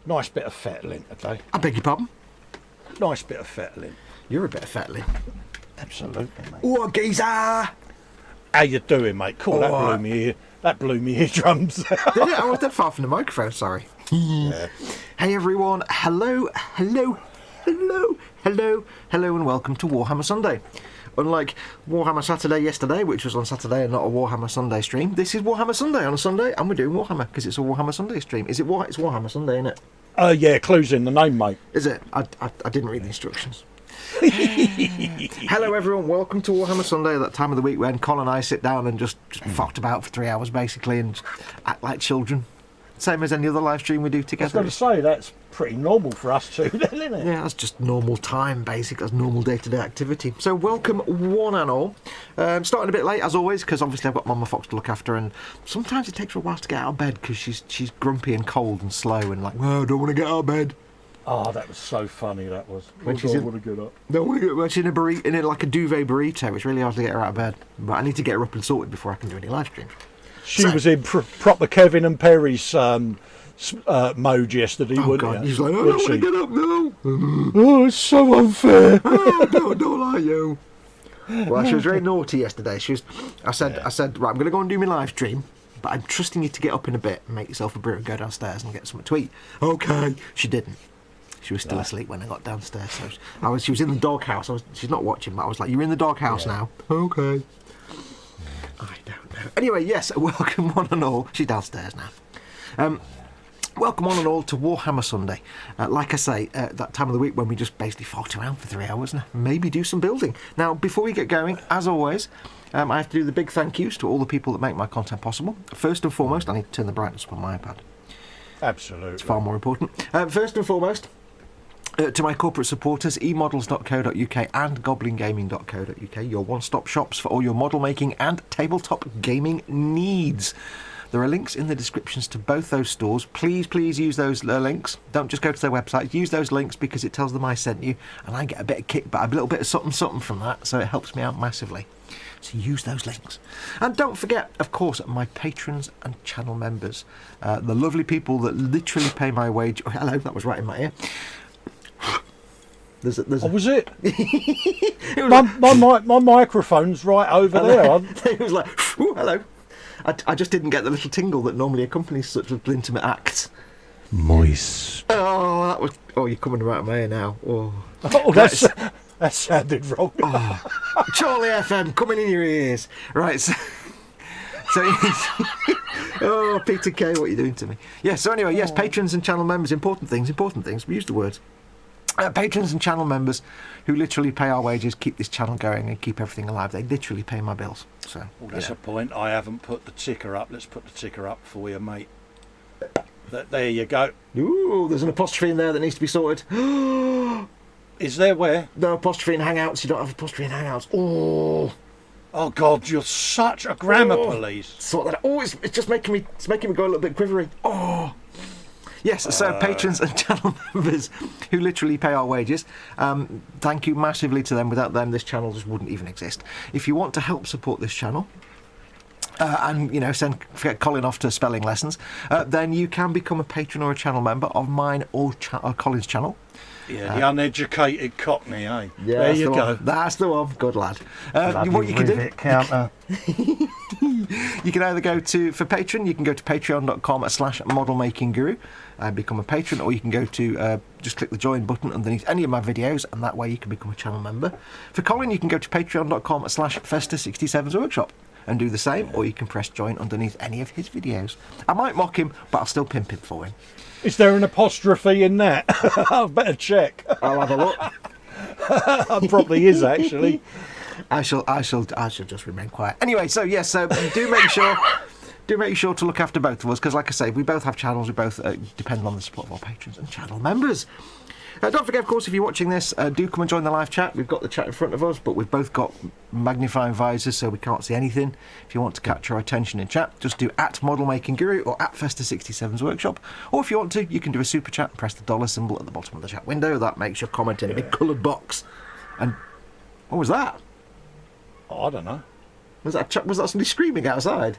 Nice bit of fettling today. I beg your pardon? Nice bit of fettling. You're a bit of fettling. Absolutely, mate. Oh, geezer! How you doing, mate? Cool, that blew me ear. That blew me eardrums. Did it? I was dead far from the microphone, sorry. Yeah. Hey everyone, hello, and welcome to Warhammer Sunday. Unlike Warhammer Saturday yesterday, which was on Saturday and not a Warhammer Sunday stream, this is Warhammer Sunday on a Sunday, and we're doing Warhammer because it's a Warhammer Sunday stream. Is it It's Warhammer Sunday, isn't it? Yeah, clues in the name, mate. Is it? I didn't read the instructions. Hello everyone, welcome to Warhammer Sunday, that time of the week when Colin and I sit down and just fucked about for 3 hours basically and act like children. Same as any other live stream we do together. I was going to say, that's pretty normal for us too, then, isn't it? Yeah, that's just normal time, basically. That's normal day-to-day activity. So welcome one and all. Starting a bit late, as always, because obviously I've got Mama Foxx to look after, and sometimes it takes her a while to get out of bed because she's grumpy and cold and slow and like, well, I don't want to get out of bed. Oh, that was so funny, that was. When she's want to get up. Don't want to get when she's in like a duvet burrito. It's really hard to get her out of bed. But I need to get her up and sorted before I can do any live streams. She was in proper Kevin and Perry's mode yesterday, Oh, wouldn't God. you? He's like, I don't want to get up now. Oh, it's so unfair. Oh, don't like you. Well, she was very naughty yesterday. I said, right, I'm going to go and do my live stream, but I'm trusting you to get up in a bit and make yourself a brew and go downstairs and get something to eat. Okay. She didn't. She was still asleep when I got downstairs. So she was in the doghouse. She's not watching, but I was like, you're in the doghouse now. Okay. I don't know. Anyway, yes, welcome one and all. She's downstairs now. Welcome one and all to Warhammer Sunday. Like I say, that time of the week when we just basically fart around for 3 hours and maybe do some building. Now, before we get going, as always, I have to do the big thank yous to all the people that make my content possible. First and foremost, I need to turn the brightness up on my iPad. Absolutely. It's far more important. First and foremost, to my corporate supporters, emodels.co.uk and goblingaming.co.uk, your one-stop shops for all your model making and tabletop gaming needs. There are links in the descriptions to both those stores. Please use those links. Don't just go to their website. Use those links because it tells them I sent you, and I get a bit of kickback, a little bit of something from that, so it helps me out massively. So use those links. And don't forget, of course, my patrons and channel members, the lovely people that literally pay my wage. Oh, hello, that was right in my ear. Was it? my microphone's right over there. It was like, hello. I just didn't get the little tingle that normally accompanies such intimate acts. Moist. Oh, that was. Oh, you're coming right out of my ear now. Oh, that sounded wrong. Oh, Charlie FM coming in your ears. Right. So oh, Peter K, what are you doing to me? Yeah. So anyway, yes, patrons and channel members, important things. We use the words. Patrons and channel members who literally pay our wages, keep this channel going and keep everything alive. They literally pay my bills. So that's a point. I haven't put the ticker up. Let's put the ticker up for you, mate. There you go. Ooh, there's an apostrophe in there that needs to be sorted. Is there where? No apostrophe in Hangouts. You don't have apostrophe in Hangouts. Oh God, you're such a grammar police. Sort that out. Oh, it's just making me go a little bit quivery. Oh. Yes, so patrons and channel members who literally pay our wages, thank you massively to them. Without them, this channel just wouldn't even exist. If you want to help support this channel, and get Colin off to spelling lessons, then you can become a patron or a channel member of mine or Colin's channel. Yeah, the uneducated Cockney, eh? Yeah, there you go. That's the one. Good lad. What you can do? Counter. You can either go to, for Patreon, you can go to patreon.com/modelmakingguru and become a patron, or you can go to, just click the join button underneath any of my videos, and that way you can become a channel member. For Colin, you can go to patreon.com/Festa67's workshop and do the same, or you can press join underneath any of his videos. I might mock him, but I'll still pimp it for him. Is there an apostrophe in that? I better check. I'll have a look. Probably is, actually. I shall just remain quiet. Anyway, so yes, do make sure to look after both of us, because like I say, we both have channels. We both depend on the support of our patrons and channel members. Don't forget, of course, if you're watching this, do come and join the live chat. We've got the chat in front of us, but we've both got magnifying visors, so we can't see anything. If you want to capture our attention in chat, just do @ModelMakingGuru or @Festa67's Workshop. Or if you want to, you can do a super chat and press the dollar symbol at the bottom of the chat window. That makes your comment in a big coloured box. And what was that? Oh, I don't know. Was that somebody screaming outside?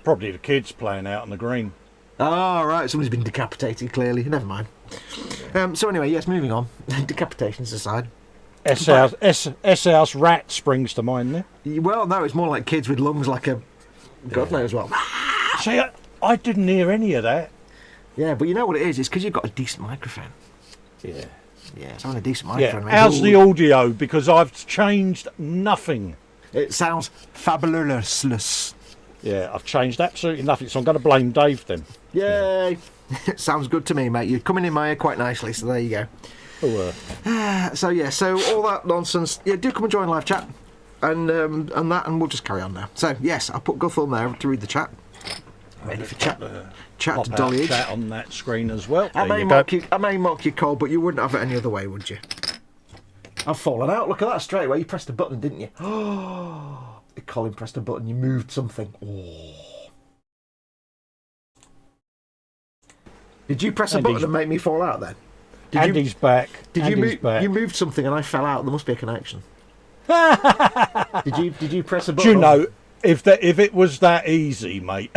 Probably the kids playing out on the green. Oh, right, somebody's been decapitated, clearly. Never mind. So anyway, yes, moving on. Decapitations aside. S-House rat springs to mind there. Well, no, it's more like kids with lungs like a... God knows what. See, I didn't hear any of that. Yeah, but you know what it is? It's because you've got a decent microphone. Yeah. Yeah, it's having a decent microphone. Yeah. How's the audio? Because I've changed nothing. It sounds fabulous. Yeah, I've changed absolutely nothing, so I'm going to blame Dave then. Yay! Sounds good to me, mate. You're coming in my ear quite nicely, so there you go. Oh, So all that nonsense. Yeah, do come and join live chat, and we'll just carry on now. So yes, I'll put Guthorm there to read the chat. Ready for chat? Chat to Dolly. Chat on that screen as well. I may mock you, Cole, but you wouldn't have it any other way, would you? I've fallen out. Look at that straight away. You pressed a button, didn't you? Oh, Colin pressed a button. You moved something. Oh. Did you press a button and make me fall out then? Andy's back. You moved something and I fell out. There must be a connection. Did you press a button? Do you know if it was that easy, mate?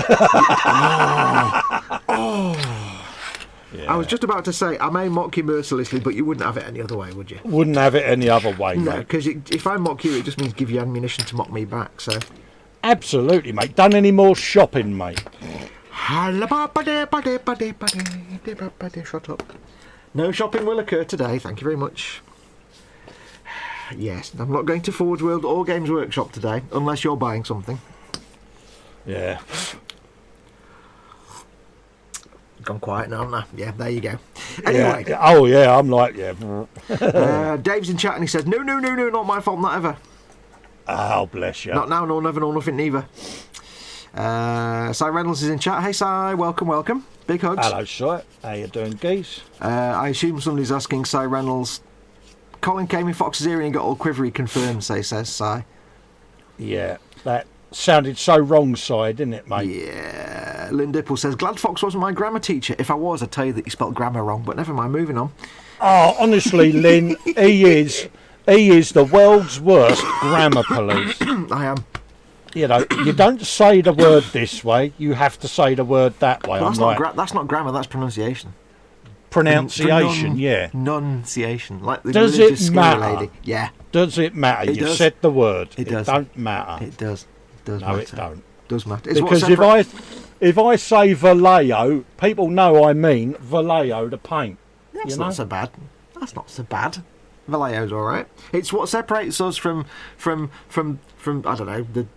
Yeah. I was just about to say I may mock you mercilessly, but you wouldn't have it any other way, would you? Wouldn't have it any other way, no, mate. Because if I mock you, it just means give you ammunition to mock me back. So. Absolutely, mate. Done any more shopping, mate? Shut up. No shopping will occur today, thank you very much. Yes, I'm not going to Forgeworld or Games Workshop today, unless you're buying something. Yeah. Gone quiet now, haven't I? Yeah, there you go. Anyway. Yeah. Oh, yeah, I'm like, yeah. Dave's in chat and he says, no, not my fault, not ever. Oh, bless you. Not now, nor never, nor nothing, neither. Cy Reynolds is in chat. Hey, Cy, welcome. Big hugs. Hello, Cy. How you doing, geese? I assume somebody's asking Cy Reynolds. Colin came in Fox's ear and he got all quivery confirmed, says Cy. Yeah, that sounded so wrong, Cy, didn't it, mate? Yeah. Lynn Dipple says, glad Foxx wasn't my grammar teacher. If I was, I'd tell you that you spelt grammar wrong, but never mind, moving on. Oh, honestly, Lynn, he is the world's worst grammar police. I am. You know, you don't say the word this way, you have to say the word that way. Well, that's not grammar, that's pronunciation. Pronunciation, yeah. Nunciation, like the does religious it matter? lady. Yeah. Does it matter? You said the word. It does. Don't matter. It does. No, matter. it don't. Does matter. It's because if I say Vallejo, people know I mean Vallejo the paint. That's not so bad. That's not so bad. Vallejo's all right. It's what separates us from I don't know, the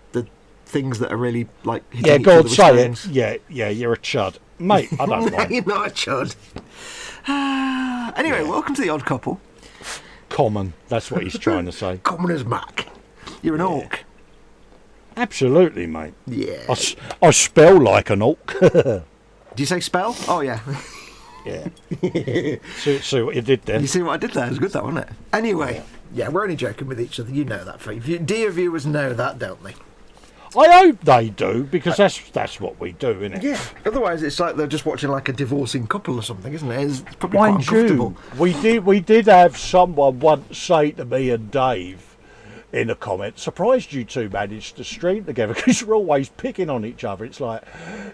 things that are really like. Yeah, God, say it. Yeah, you're a chud, mate. I don't no, mind. You're not a chud. Anyway, welcome to the Odd Couple. Common. That's what he's trying to say. Common as Mac. You're an orc. Absolutely, mate. Yeah. I spell like an orc. Do you say spell? Oh yeah. Yeah. See what you did there. You see what I did there? It was good, that, wasn't it? Anyway, yeah, we're only joking with each other. You know that. Dear viewers know that, don't they? I hope they do, because that's what we do, isn't it? Yeah. Otherwise, it's like they're just watching like a divorcing couple or something, isn't it? It's probably quite uncomfortable. We did have someone once say to me and Dave in a comment, surprised you two managed to stream together because you're always picking on each other. It's like,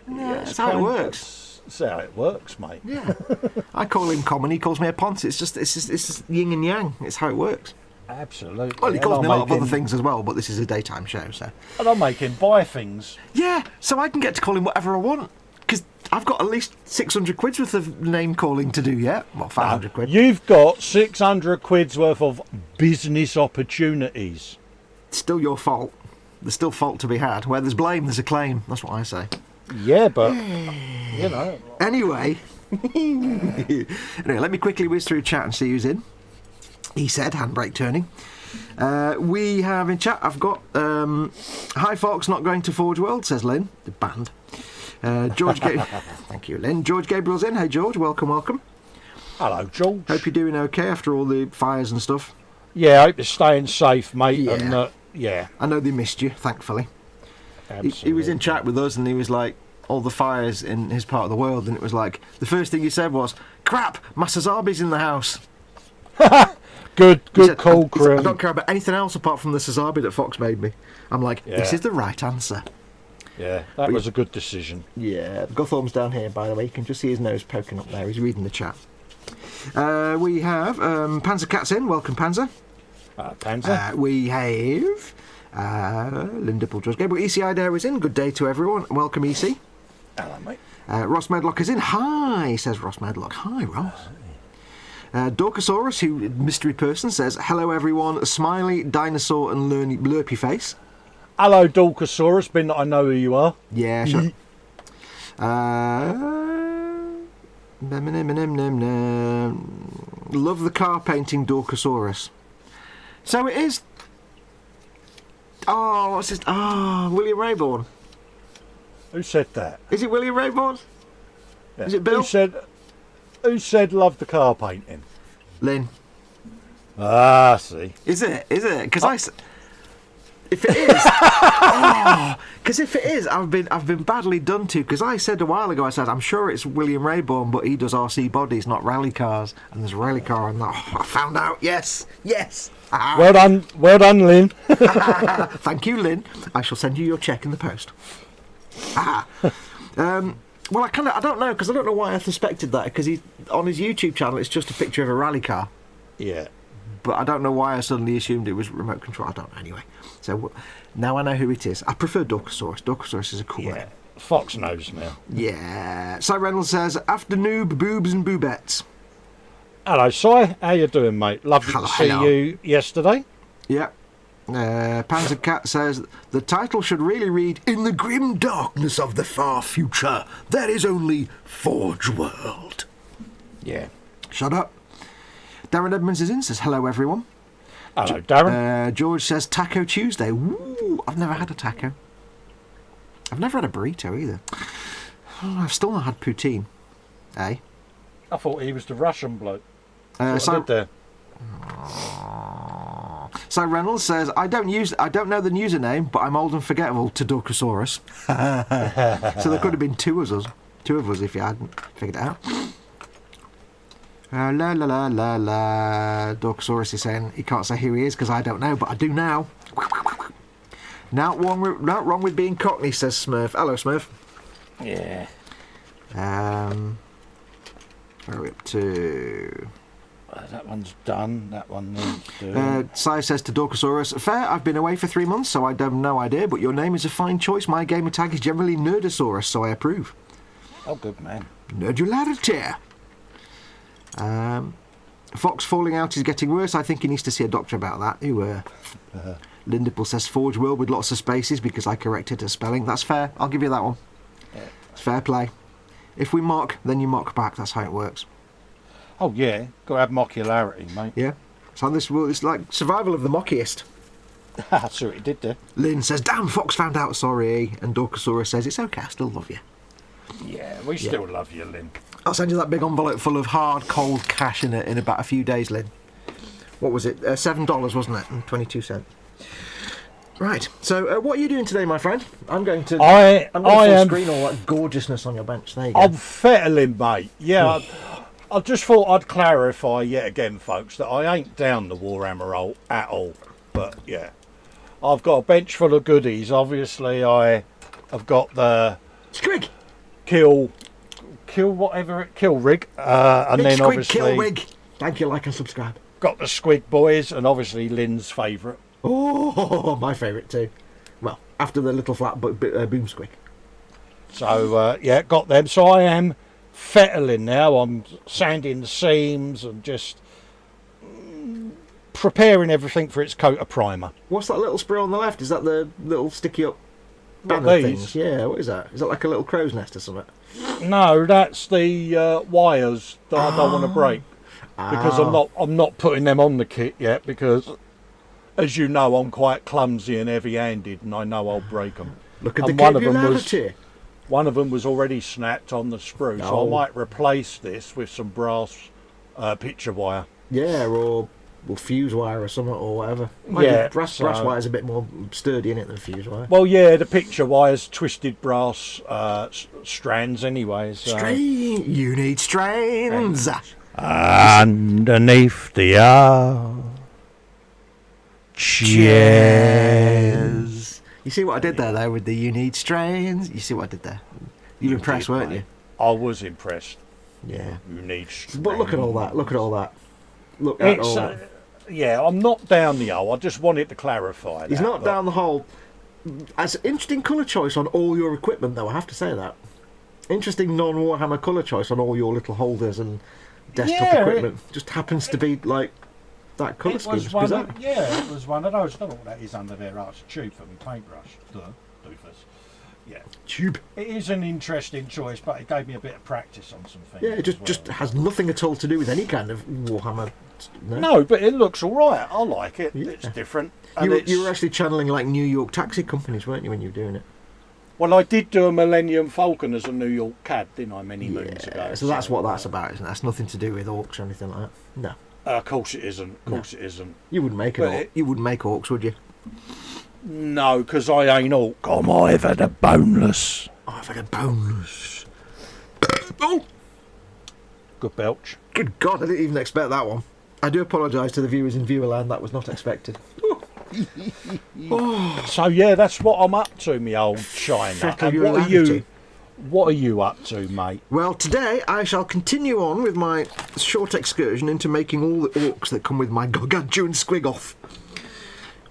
yeah, that's how it works. That's how it works, mate. Yeah. I call him common, he calls me a ponce. It's just yin and yang. It's how it works. Absolutely. Well, he calls me a lot of other things as well, but this is a daytime show, so. And I'm making buy things. Yeah, so I can get to call him whatever I want, because I've got at least 600 quid's worth of name calling to do yet. Well, 500 quid. You've got 600 quid's worth of business opportunities. It's still your fault. There's still fault to be had. Where there's blame, there's a claim. That's what I say. Yeah, but, you know. Anyway, let me quickly whiz through chat and see who's in. He said, handbrake turning. We have in chat, I've got Hi Foxx, not going to Forgeworld, says Lynn, the band. George Thank you, Lynn. George Gabriel's in. Hey, George, welcome. Hello, George. Hope you're doing okay after all the fires and stuff. Yeah, I hope you're staying safe, mate. Yeah. And, yeah. I know they missed you, thankfully. Absolutely. He was in chat with us and he was like, all the fires in his part of the world, and it was like, the first thing he said was, crap, Master Zarbi's in the house. Good said, call, I don't care about anything else apart from the Sazabi that Foxx made me. I'm like, Yeah. This is the right answer. Yeah, that was a good decision. Yeah, Guthorm's down here, by the way. You can just see his nose poking up there. He's reading the chat. We have Panzer Cat's in. Welcome, Panzer. Panzer. We have Linda Paul George Gabriel. ECI Dare is in. Good day to everyone. Welcome, EC. Hello, mate. Ross Medlock is in. Hi, says Ross Medlock. Hi, Ross. Dorkosaurus, who mystery person, says hello everyone. Smiley, dinosaur, and lurpy face. Hello, Dorkosaurus. Been that I know who you are. Yeah, sure. Love the car painting, Dorkosaurus. So it is. Oh, what's his? Oh, William Rayborn. Who said that? Is it William Rayborn? Yeah. Is it Bill? Who said love the car painting? Lynn. Ah, see. Is it? Is it? Because if it is, because if it is, I've been badly done to. Because I said a while ago, I said I'm sure it's William Rayborn, but he does RC bodies, not rally cars. And there's a rally car, and I found out. Yes. Well done, Lynn. Thank you, Lynn. I shall send you your cheque in the post. Well, I don't know, because I don't know why I suspected that, because he's on his YouTube channel, it's just a picture of a rally car. Yeah. But I don't know why I suddenly assumed it was remote control. I don't know, anyway. So now I know who it is. I prefer Dorkosaurus. Dorkosaurus is a cool name. Foxx knows now. Yeah. Si Reynolds says, afternoon, boobs and boobettes. Hello, Si. How you doing, mate? Lovely to see you yesterday. Yeah. Panzer Cat says, the title should really read, In the Grim Darkness of the Far Future, there is only Forgeworld. Yeah. Shut up. Darren Edmonds is in, says, hello, everyone. Hello, Darren. George says, Taco Tuesday. Woo, I've never had a taco. I've never had a burrito either. Oh, I've still not had poutine. Eh? I thought he was the Russian bloke. So there. So Reynolds says, I don't know the username, but I'm old and forgettable to Dorkosaurus. So there could have been two of us if you hadn't figured it out. La la la la la. Dorkosaurus is saying he can't say who he is because I don't know, but I do now. Not wrong with being Cockney, says Smurf. Hello, Smurf. Yeah. Where are we up to? That one's done. That one needs to... Si says to Dorkosaurus, fair, I've been away for 3 months, so I have no idea, but your name is a fine choice. My gamer tag is generally Nerdosaurus, so I approve. Oh, good man. Nerdularity. Fox falling out is getting worse. I think he needs to see a doctor about that. Lindipple says Forgeworld with lots of spaces because I corrected her spelling. That's fair. I'll give you that one. Yeah. It's fair play. If we mock, then you mock back. That's how it works. Oh, yeah. Got to have mocularity, mate. Yeah. So this it's like survival of the mockiest. I see what you did there. Lynn says, damn, Fox found out, sorry. And Dorkosaurus says, it's okay, I still love you. Yeah, we still love you, Lynn. I'll send you that big envelope full of hard, cold cash in about a few days, Lynn. What was it? $7, wasn't it? And 22 cents. Right. So, what are you doing today, my friend? I'm going to full screen all that gorgeousness on your bench. There you go. I'm fettling, mate. Yeah, I just thought I'd clarify yet again, folks, that I ain't down the Warhammer at all. But, yeah. I've got a bench full of goodies. Obviously, I've got the... Squig! Kill rig. And then, Squig, obviously... kill rig. Thank you, like and subscribe. Got the Squig boys, and obviously Lynn's favourite. Oh, my favourite too. Well, after the little flat boom squig. So, yeah, got them. So I am fettling now. I'm sanding the seams and just preparing everything for its coat of primer. What's that little spray on the left? Is that the little sticky up What, banner these? things? Yeah, what is that? Is that like a little crow's nest or something? No, that's the wires that I don't want to break. Because I'm not putting them on the kit yet because... As you know, I'm quite clumsy and heavy-handed, and I know I'll break them. Look at and the capability. One of them was already snapped on the sprue, so I might replace this with some brass picture wire. Yeah, or fuse wire or something, or whatever. Brass wire's a bit more sturdy in it than fuse wire. Well, yeah, the picture wire's twisted brass strands anyway. So. You need strands. Underneath the Cheers. You see what I did there, though, with the you need strains? You see what I did there? You were impressed, did, weren't mate. you? I was impressed. Yeah. You need But look at all that. Look at all that. Look at all that. Yeah, I'm not down the hole. I just wanted to clarify that. He's not but- down the hole. As interesting colour choice on all your equipment, though, I have to say that. Interesting non-Warhammer colour choice on all your little holders and desktop Yeah, equipment. Just happens to be like that colour It scheme. was It's one bizarre. of, yeah, it was one of those. I don't know what that is under there. Oh, it's a tube for my paintbrush. Doofus. Yeah. Tube. It is an interesting choice, but it gave me a bit of practice on some things. Yeah, it as just well. has nothing at all to do with any kind of Warhammer. No, but it looks all right. I like it. Yeah. It's different. You And were, it's, you were actually channeling like New York taxi companies, weren't you, when you were doing it? well, I did do a Millennium Falcon as a New York cad, didn't I, many moons ago? So that's what that's about, isn't it? That's nothing to do with Orks or anything like that. No. Of course it isn't. Of course it isn't. You wouldn't make But you wouldn't make Orks, would you? No, because I ain't Ork. I'm either the boneless. Oh, I've had a bonus. Oh, Good belch. good God, I didn't even expect that one. I do apologise to the viewers in Viewerland, that was not expected. So yeah, that's what I'm up to, me old China. Fettle And your what are you? lavity. What are you up to, mate? Well, today I shall continue on with my short excursion into making all the Orks that come with my Gargantuan Squiggoth,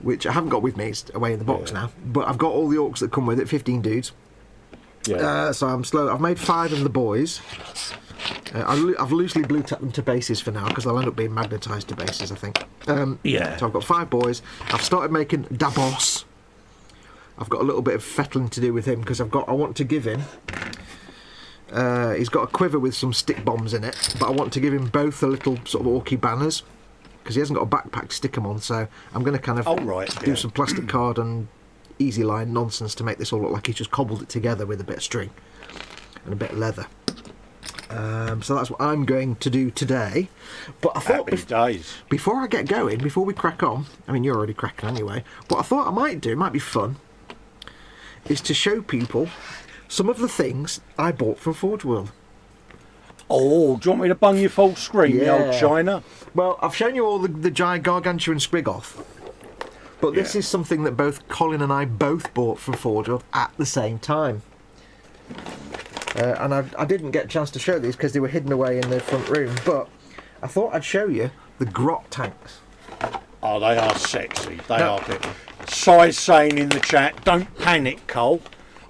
which I haven't got with me, it's away in the box now, but I've got all the Orks that come with it, 15 dudes. Yeah. So I'm slow. I've made 5 of the boys. I've loosely blue tacked them to bases for now because they'll end up being magnetised to bases, I think. Yeah. So I've got 5 boys. I've started making Davos. I've got a little bit of fettling to do with him because I want to give him. He's got a quiver with some stick bombs in it, but I want to give him both the little sort of Orky banners because he hasn't got a backpack to stick them on. So I'm going to kind of do some plastic card and easy line nonsense to make this all look like he's just cobbled it together with a bit of string and a bit of leather. So that's what I'm going to do today. But I thought Happy days. before I get going, before we crack on, I mean, you're already cracking anyway, what I thought I might do, might be fun, is to show people some of the things I bought from Forgeworld. Oh, do you want me to bung you full screen, you old Yeah. China? Well, I've shown you all the giant Gargantuan Squiggoth, but this is something that both Colin and I both bought from Forgeworld at the same time. And I didn't get a chance to show these because they were hidden away in the front room, but I thought I'd show you the grot tanks. Oh, they are sexy. They are big. Si's saying in the chat, don't panic, Cole.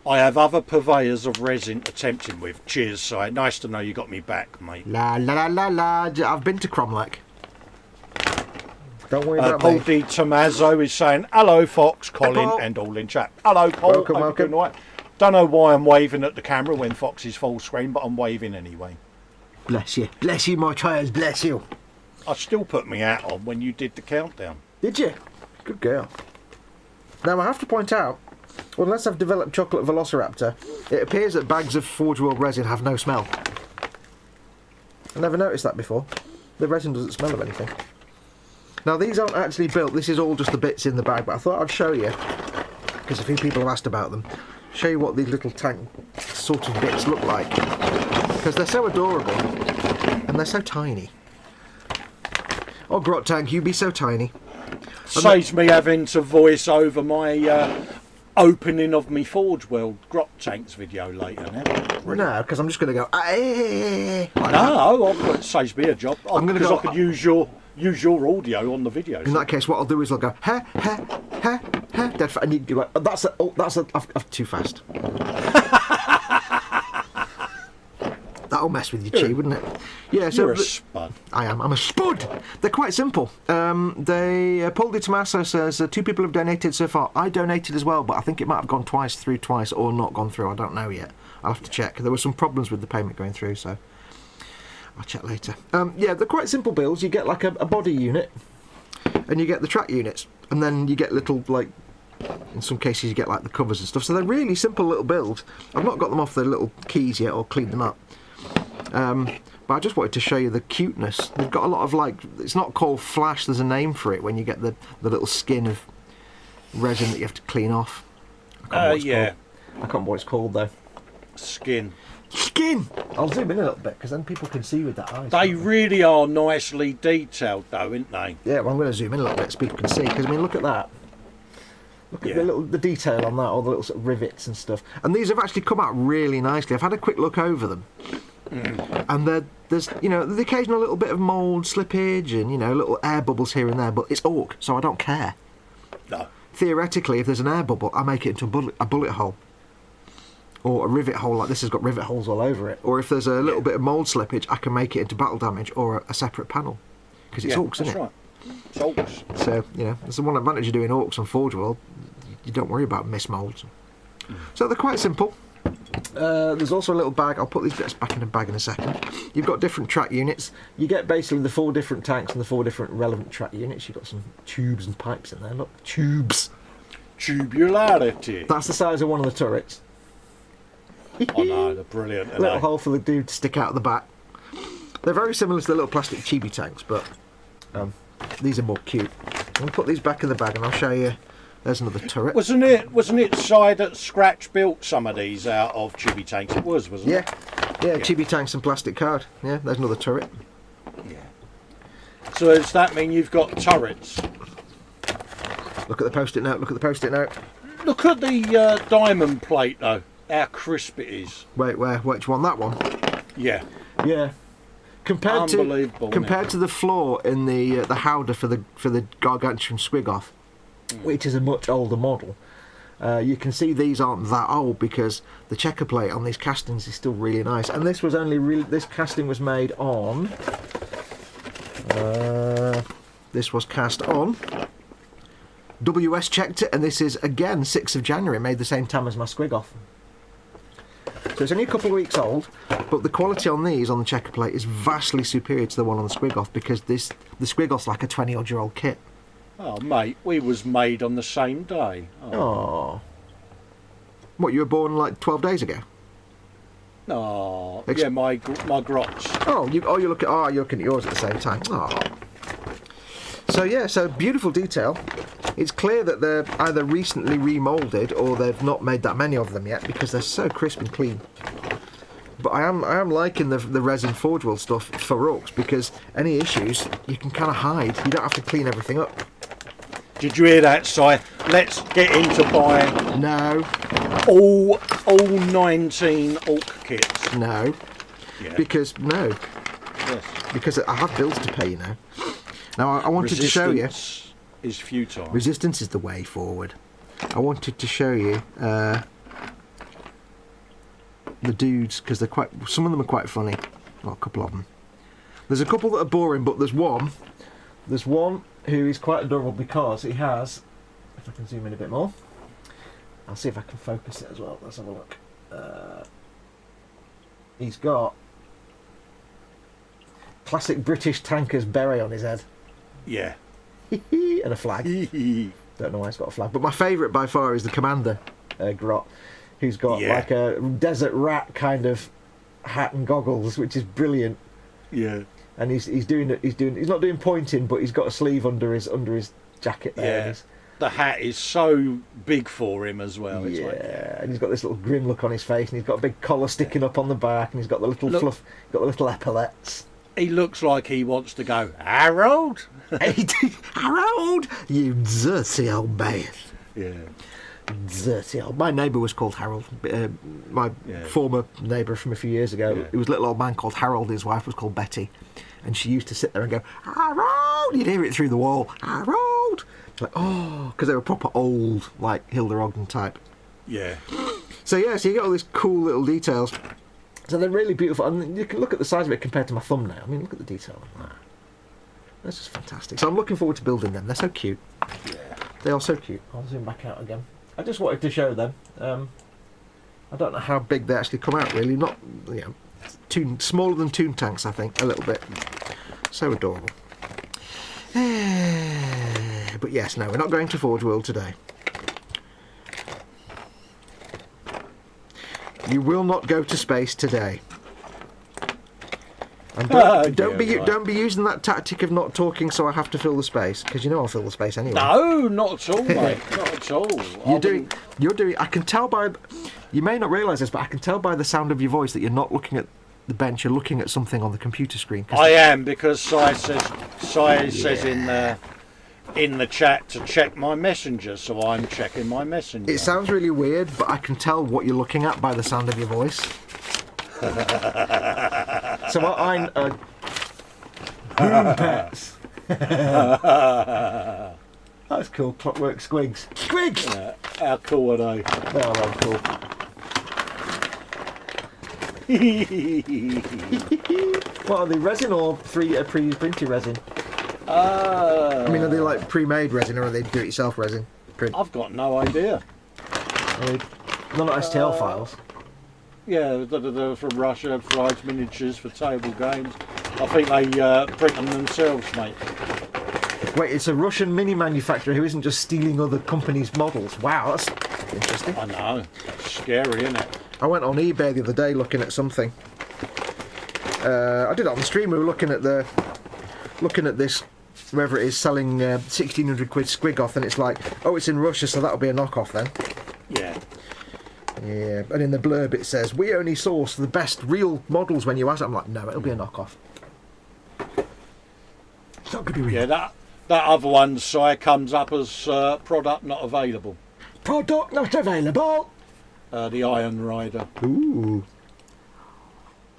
I have other purveyors of resin to tempt him with. Cheers, Si. Nice to know you got me back, mate. La la la la la. I've been to Cromlech. Don't worry about Paul me. D. Tommaso is saying, hello, Foxx, Colin, Paul. and all in chat. Hello, Paul. Welcome, Hope you're welcome. doing all right. Don't know why I'm waving at the camera when Fox is full screen, but I'm waving anyway. Bless you, my child, bless you. I still put my hat on when you did the countdown. Did you? Good girl. Now I have to point out, unless I've developed chocolate velociraptor, it appears that bags of Forgeworld resin have no smell. I never noticed that before. The resin doesn't smell of anything. Now these aren't actually built, this is all just the bits in the bag, but I thought I'd show you, because a few people have asked about them, show you what these little tank sort of bits look like. Because they're so adorable, and they're so tiny. Oh, Grot Tank, you be so tiny. Saves me having to voice over my opening of me Forgeworld Grot Tanks video later now. No, because I'm just going to go. No, it saves me a job. I'm gonna Because go- I could use your audio on the video. In that case, what I'll do is I'll go ha ha ha ha. Dead fat, and you do like I've too fast. That'll mess with your chi, wouldn't it? Yeah, so You're a spud. I am. I'm a spud. They're quite simple. Paul Di Tommaso says 2 people have donated so far. I donated as well, but I think it might have gone through twice, or not gone through. I don't know yet. I'll have to check. There were some problems with the payment going through, so I'll check later. Yeah, they're quite simple builds. You get like a body unit, and you get the track units, and then you get little like. In some cases, you get like the covers and stuff. So they're really simple little builds. I've not got them off their little keys yet, or cleaned them up. But I just wanted to show you the cuteness. They've got a lot of like, it's not called flash, there's a name for it when you get the little skin of resin that you have to clean off. I can't remember what it's Yeah. called. I can't remember what it's called though. Skin. Skin! I'll zoom in a little bit because then people can see with their eyes. They can't really are nicely detailed though, aren't they? Yeah, well I'm going to zoom in a little bit so people can see because I mean look at that. Look at the detail on that, all the little sort of rivets and stuff. And these have actually come out really nicely. I've had a quick look over them, and there's the occasional little bit of mould slippage and little air bubbles here and there, but it's Ork, so I don't care. No. Theoretically, if there's an air bubble, I make it into a bullet hole. Or a rivet hole, like this has got rivet holes all over it. Or if there's a little bit of mould slippage, I can make it into battle damage or a separate panel. Because it's Orks, isn't it? Right. It's Orks. So, that's the one advantage of doing Orks on Forgeworld. You don't worry about mismoulds. So they're quite simple. There's also a little bag. I'll put these bits back in a bag in a second. You've got different track units. You get basically the 4 different tanks and the 4 different relevant track units. You've got some tubes and pipes in there. Look, tubes. Tubularity. That's the size of one of the turrets. Oh no, they're brilliant. A little hole for the dude to stick out of the back. They're very similar to the little plastic chibi tanks, but these are more cute. I'm going to put these back in the bag and I'll show you. There's another turret. Wasn't it Side that Scratch built some of these out of chibi tanks? It was, wasn't it? Yeah, chibi tanks and plastic card. Yeah, there's another turret. Yeah. So does that mean you've got turrets? Look at the post-it note, look at the post-it note. Look at the diamond plate though. How crisp it is. Wait, which one? That one? Yeah. Yeah. Compared Unbelievable, to the floor in the howdah for the Gargantuan Squiggoth, which is a much older model, you can see these aren't that old because the checker plate on these castings is still really nice. And this was this casting was made on. This was cast on. WS checked it, and this is again 6th of January, made the same time as my Squiggoth. So it's only a couple of weeks old, but the quality on these on the checker plate is vastly superior to the one on the Squiggoth because the Squiggoth's like a 20-odd-year-old kit. Oh mate, we was made on the same day. Oh. What, you were born like 12 days ago? Oh, yeah, my grots. You're looking at yours at the same time. Oh. So beautiful detail. It's clear that they're either recently remoulded or they've not made that many of them yet because they're so crisp and clean. But I am liking the resin Forgeworld stuff for Orks because any issues you can kind of hide. You don't have to clean everything up. Did you hear that, Si? Let's get into buying all 19 Ork kits. No. Yeah. Because Yes. Because I have bills to pay, Now I wanted to show you. Resistance is futile. Resistance is the way forward. I wanted to show you the dudes because some of them are quite funny. Well, a couple of them. There's a couple that are boring, but there's one who is quite adorable because he has. If I can zoom in a bit more, I'll see if I can focus it as well. Let's have a look. He's got classic British tanker's beret on his head. Yeah. And a flag. Don't know why it's got a flag. But my favourite by far is the Commander grot, who's got like a desert rat kind of hat and goggles, which is brilliant. Yeah. And he's not doing pointing, but he's got a sleeve under his jacket there. Yeah. The hat is so big for him as well. It's and he's got this little grim look on his face, and he's got a big collar sticking up on the back, and he's got the little fluff, got the little epaulets. He looks like he wants to go, Harold! Harold! You dirty old man. Yeah. Dirty old... My neighbour was called Harold. My former neighbour from a few years ago, it was a little old man called Harold. His wife was called Betty. And she used to sit there and go, Harold! You'd hear it through the wall. Harold! Like, oh, because they were proper old, like Hilda Ogden type. Yeah. So you get all these cool little details. So they're really beautiful, and you can look at the size of it compared to my thumbnail. I mean, look at the detail on that. That's just fantastic. So I'm looking forward to building them. They're so cute. Yeah. They are so cute. I'll zoom back out again. I just wanted to show them. I don't know how big they actually come out, really. Not, smaller than Toon Tanks, I think, a little bit. So adorable. But yes, no, we're not going to Forgeworld today. You will not go to space today. And don't be using that tactic of not talking so I have to fill the space, because you know I'll fill the space anyway. No, not at all, mate. Not at all. You're doing. I can tell by. You may not realise this, but I can tell by the sound of your voice that you're not looking at the bench. You're looking at something on the computer screen. I am, because Si says in there. in the chat to check my messenger, so I'm checking my messenger. It sounds really weird, but I can tell what you're looking at by the sound of your voice. So I'm pets. That's cool. Clockwork squigs. Squigs! Yeah, how cool are they? Oh, well, cool. What are they, resin or pre-printed resin? I mean, are they like pre-made resin or are they do-it-yourself resin? I've got no idea. They're not STL files. Yeah, they're from Russia, fried miniatures for table games. I think they print them themselves, mate. Wait, it's a Russian mini manufacturer who isn't just stealing other companies' models. Wow, that's interesting. I know. Scary, isn't it? I went on eBay the other day looking at something. I did it on the stream. We were looking at this, whoever it is, selling 1,600 quid Squiggoth, and it's like, oh, it's in Russia, so that'll be a knockoff then. Yeah. Yeah, and in the blurb it says, we only source the best real models when you ask. I'm like, no, it'll be a knockoff. It's not going to be real. Yeah, that other one, Si, comes up as product not available. Product not available. The Iron Rider. Ooh.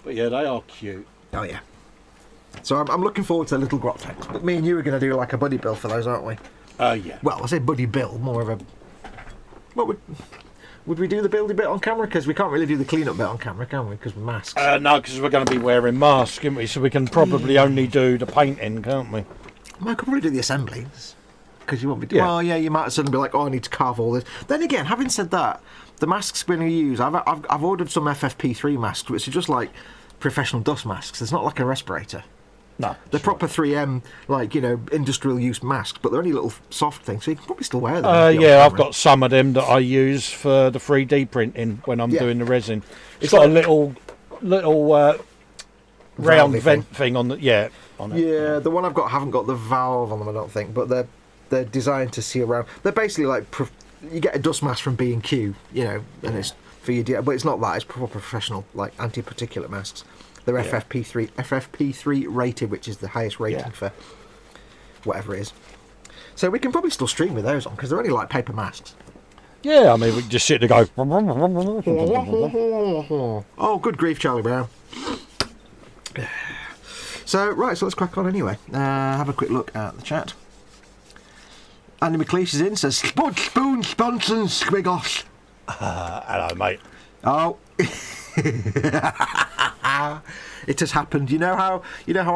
But yeah, they are cute. Oh yeah. So I'm looking forward to Little Grottex. But me and you are going to do like a buddy bill for those, aren't we? Yeah. Well, I say buddy bill, more of a... What would we do the buildy bit on camera? Because we can't really do the clean-up bit on camera, can we? Because we're masks. No, because we're going to be wearing masks, aren't we? So we can probably only do the painting, can't we? Well, I could probably do the assemblies. Because you won't be doing... Yeah. Well, yeah, you might suddenly be like, oh, I need to carve all this. Then again, having said that, the masks we're going to use, I've ordered some FFP3 masks, which are just like professional dust masks. It's not like a respirator. No. They're proper 3M, like, you know, industrial use masks, but they're only little soft things, so you can probably still wear them. Yeah, I've got some of them that I use for the 3D printing when I'm doing the resin. It's got like a little round vent thing on the on it. Yeah, the one I've got haven't got the valve on them, I don't think, but they're designed to see around. They're basically like you get a dust mask from B&Q, you know, and it's for your but it's not that. It's proper professional, like anti-particulate masks. They're FFP3 rated, which is the highest rating for whatever it is. So we can probably still stream with those on because they're only like paper masks. Yeah, I mean we can just sit there and go. Oh, good grief, Charlie Brown. So let's crack on anyway. Have a quick look at the chat. Andy McLeish is in, says Spud Spoon Sponson Squiggoth. Hello, mate. Oh. It has happened. You know how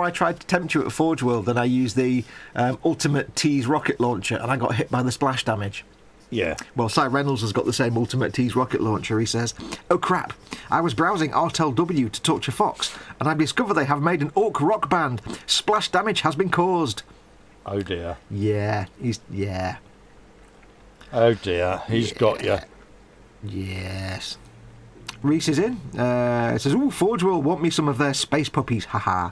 I tried to tempt you at Forgeworld and I used the Ultimate Tease rocket launcher and I got hit by the splash damage. Yeah. Well, Si Reynolds has got the same Ultimate Tease rocket launcher. He says, oh crap, I was browsing RTLW to talk to Foxx and I discovered they have made an Ork rock band. Splash damage has been caused. Oh dear. Yeah. Oh dear, he's got you. Yes. Reese is in. It says, "Oh, Forgeworld want me some of their space puppies." Haha.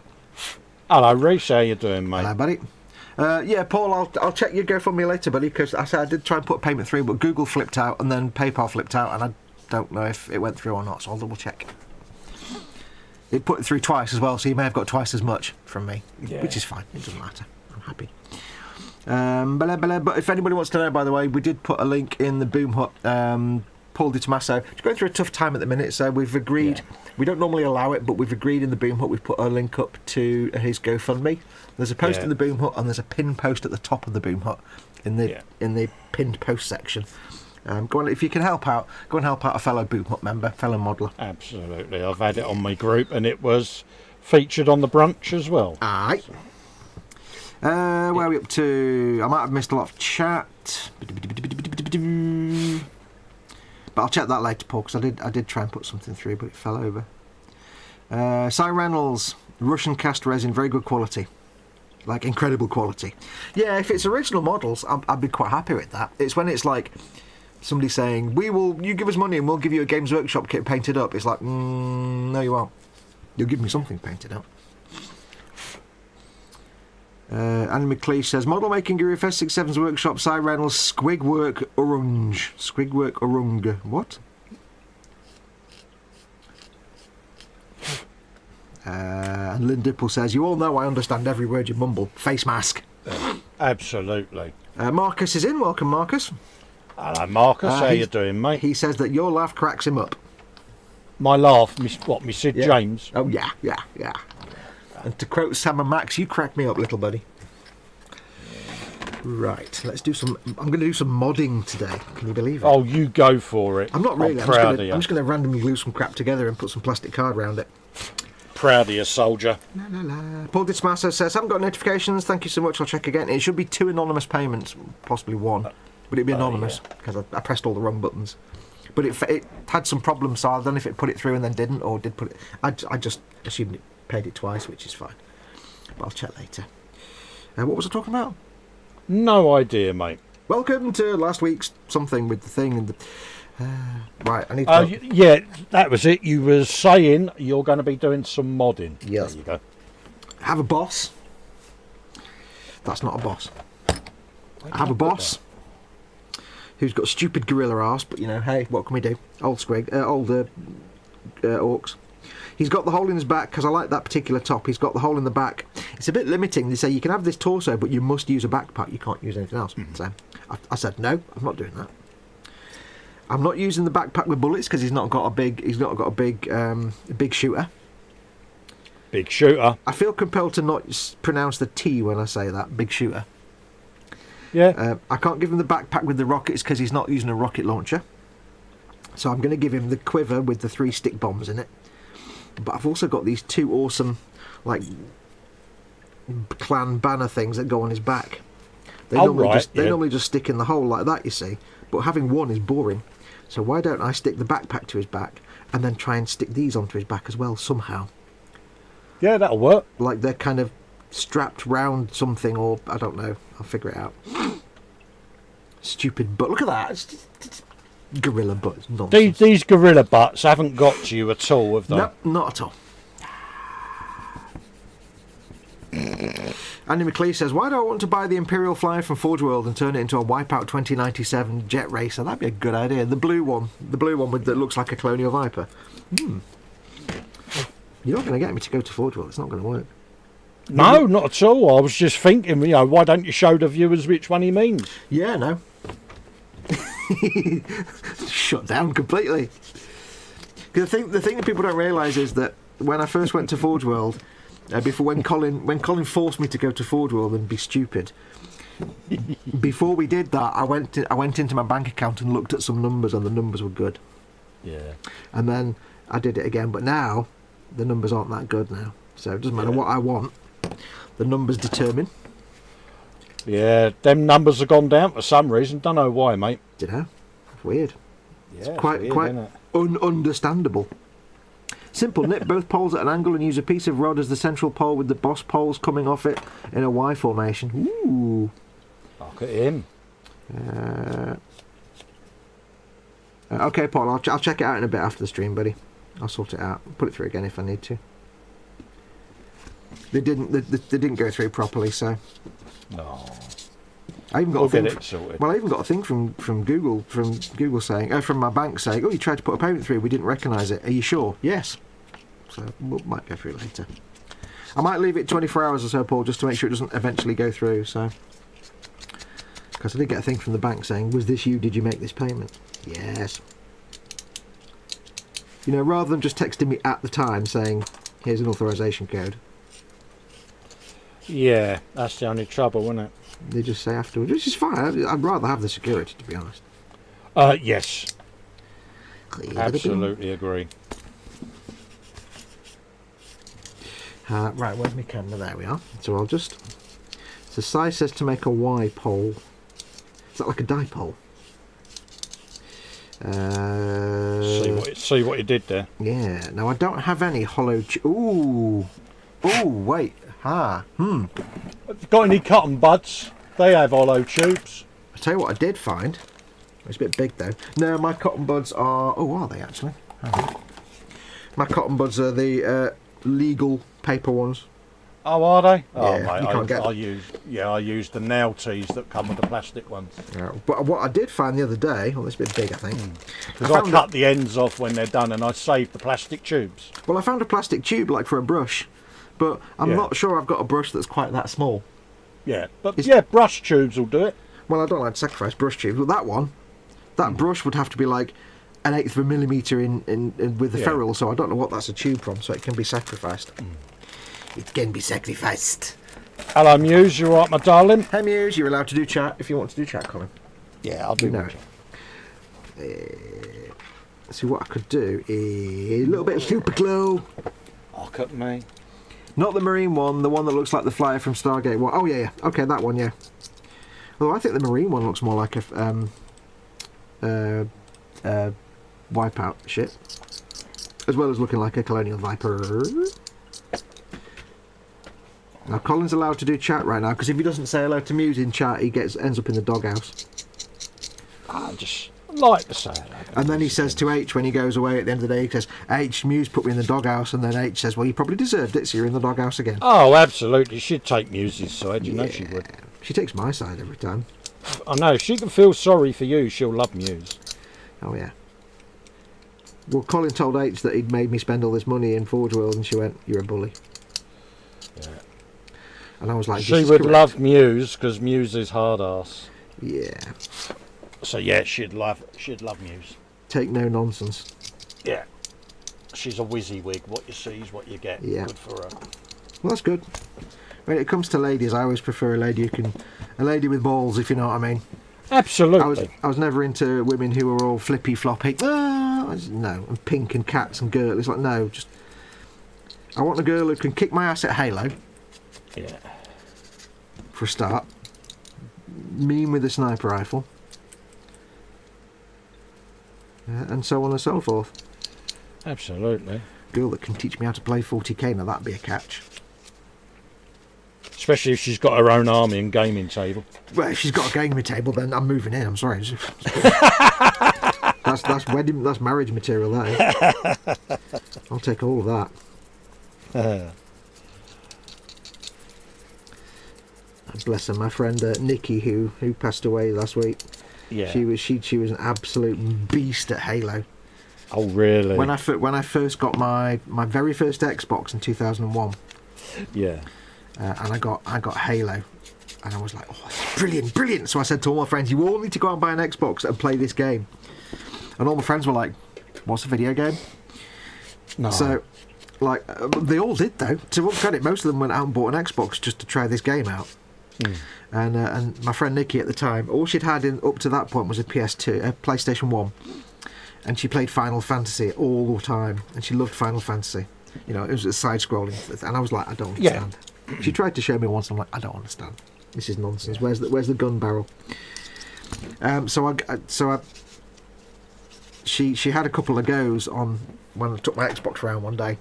Hello, Reese. How you doing, mate? Hello, buddy. Yeah, Paul. I'll check your GoFundMe later, buddy. Because I said I did try and put payment through, but Google flipped out and then PayPal flipped out, and I don't know if it went through or not. So I'll double check. It put it through twice as well, so you may have got twice as much from me, which is fine. It doesn't matter. I'm happy. But if anybody wants to know, by the way, we did put a link in the Boom Hut. Paul Di Tommaso, he's going through a tough time at the minute, so we've agreed. We don't normally allow it, but we've agreed in the Boom Hut. We've put a link up to his GoFundMe. There's a post in the Boom Hut, and there's a pinned post at the top of the Boom Hut in the pinned post section. Go on, if you can help out, go and help out a fellow Boom Hut member, fellow modeller. Absolutely, I've had it on my group, and it was featured on the brunch as well. Aye. Where are we up to? I might have missed a lot of chat. But I'll check that later, Paul, because I did try and put something through, but it fell over. Si Reynolds, Russian cast resin, very good quality. Like, incredible quality. Yeah, if it's original models, I'd be quite happy with that. It's when it's like somebody saying, you give us money and we'll give you a Games Workshop kit painted up. It's like, no you won't. You'll give me something painted up. Andy McLeish says, model making guru Festa 67's workshop, Si Reynolds, Squigwork Urung. Squigwork Urung. What? And Lynn Dipple says, you all know I understand every word you mumble. Face mask. Absolutely. Marcus is in. Welcome, Marcus. Hello, Marcus. How you doing, mate? He says that your laugh cracks him up. My laugh, me Sid James? Oh, yeah. And to quote Sam and Max, you crack me up, little buddy. Right, let's do some... I'm going to do some modding today. Can you believe it? Oh, you go for it. I'm not really. I'm proud of you. I'm just going to randomly glue some crap together and put some plastic card around it. Proud of you, soldier. La, la, la. Paul Dismasso says, haven't got notifications. Thank you so much. I'll check again. It should be 2 anonymous payments, possibly 1. But it'd be anonymous because I pressed all the wrong buttons. But it had some problems, so I don't know if it put it through and then didn't, or did put it... I just assumed it paid it twice, which is fine. But I'll check later. What was I talking about? No idea, mate. Welcome to last week's something with the thing and the... right, I need to... Oh, yeah, that was it. You were saying you're going to be doing some modding. Yes. There you go. Have a boss. That's not a boss. I have a boss who's got stupid gorilla arse, but, you know, hey, what can we do? Old Orks. He's got the hole in his back, because I like that particular top. He's got the hole in the back. It's a bit limiting. They say you can have this torso, but you must use a backpack. You can't use anything else. So I said, no, I'm not doing that. I'm not using the backpack with bullets, because he's not got a big shooter. Big shooter. I feel compelled to not pronounce the T when I say that, big shooter. Yeah. I can't give him the backpack with the rockets, because he's not using a rocket launcher. So I'm going to give him the quiver with the 3 stick bombs in it. But I've also got these 2 awesome, like, clan banner things that go on his back. They normally just stick in the hole like that, you see. But having one is boring. So why don't I stick the backpack to his back and then try and stick these onto his back as well somehow? Yeah, that'll work. Like they're kind of strapped round something, or I don't know. I'll figure it out. Stupid butt. Look at that. It's gorilla butts. Nonsense. These gorilla butts haven't got to you at all, have they? No, not at all. Andy McLeese says, why do I want to buy the Imperial Flyer from Forgeworld and turn it into a Wipeout 2097 jet racer? That'd be a good idea. The blue one that looks like a Colonial Viper. You're not going to get me to go to Forgeworld. It's not going to work. No, not at all. I was just thinking, why don't you show the viewers which one he means? Yeah, no. Shut down completely. The thing that people don't realise is that when I first went to Forgeworld, when Colin forced me to go to Forgeworld and be stupid, before we did that, I went into my bank account and looked at some numbers, and the numbers were good. Yeah. And then I did it again, but now the numbers aren't that good now. So it doesn't matter what I want. The numbers determine. Yeah, them numbers have gone down for some reason. Don't know why, mate. You know, it's weird. Yeah, it's quite ununderstandable. Simple. Knit both poles at an angle and use a piece of rod as the central pole with the boss poles coming off it in a Y formation. Ooh. Look at him. Okay, Paul. I'll check it out in a bit after the stream, buddy. I'll sort it out. Put it through again if I need to. They didn't go through properly, so. No. I even got a thing. Well, I even got a thing from Google saying, from my bank saying, oh, you tried to put a payment through, we didn't recognise it. Are you sure? Yes. So we might go through later. I might leave it 24 hours or so, Paul, just to make sure it doesn't eventually go through. So, because I did get a thing from the bank saying, was this you? Did you make this payment? Yes. You know, rather than just texting me at the time saying, here's an authorisation code. Yeah, that's the only trouble, isn't it? They just say afterwards, which is fine. I'd rather have the security, to be honest. Yes. Absolutely agree. Right, where's my camera? There we are. So I'll just... So size says to make a Y pole. Is that like a dipole? See what you did there. Yeah. Now I don't have any hollow... Ooh. Oh, wait. Have you got any cotton buds? They have hollow tubes. I'll tell you what I did find. It's a bit big though. No, my cotton buds are... Oh, are they actually? My cotton buds are the legal paper ones. Oh, are they? Yeah, oh, mate, you can't get I use the nail tees that come with the plastic ones. Yeah, but what I did find the other day... Oh, it's a bit big, I think. Because I cut the ends off when they're done and I saved the plastic tubes. Well, I found a plastic tube like for a brush. But I'm not sure I've got a brush that's quite that small. Yeah, but brush tubes will do it. Well, I don't like to sacrifice brush tubes, but that brush would have to be like 1/8 of a millimetre in with the ferrule, so I don't know what that's a tube from, so it can be sacrificed. It can be sacrificed. Hello, Muse. You all right, my darling? Hey, Muse, you're allowed to do chat if you want to do chat, Colin. Yeah, I'll do No. See, what I could do is a little bit of super glue. Look at me. Not the marine one, the one that looks like the flyer from Stargate. One. Oh, yeah. Okay, that one, yeah. Although I think the marine one looks more like a wipeout shit. As well as looking like a Colonial Viper. Now, Colin's allowed to do chat right now, because if he doesn't say hello to Muse in chat, he ends up in the doghouse. I just like to say hello. And then he says to H when he goes away at the end of the day, he says, H, Muse put me in the doghouse, and then H says, well, you probably deserved it, so you're in the doghouse again. Oh, absolutely. She'd take Muse's side, you know she would. She takes my side every time. I know, if she can feel sorry for you, she'll love Muse. Oh, yeah. Well, Colin told H that he'd made me spend all this money in Forgeworld, and she went, you're a bully. Yeah. And I was like, she would love Muse, because Muse is hard ass. Yeah. So yeah, she'd love Muse. Take no nonsense. Yeah. She's a WYSIWYG. What you see is what you get. Yeah. Good for her. Well, that's good. When it comes to ladies, I always prefer a lady with balls, if you know what I mean. Absolutely. I was never into women who were all flippy floppy. No, and pink and cats and girl. It's like, no, just I want a girl who can kick my ass at Halo. Yeah. For a start. Mean with a sniper rifle. And so on and so forth. Absolutely. Girl that can teach me how to play 40k, now that'd be a catch. Especially if she's got her own army and gaming table. Well, if she's got a gaming table, then I'm moving in. I'm sorry. That's marriage material. That is. I'll take all of that. Bless her, my friend Nikki, who passed away last week. Yeah. She was an absolute beast at Halo. Oh really? When I first got my very first Xbox in 2001. Yeah. And I got Halo, and I was like, oh, this is brilliant. So I said to all my friends, you all need to go out and buy an Xbox and play this game. And all my friends were like, what's a video game? No. So, like, they all did though. To one credit, most of them went out and bought an Xbox just to try this game out. And my friend Nikki at the time, all she'd had up to that point was a PlayStation 1, and she played Final Fantasy all the time, and she loved Final Fantasy. You know, it was a side-scrolling, and I was like, I don't understand. Yeah. She tried to show me once, and I'm like, I don't understand. This is nonsense. Where's the gun barrel? She had a couple of goes on when I took my Xbox around one day.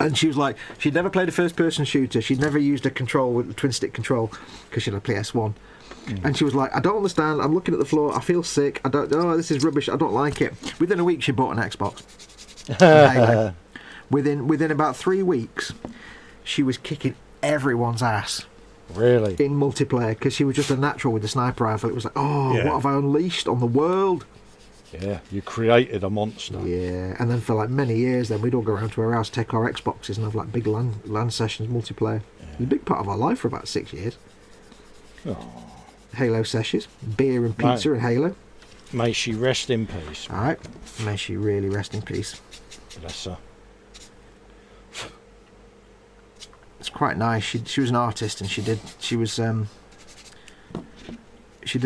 And she was like, she'd never played a first-person shooter. She'd never used a control with a twin-stick control because she had a PS1. And she was like, I don't understand. I'm looking at the floor. I feel sick. This is rubbish. I don't like it. Within a week, she bought an Xbox. Within about 3 weeks, she was kicking everyone's ass. Really? In multiplayer, because she was just a natural with the sniper rifle. It was like, what have I unleashed on the world? Yeah, you created a monster. Yeah, and then for like many years, then we'd all go around to her house, take our Xboxes, and have like big LAN sessions, multiplayer. Yeah. It was a big part of our life for about 6 years. Oh. Halo sessions, beer and pizza and Halo. May she rest in peace. All right, may she really rest in peace. Bless her. It's quite nice. She was an artist, and she did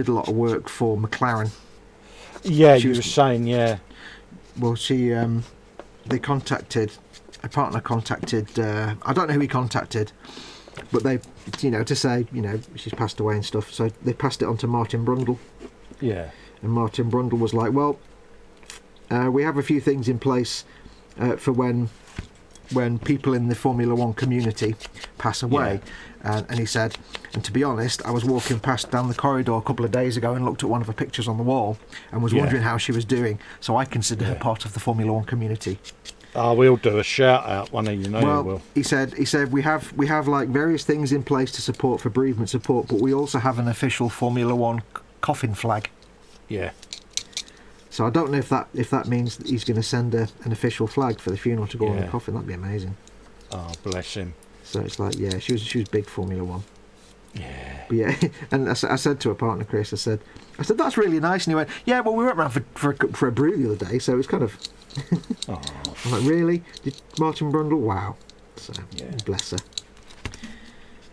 a lot of work for McLaren. Yeah, you were saying, yeah. Well, a partner contacted, I don't know who he contacted, but they, to say, she's passed away and stuff, so they passed it on to Martin Brundle. Yeah. And Martin Brundle was like, well, we have a few things in place for when people in the Formula One community pass away. Yeah. And he said, and to be honest, I was walking down the corridor a couple of days ago and looked at one of her pictures on the wall and was wondering how she was doing. So I consider her part of the Formula One community. We'll do a shout out, one of you know. Well, will. He said we have like various things in place to support for bereavement support, but we also have an official Formula One coffin flag. Yeah. So I don't know if that means that he's going to send an official flag for the funeral to go on the coffin. That'd be amazing. Oh, bless him. So it's like, she was big Formula One. Yeah. But yeah, and I said to a partner, Chris, I said, that's really nice. And he went, yeah, well, we went round for a brew the other day, so it's kind of... Oh. I'm like, really? Did Martin Brundle? Wow. So, Yeah. bless her.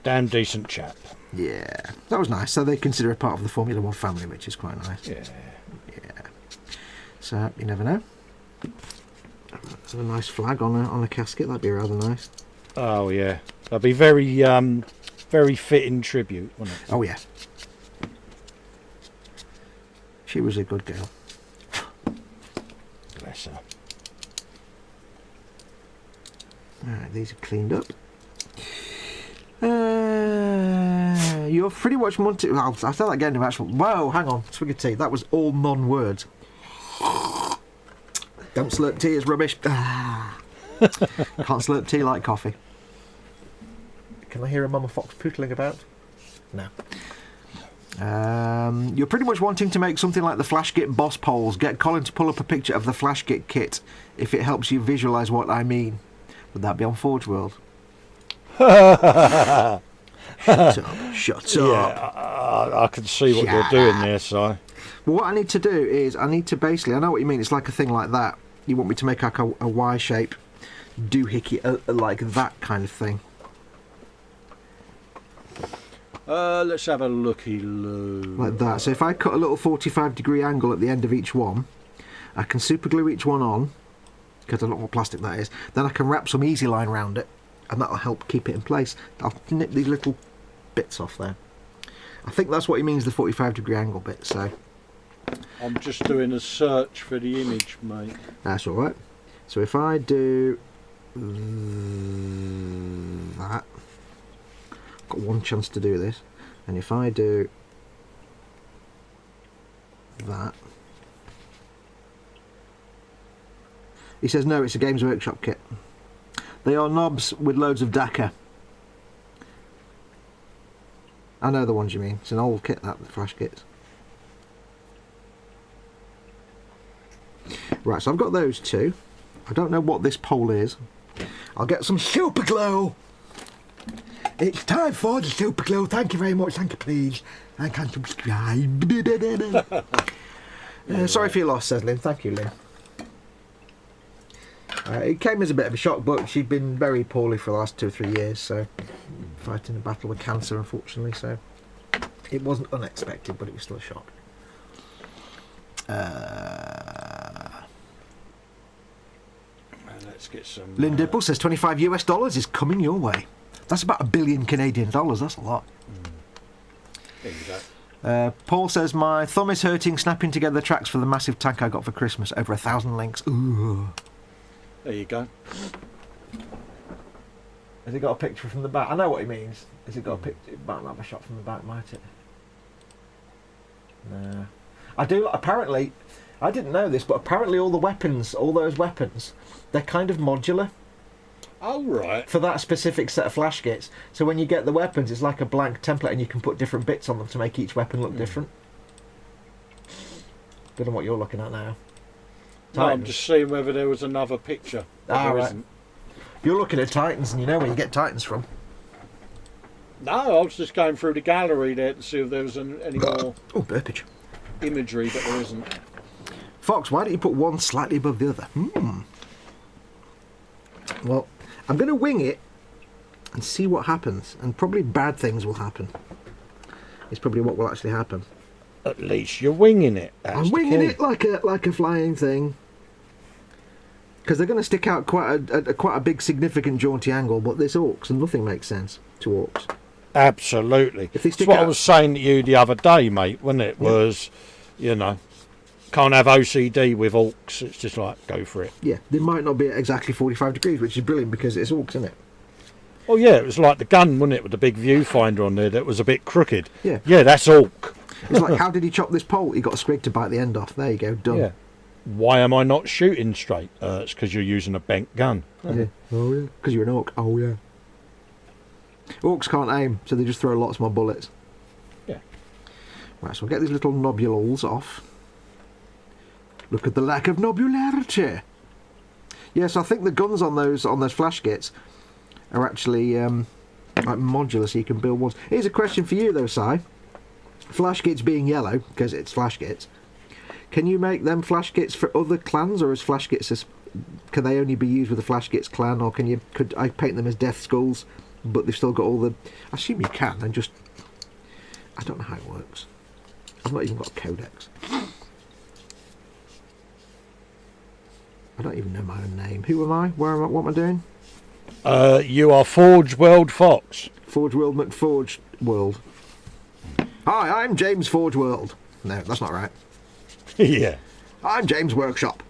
Damn decent chap. Yeah, that was nice. So they consider it part of the Formula One family, which is quite nice. Yeah. Yeah. So, you never know. There's a nice flag on a casket. That'd be rather nice. Oh, yeah. That'd be very, very fitting tribute, wouldn't it? Oh, yeah. She was a good girl. Bless her. Alright, these are cleaned up. You're pretty much wanting... I'll say that again in actual... Whoa, hang on. Swig of tea. That was all non-words. Don't slurp tea, it's rubbish. Can't slurp tea like coffee. Can I hear a Mama Fox pootling about? No. You're pretty much wanting to make something like the Flashkit boss polls. Get Colin to pull up a picture of the Flashkit kit if it helps you visualise what I mean. Would that be on Forgeworld? Shut up. Yeah, I can see what you're doing there, Si. Well, what I need to do is, I need to basically, I know what you mean, it's like a thing like that. You want me to make like a Y shape doohickey, like that kind of thing. Let's have a looky-loo. Like that. So if I cut a little 45-degree angle at the end of each one, I can super glue each one on, because I don't know what plastic that is. Then I can wrap some easy line around it, and that'll help keep it in place. I'll nip these little bits off there. I think that's what he means, the 45-degree angle bit, so... I'm just doing a search for the image, mate. That's alright. So if I do... that... got one chance to do this. And if I do... that... He says, no, it's a Games Workshop kit. They are knobs with loads of DACA. I know the ones you mean. It's an old kit, that, the Flash kits. Right, so I've got those two. I don't know what this pole is. I'll get some super glue. It's time for the super glue. Thank you very much. Thank you, please. I can subscribe. Sorry for your loss, says Lynn. Thank you, Lynn. It came as a bit of a shock, but she'd been very poorly for the last 2 or 3 years, so fighting a battle with cancer, unfortunately, so it wasn't unexpected, but it was still a shock. Let's get some... Lynn Dipple says $25 US is coming your way. That's about $1 billion Canadian dollars. That's a lot. There you go. Paul says, my thumb is hurting snapping together the tracks for the massive tank I got for Christmas. Over 1,000 links. Ooh. There you go. Has it got a picture from the back? I know what he means. Has it got a picture? It might not have a shot from the back, might it? No. I do. Apparently, I didn't know this, but apparently all the weapons, all those weapons, they're kind of modular. Oh, right. For that specific set of flash kits. So when you get the weapons, it's like a blank template and you can put different bits on them to make each weapon look different. Don't know what you're looking at now. No, I'm just seeing whether there was another picture. Ah, right. You're looking at Titans and you know where you get Titans from. No, I was just going through the gallery there to see if there was any more burpage. Imagery, but there isn't. Fox, why don't you put one slightly above the other? Well, I'm going to wing it and see what happens, and probably bad things will happen. It's probably what will actually happen. At least you're winging it. I'm winging it like a flying thing, because they're going to stick out quite a big, significant, jaunty angle. But this Orks, and nothing makes sense to Orks. Absolutely. If they That's what I was saying to you the other day, mate. Wasn't it? Yeah. Was, you know, can't have OCD with Orks. It's just like, go for it. Yeah, they might not be at exactly 45 degrees, which is brilliant because it's Orks, isn't it? Oh yeah, it was like the gun, wasn't it, with the big viewfinder on there that was a bit crooked. Yeah. Yeah, that's Ork. It's like, how did he chop this pole? He got a squig to bite the end off. There you go, done. Yeah. Why am I not shooting straight? It's because you're using a bent gun. Yeah. Oh yeah. Because you're an Ork. Oh yeah. Orks can't aim, so they just throw lots more bullets. Yeah. Right, so I'll get these little nobules off. Look at the lack of nobularity. Yes, I think the guns on those flash kits are actually like modular, so you can build ones. Here's a question for you though, Si. Flash kits being yellow because it's flash kits. Can you make them flash kits for other clans, or is flash kits can they only be used with the flash kits clan, or could I paint them as death skulls, but they've still got all the? I assume you can. I don't know how it works. I've not even got a codex. I don't even know my own name. Who am I? Where am I? What am I doing? You are Forgeworld Foxx. Forgeworld McForgeworld. Hi, I'm James Forgeworld. No, that's not right. Yeah. I'm James Workshop.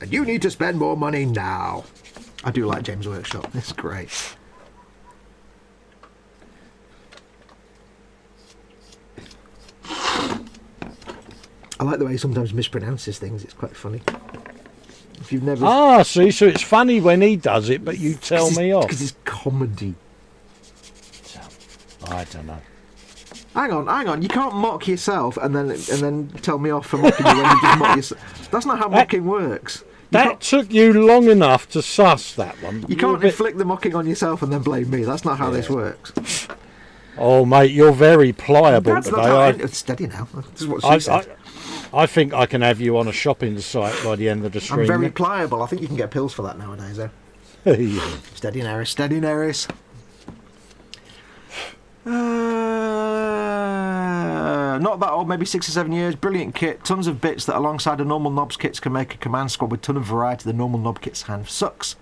And you need to spend more money now. I do like James Workshop. It's great. I like the way he sometimes mispronounces things. It's quite funny. If you've never... Ah, see, so it's funny when he does it, but you tell me off. Because it's comedy. I don't know. Hang on. You can't mock yourself and then tell me off for mocking you when you just mock yourself. That's not how mocking works. That took you long enough to suss that one. You can't inflict the mocking on yourself and then blame me. That's not how this works. Oh, mate, you're very pliable today. It's steady now. This is what she said. I think I can have you on a shopping site by the end of the stream. I'm very pliable. I think you can get pills for that nowadays, though. Yeah. Steady, Neris. Steady, Neris. Not that old, maybe 6 or 7 years. Brilliant kit. Tons of bits that alongside a normal knobs kits can make a command squad with ton of variety the normal knob kits hand sucks.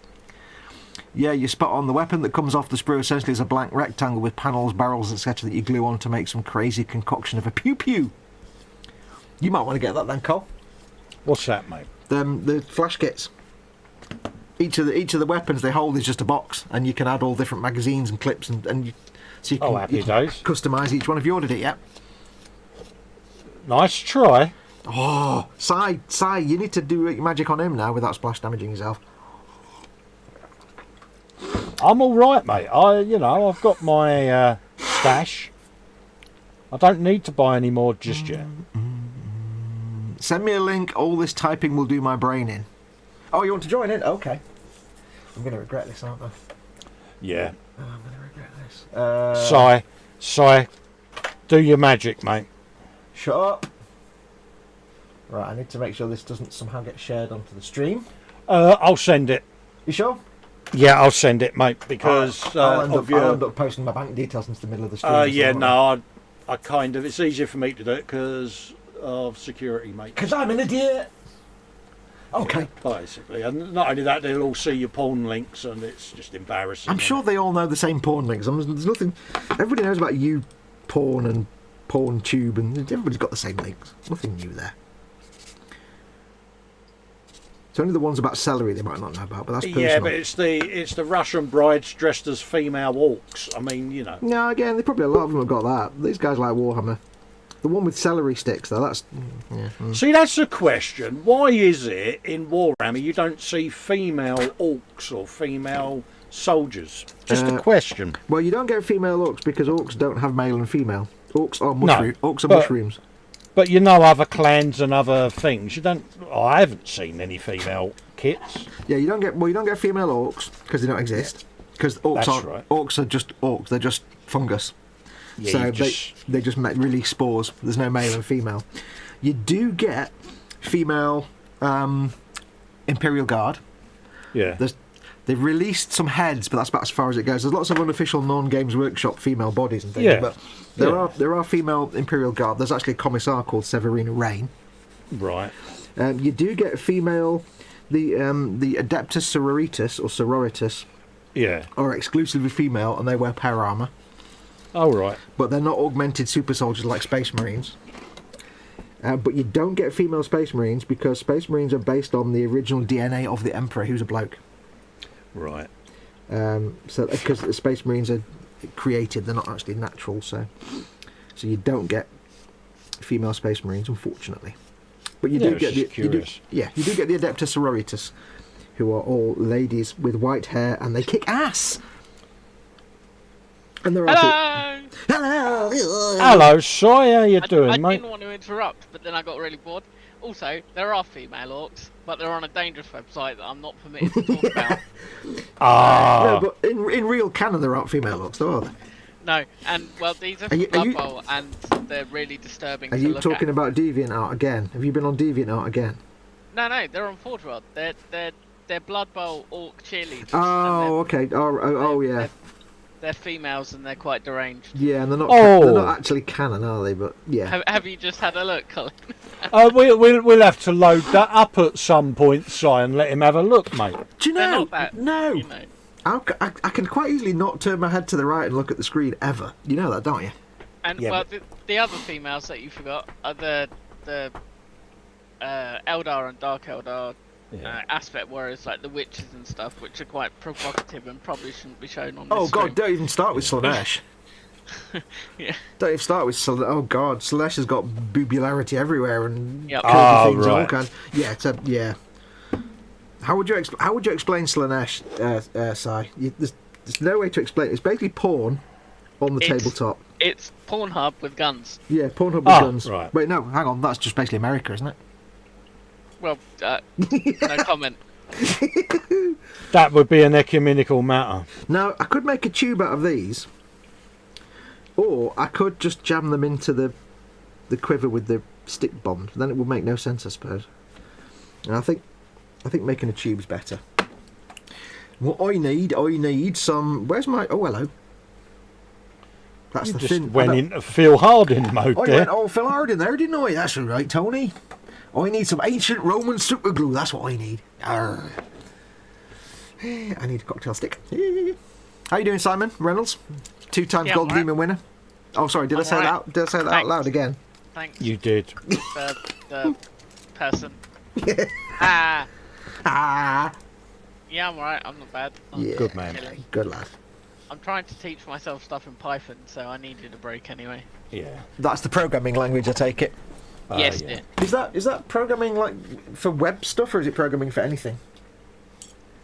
Yeah, you're spot on. The weapon that comes off the sprue essentially is a blank rectangle with panels, barrels, etc. that you glue on to make some crazy concoction of a pew-pew. You might want to get that then, Cole. What's that, mate? The flash kits. Each of the weapons they hold is just a box, and you can add all different magazines and clips, so you can, happy days. Customise each one. Have you ordered it yet? Nice try. Oh, Si, you need to do your magic on him now without splash damaging yourself. I'm all right, mate. I've got my stash. I don't need to buy any more just yet. Send me a link. All this typing will do my brain in. Oh, you want to join in? Okay. I'm going to regret this, aren't I? Yeah. Oh, I'm going to regret this. Si, do your magic, mate. Shut up. Right, I need to make sure this doesn't somehow get shared onto the stream. I'll send it. You sure? Yeah, I'll send it, mate, because I'll end up posting my bank details into the middle of the stream. Yeah, no, I kind of... It's easier for me to do it because of security, mate. Because I'm an idiot. Okay. Basically. And not only that, they'll all see your porn links and it's just embarrassing. I'm sure they all know the same porn links. There's nothing... Everybody knows about you porn and porn tube, and everybody's got the same links. Nothing new there. It's only the ones about celery they might not know about, but that's personal. Yeah, but it's the Russian brides dressed as female orcs. I mean, you know. No, again, they probably a lot of them have got that. These guys like Warhammer. The one with celery sticks, though, that's... Yeah. See, that's the question. Why is it in Warhammer you don't see female orcs or female soldiers? Just a question. Well, you don't get female orcs because orcs don't have male and female. Orcs are mushrooms. But you know other clans and other things. You don't... I haven't seen any female kits. Yeah, you don't get female orcs because they don't exist. Because orcs are just orcs. They're just fungus. Yeah, so they just release spores. There's no male and female. You do get female Imperial Guard. Yeah. They've released some heads, but that's about as far as it goes. There's lots of unofficial non-Games Workshop female bodies and things. Yeah. But there are female Imperial Guard. There's actually a commissar called Severina Rain. Right. You do get female. The Adeptus Sororitas or Sororitas. Yeah. Are exclusively female, and they wear power armor. Oh, right. But they're not augmented super soldiers like Space Marines. But you don't get female Space Marines because Space Marines are based on the original DNA of the Emperor, who's a bloke. Right. So because the Space Marines are created, they're not actually natural. So you don't get female Space Marines, unfortunately. But you do get the Adeptus Sororitas, who are all ladies with white hair, and they kick ass. And there are Hello, Si, how you doing, mate? I didn't want to interrupt, but then I got really bored. Also, there are female orcs, but they're on a dangerous website that I'm not permitted to talk about. No, but in real canon, there aren't female orcs, though, are there? No, and well, these are from Blood Bowl, and they're really disturbing to look at. Are you talking about DeviantArt again? Have you been on DeviantArt again? No, they're on Forgeworld. They're Blood Bowl orc cheerleaders. Oh, okay. Oh, yeah. They're females and they're quite deranged. Yeah, and they're not actually canon, are they? But yeah. Have you just had a look, Colin? We'll have to load that up at some point, Si, and let him have a look, mate. Do you They're know? not bad, No. you know. I can quite easily not turn my head to the right and look at the screen ever. You know that, don't you? And Yeah, well, the other females that you forgot are the Eldar and Dark Eldar aspect warriors, like the witches and stuff, which are quite provocative and probably shouldn't be shown on this Oh stream. God! Don't even start with Slanesh. Yeah. Don't even start with Slanesh. Oh God! Slanesh has got boobularity everywhere and Yep. curvy things and all right. kinds. Yeah. How would you explain Slanesh, Si? There's no way to explain it. It's basically porn on the tabletop. It's Pornhub with guns. Yeah, Pornhub with guns. Right. Wait, no, hang on. That's just basically America, isn't it? Well, no comment. That would be an ecumenical matter. Now, I could make a tube out of these, or I could just jam them into the quiver with the stick bombs. Then it would make no sense, I suppose. And I think making a tube's better. What I need some. Where's my? Oh, hello. That's You the just thin. went into Phil Harding mode I there. went all Phil Harding there, didn't I? That's right, Tony. I need some ancient Roman super glue. That's what I need. Arr. I need a cocktail stick. How you doing, Simon Reynolds? 2 times Gold right. Demon winner. Oh, sorry. Did I say right. that? Did I say that out Thanks. loud again? Thanks. You did. The person. Ah. Ah. Yeah, I'm alright. I'm not bad. I'm Yeah. Good man. chilling. Good lad. I'm trying to teach myself stuff in Python, so I needed a break anyway. Yeah. That's the programming language, I take it. Yes, yeah. dear. Is that programming like for web stuff, or is it programming for anything?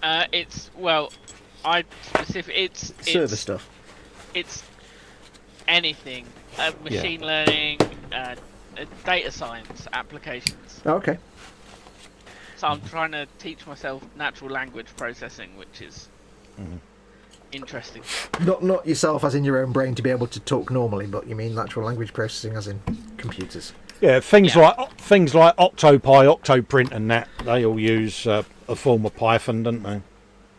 It's Server stuff. It's anything. Machine learning, data science applications. Oh, okay. So I'm trying to teach myself natural language processing, which is interesting. Not yourself as in your own brain to be able to talk normally, but you mean natural language processing as in computers. Yeah, things Yeah. like Octopi, Octoprint, and that they all use a form of Python, don't they?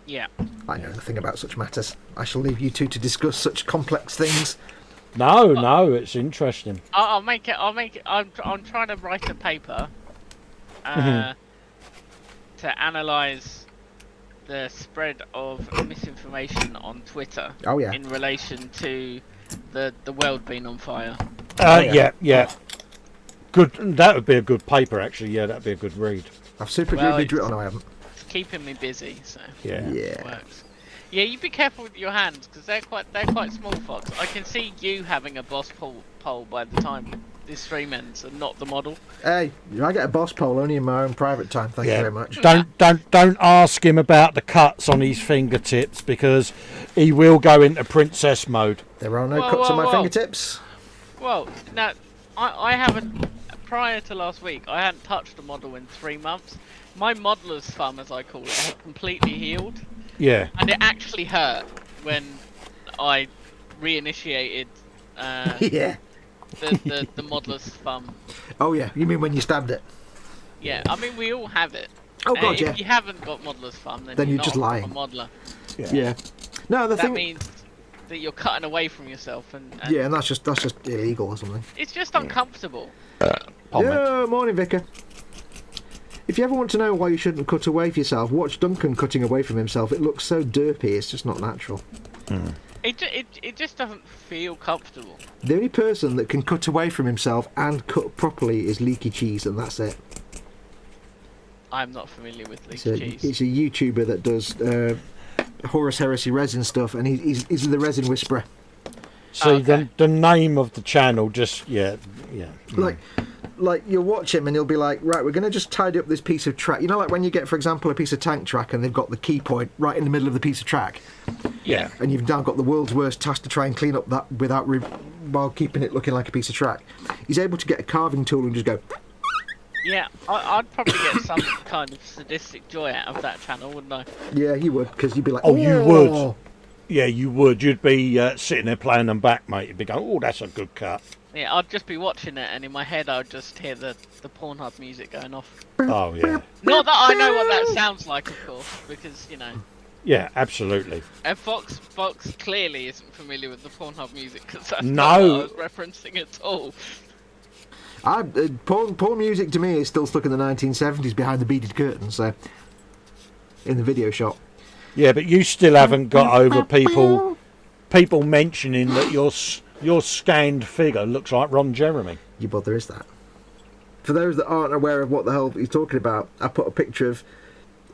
Yeah. I know nothing about such matters. I shall leave you two to discuss such complex things. No, it's interesting. I'll make it. I'm trying to write a paper to analyse the spread of misinformation on Twitter. Oh, yeah. In relation to the world being on fire. Yeah. Good. That would be a good paper, actually. Yeah, that'd be a good read. I've super Well, glue drill. No, I haven't. It's keeping me busy, so Yeah. it works. Yeah, you be careful with your hands because they're quite small, Fox. I can see you having a boss pole by the time this stream ends, and not the model. Hey, I get a boss pole only in my own private time. Thank you very much. Don't ask him about the cuts on his fingertips because he will go into princess mode. There are no Whoa, cuts on my whoa. fingertips. Well, now I haven't. Prior to last week, I hadn't touched a model in 3 months. My modeller's thumb, as I call it, had completely healed, Yeah. and it actually hurt when I reinitiated Yeah. the modeller's thumb. Oh yeah. You mean when you stabbed it? Yeah, I mean we all have it. Oh god, If yeah. you haven't got modeller's thumb, then You're you're just not lying. a modeler. Yeah. No, the That thing. means that you're cutting away from yourself, and Yeah, and that's just illegal or something. it's just uncomfortable. Yeah, morning, Vicar. If you ever want to know why you shouldn't cut away from yourself, watch Duncan cutting away from himself. It looks so derpy, it's just not natural. It just doesn't feel comfortable. The only person that can cut away from himself and cut properly is Leaky Cheese, and that's it. I'm not familiar with It's leaf a, cheese. it's a YouTuber that does Horus Heresy resin stuff, and he's the resin whisperer. See, Okay. the name of the channel just yeah. Like you'll watch him and he'll be like, right, we're going to just tidy up this piece of track. You know, like when you get, for example, a piece of tank track and they've got the key point right in the middle of the piece of track, Yeah. and you've now got the world's worst task to try and clean up that while keeping it looking like a piece of track. He's able to get a carving tool and just go Yeah, I'd probably get some kind of sadistic joy out of that channel, wouldn't I? Yeah, you would, because you'd be like, Oh, you would. Yeah, you would. You'd be sitting there playing them back, mate. You'd be going, oh, that's a good cut. Yeah, I'd just be watching it, and in my head, I'd just hear the Pornhub music going off. Oh, yeah. Not that I know what that sounds like, of course, because, you know. Yeah, absolutely. And Fox clearly isn't familiar with the Pornhub music, because that's No. not what I was referencing at all. Porn music to me is still stuck in the 1970s behind the beaded curtain, so in the video shop. Yeah, but you still haven't got over people mentioning that your scanned figure looks like Ron Jeremy. Yeah, but there is that. For those that aren't aware of what the hell he's talking about, I put a picture of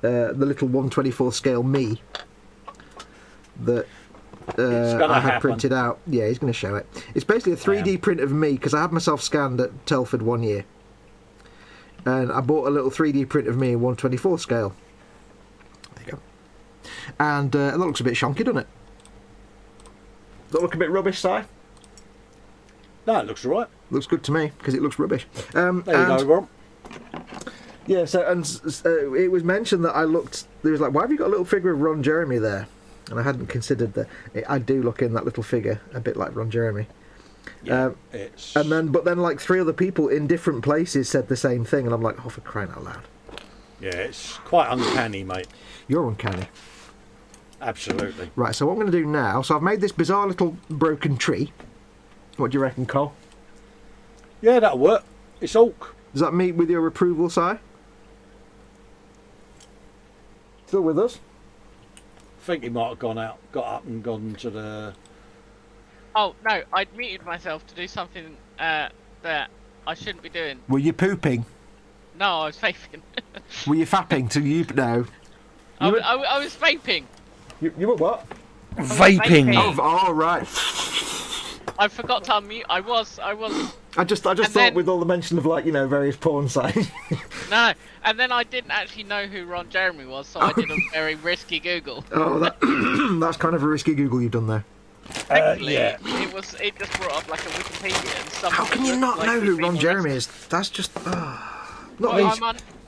the little 1/24 scale me that I had printed out. Yeah, he's going to show it. It's basically a 3D print of me, because I had myself scanned at Telford one year. And I bought a little 3D print of me in 1/24 scale. There you go. And that looks a bit shonky, doesn't it? Does that look a bit rubbish, Si? No, it looks all right. Looks good to me, because it looks rubbish. There you go, Ron. Yeah, so it was mentioned that I looked. There was like, why have you got a little figure of Ron Jeremy there? And I hadn't considered that. I do look in that little figure a bit like Ron Jeremy. Yeah, but then like 3 other people in different places said the same thing, and I'm like, oh, for crying out loud. Yeah, it's quite uncanny, mate. You're uncanny. Absolutely. Right, so what I'm going to do now, so I've made this bizarre little broken tree. What do you reckon, Cole? Yeah, that'll work. It's Ork. Does that meet with your approval, Si? Still with us? I think he might have got up and gone to the... Oh, no, I'd muted myself to do something that I shouldn't be doing. Were you pooping? No, I was vaping. Were you fapping to you? No. I was vaping. You were what? Vaping. Oh, right. I forgot to unmute. I was. I just thought then, with all the mention of, like, you know, various porn sites. No, and then I didn't actually know who Ron Jeremy was, so I did a very risky Google. Oh, that's kind of a risky Google you've done there. Thankfully, yeah. It just brought up like a Wikipedia and stuff. How can you not know who Ron Jeremy is? That's just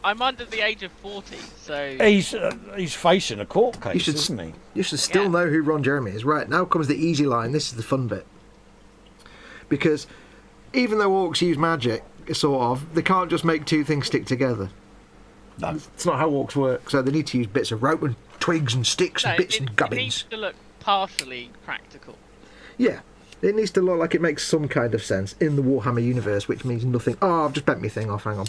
I'm under the age of 40, so he's facing a court case, isn't he? You should still know who Ron Jeremy is. Right, now comes the easy line. This is the fun bit. Because even though orcs use magic, sort of, they can't just make 2 things stick together. No. It's not how orcs work. So they need to use bits of rope and twigs and sticks and bits and gubbins. It needs to look partially practical. Yeah. It needs to look like it makes some kind of sense in the Warhammer universe, which means nothing. Oh, I've just bent my thing off, hang on.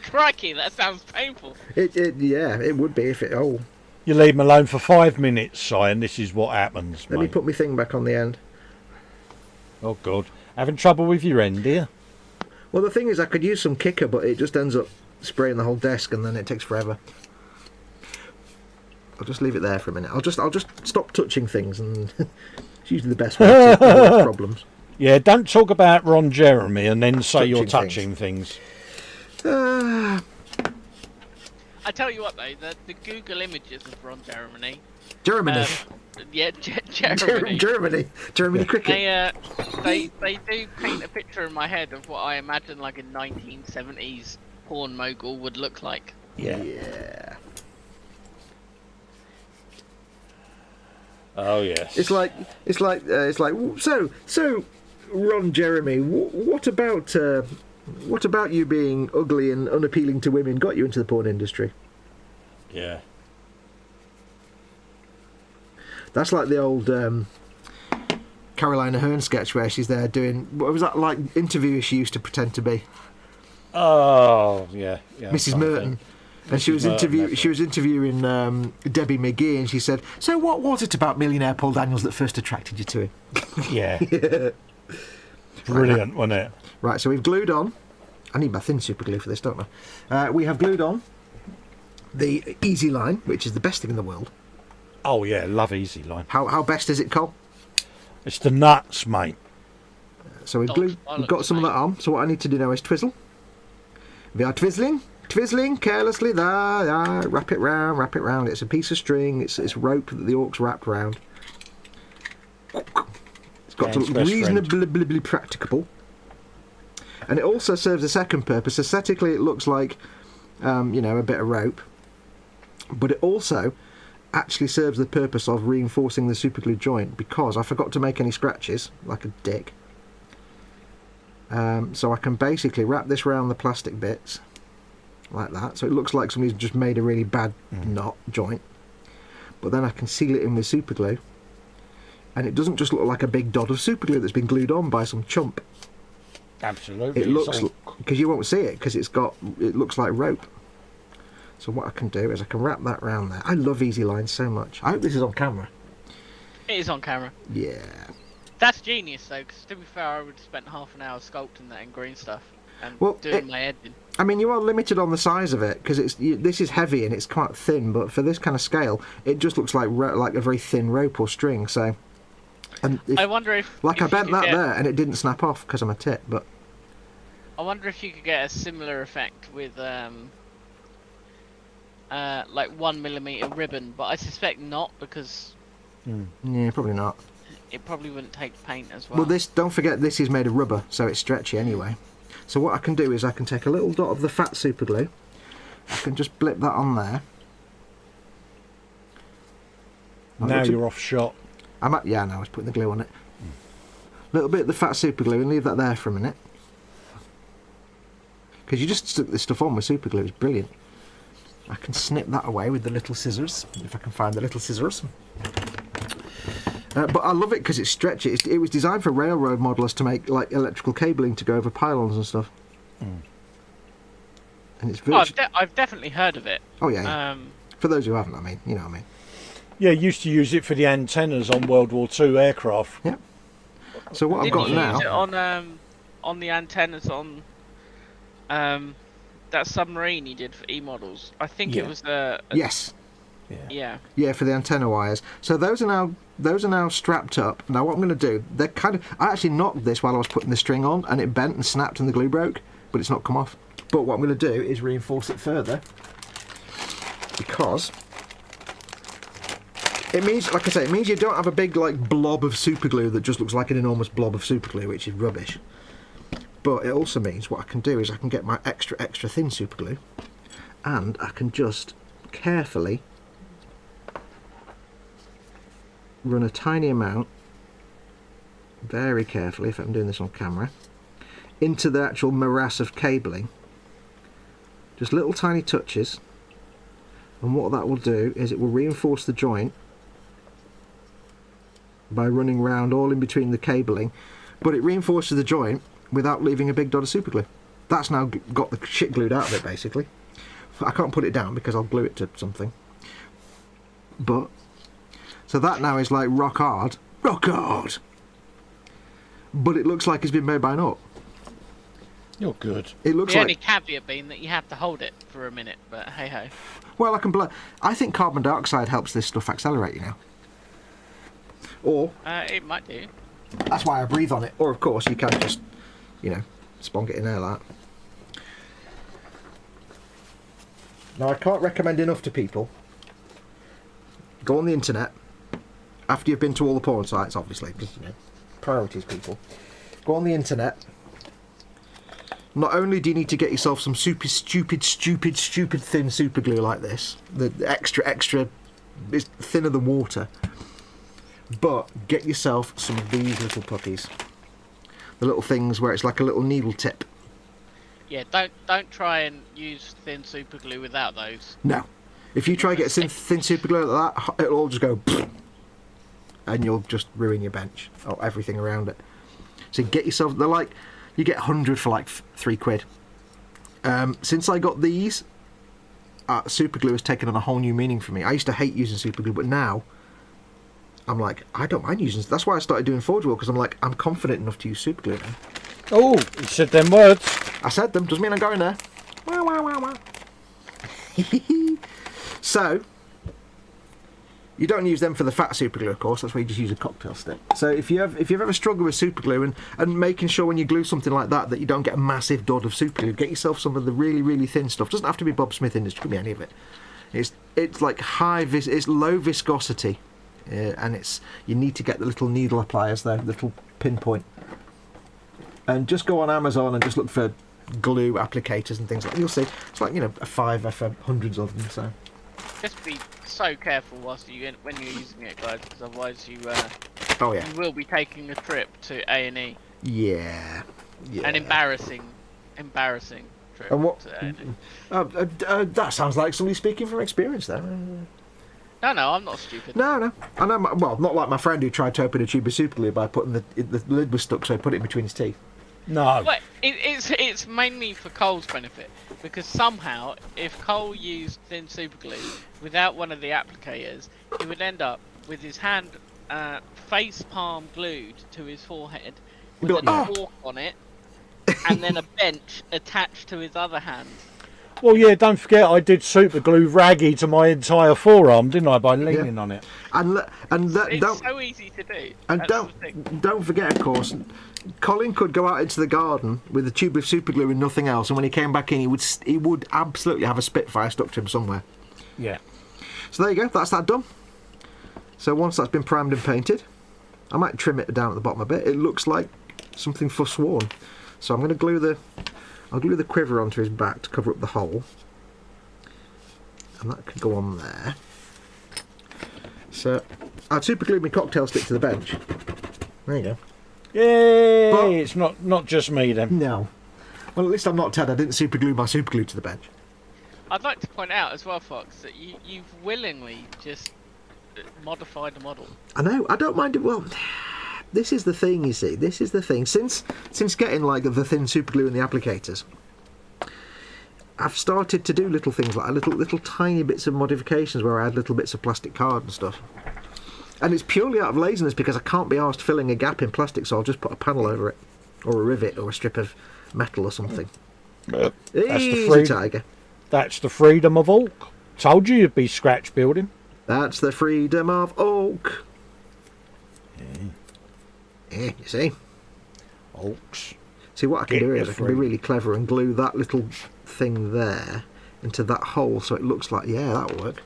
Crikey, that sounds painful. Yeah, it would be if it... Oh. You leave him alone for 5 minutes, Si, and this is what happens, Let me put my thing back on the end. Oh, God. Having trouble with your end, dear? Well, the thing is, I could use some kicker, but it just ends up spraying the whole desk, and then it takes forever. I'll just leave it there for a minute. I'll just stop touching things, and it's usually the best way to avoid problems. Yeah, don't talk about Ron Jeremy and then say you're Touching touching things. I tell you what, though, the Google images of Ron Jeremy. Germany. Germany cricket. They do paint a picture in my head of what I imagine like a 1970s porn mogul would look like. Yeah. Oh yes. It's like so Ron Jeremy, what about you being ugly and unappealing to women got you into the porn industry? Yeah. That's like the old Carolina Hearn sketch where she's there doing, what was that like interviewer she used to pretend to be? Oh yeah. Mrs. Merton. And she was interviewing Debbie McGee, and she said, "So what was it about millionaire Paul Daniels that first attracted you to him?" Yeah. Brilliant, wasn't it? Right, so we've glued on. I need my thin super glue for this, don't I? We have glued on the easy line, which is the best thing in the world. Oh yeah, love easy line. How best is it, Cole? It's the nuts, mate. So we've got some of that on. So what I need to do now is twizzle. We are twizzling carelessly there. Wrap it round. It's a piece of string. It's rope that the orcs wrapped round. It's got to look reasonably practicable. And it also serves a second purpose. Aesthetically, it looks like, you know, a bit of rope. But it also actually serves the purpose of reinforcing the superglue joint, because I forgot to make any scratches, like a dick. So I can basically wrap this around the plastic bits, like that. So it looks like somebody's just made a really bad knot joint. But then I can seal it in with superglue. And it doesn't just look like a big dot of superglue that's been glued on by some chump. Absolutely. It looks, because you won't see it, because it looks like rope. So what I can do is I can wrap that round there. I love easy lines so much. I hope this is on camera. It is on camera. Yeah. That's genius though, because to be fair, I would have spent half an hour sculpting that in green stuff and doing my editing. I mean, you are limited on the size of it, because this is heavy and it's quite thin, but for this kind of scale, it just looks like a very thin rope or string. So, and I wonder if I bent that there and it didn't snap off because I'm a tit. But I wonder if you could get a similar effect with like 1mm ribbon, but I suspect not, because yeah, probably not. It probably wouldn't take paint as well. Well, don't forget, this is made of rubber, so it's stretchy anyway. So what I can do is I can take a little dot of the fat super glue. I can just blip that on there. Now you're off shot. Yeah, no, I was putting the glue on it. A little bit of the fat super glue and leave that there for a minute. Because you just stick this stuff on with super glue, it's brilliant. I can snip that away with the little scissors, if I can find the little scissors. But I love it because it's stretchy. It was designed for railroad modelers to make like electrical cabling to go over pylons and stuff. And it's I've definitely heard of it. Oh yeah. For those who haven't, I mean, you know what I mean. Yeah, used to use it for the antennas on World War II aircraft. Yeah. So what I've got now. Use it on the antennas on that submarine he did for E-models. I think it was Yes. Yeah. Yeah, for the antenna wires. So those are now strapped up. Now what I'm going to do, I actually knocked this while I was putting the string on, and it bent and snapped and the glue broke, but it's not come off. But what I'm going to do is reinforce it further, because it means, like I say, it means you don't have a big like blob of super glue that just looks like an enormous blob of super glue, which is rubbish. But it also means what I can do is I can get my extra thin super glue, and I can just carefully run a tiny amount, very carefully, if I'm doing this on camera, into the actual morass of cabling. Just little tiny touches, and what that will do is it will reinforce the joint by running round all in between the cabling, but it reinforces the joint without leaving a big dot of super glue. That's now got the shit glued out of it, basically. I can't put it down because I'll glue it to something. But so that now is like rock hard. But it looks like it's been made by an orc. You're good. It looks the like. only caveat being that you have to hold it for a minute, but hey ho. Well, I think carbon dioxide helps this stuff accelerate, you know. Or it might do. that's why I breathe on it. Or of course you can just, you know, spunk it in there like that. Now I can't recommend enough to people. Go on the internet. After you've been to all the porn sites, obviously, because, you know, priorities, people. Go on the internet. Not only do you need to get yourself some super stupid thin super glue like this, the extra is thinner than water, but get yourself some of these little puppies. The little things where it's like a little needle tip. Yeah, don't try and use thin super glue without those. No. If you try to get thin super glue like that, it'll all just go and you'll just ruin your bench or everything around it. So get yourself, they're like, you get 100 for like £3. Since I got these, super glue has taken on a whole new meaning for me. I used to hate using super glue, but now I'm like, I don't mind using. That's why I started doing Forgeworld, because I'm like, I'm confident enough to use super glue now. Oh, you said them words. I said them. Doesn't mean I'm going there. Wah, wah, wah, wah. So you don't use them for the fat super glue, of course. That's why you just use a cocktail stick. So if you've ever struggled with super glue and making sure when you glue something like that you don't get a massive dot of super glue, get yourself some of the really thin stuff. Doesn't have to be Bob Smith Industries, could be any of it. It's like it's low viscosity, and you need to get the little needle appliers there, little pinpoint. And just go on Amazon and just look for glue applicators and things like that. You'll see. It's like, a fiver for hundreds of them. So Just be so careful when you're using it, guys, because otherwise you oh yeah, you will be taking a trip to A&E. yeah. An embarrassing trip And what? to A&E. That sounds like somebody speaking from experience there. No, I'm not stupid. No. I know. Well, not like my friend who tried to open a tube of super glue by putting the lid was stuck, so he put it in between his teeth. No. But it's mainly for Cole's benefit, because somehow if Cole used thin super glue without one of the applicators, he would end up with his hand face palm glued to his forehead with You'd be like, a fork on it, and then a bench attached to his other hand. Well, yeah, don't forget I did super glue raggy to my entire forearm, didn't I, by leaning on it? It's so easy to do. And That's the thing. don't forget, of course, Colin could go out into the garden with a tube of super glue and nothing else, and when he came back in, he would absolutely have a Spitfire stuck to him somewhere. Yeah. So there you go. That's that done. So once that's been primed and painted, I might trim it down at the bottom a bit. It looks like something forsworn. So I'm going to glue the quiver onto his back to cover up the hole, and that could go on there. So I'd super glue my cocktail stick to the bench. There you go. Yay! But- It's not just me then. No. Well, at least I'm not Ted. I didn't super glue my super glue to the bench. I'd like to point out as well, Fox, that you've willingly just modified the model. I know. I don't mind it. Well, this is the thing. You see, this is the thing. Since getting like the thin super glue and the applicators, I've started to do little things like little tiny bits of modifications where I add little bits of plastic card and stuff. And it's purely out of laziness because I can't be arsed filling a gap in plastic, so I'll just put a panel over it, or a rivet, or a strip of metal or something. Easy, tiger. That's the freedom of Ork. Told you you'd be scratch building. That's the freedom of Ork. Yeah, you see? Orks. See, what I can Get do is your I can be freedom. really clever and glue that little thing there into that hole so it looks like, yeah, that'll work.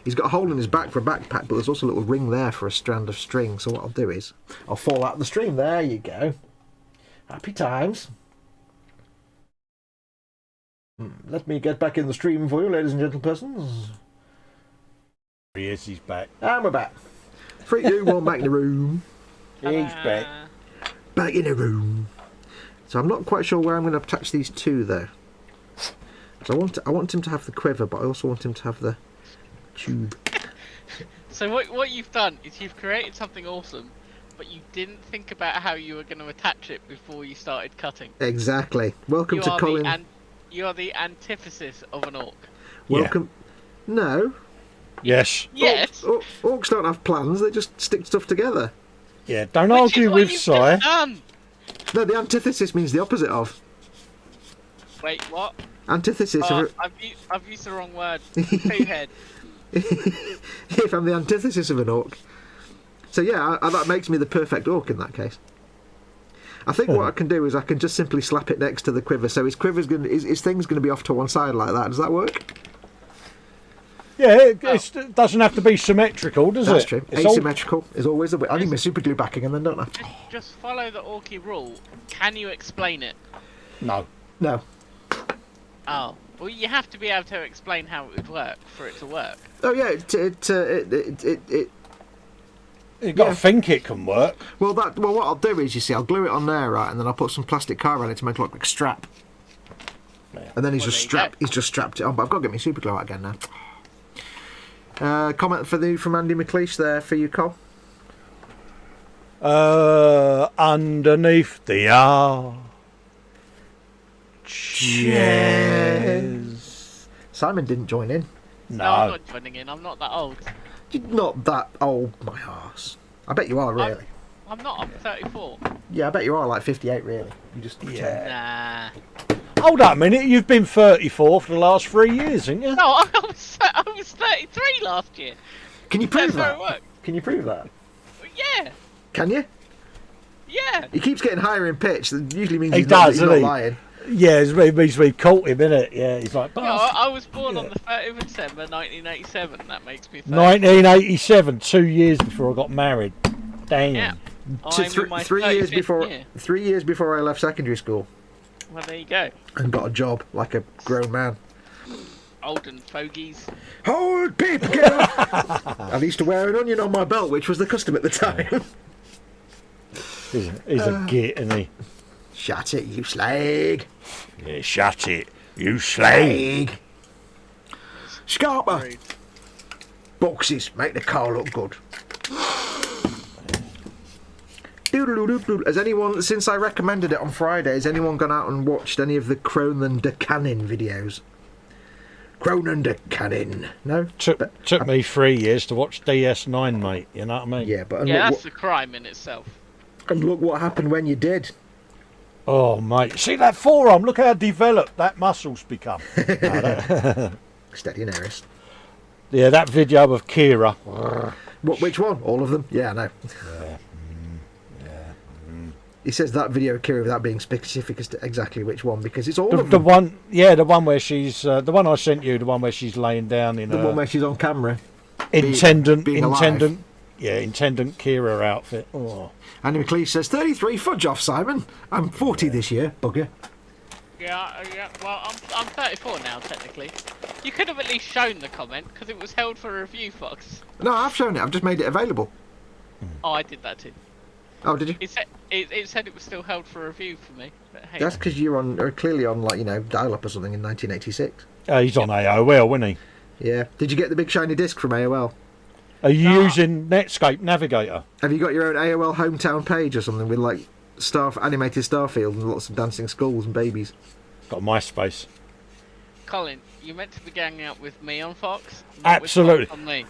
He's got a hole in his back for a backpack, but there's also a little ring there for a strand of string. So what I'll do is I'll fall out the stream. There you go. Happy times. Let me get back in the stream for you, ladies and gentlepersons. He's back. And we're back. 3, 2, 1, back in the room. He's back. Back in the room. So I'm not quite sure where I'm going to attach these two, though. Because I want him to have the quiver, but I also want him to have the tube. So what you've done is you've created something awesome, but you didn't think about how you were going to attach it before you started cutting. Exactly. Welcome to Colin. You are the antithesis of an orc. Welcome. Yeah. No. Yes. Yes. Orcs don't have plans. They just stick stuff together. Yeah. Don't Which argue is what with you've Si. just done. No, the antithesis means the opposite of. Wait, what? Antithesis of. I've used the wrong word. Two-head. If I'm the antithesis of an orc. So yeah, that makes me the perfect orc in that case. I think what I can do is I can just simply slap it next to the quiver, so his thing's going to be off to one side like that. Does that work? Yeah, it doesn't have to be symmetrical, does That's it? true. It's Asymmetrical is always the way. I need my super glue backing, and then don't I? Just follow the orky rule. Can you explain it? No. No. Oh, well, you have to be able to explain how it would work for it to work. Oh yeah, You've got to think it can work. Well, what I'll do is, you see, I'll glue it on there, right, and then I'll put some plastic car around it to make it look like a strap. Yeah. And then he's Well, just there you strapped. He's just strapped it on. But I've got to get my super glue out again now. Comment from Andy McLeish there for you, Cole. Underneath the arches. Simon didn't join in. No, I'm not joining in. I'm not that old. You're not that old, my arse. I bet you are, really. I'm not. I'm 34. Yeah, I bet you are like 58, really. You just pretend. Nah. Hold up a minute, you've been 34 for the last 3 years, haven't you? No, I was 33 last year. Can you prove That's how that? it works. Can you prove that? Yeah. Can you? Yeah. He keeps getting higher in pitch. That usually means He he's does, not doesn't he? lying. Yeah, it means we caught him, innit? Yeah, he's like, No, I was born on the 30th of December 1987. That makes me 30. 1987, 2 years before I got married. Damn. Yeah. I'm in my 3 years 35th before. year. 3 years before I left secondary school Well, there you go. and got a job like a grown man. Old and fogies. Hold people! Get off! I used to wear an onion on my belt, which was the custom at the time. He's a git, isn't he? Shut it, you slag! Yeah, shut it, you slag. Slag! Scarper! Rude. Boxes, make the car look good. Doodle-doo-doo-doo. Has anyone, since I recommended it on Friday, has anyone gone out and watched any of the Cronin de Cannon videos? Cronin de Cannon. No? Took me 3 years to watch DS9, mate. You know what I mean? Yeah, but Yeah, that's a crime in itself. and look what happened when you did. Oh, mate. See that forearm? Look how developed that muscle's become. Steady and Eris. Yeah, that video of Kira. What? Which one? All of them? Yeah, I know. He says that video of Kira without being specific as to exactly which one, because it's all of The them. one, yeah, the one where she's, the one I sent you, the one where she's laying down in The a one where she's on camera. intendant alive. Kira outfit. Oh. Andy McLeish says, 33, fudge off, Simon. I'm 40 this year, bugger. Yeah. Well, I'm 34 now, technically. You could have at least shown the comment, because it was held for review, Fox. No, I've shown it. I've just made it available. Oh, I did that too. Oh, did you? It said it was still held for review for me. But hey, That's because you're on, or clearly on, like, dial-up or something in 1986. He's on AOL, isn't he? Yeah. Did you get the big shiny disc from AOL? Are you using Netscape Navigator? Have you got your own AOL hometown page or something with, like, animated Starfield and lots of dancing skulls and babies? Got MySpace. Colin, you meant to be ganging out with me on Fox. Not with Absolutely. Fox on me.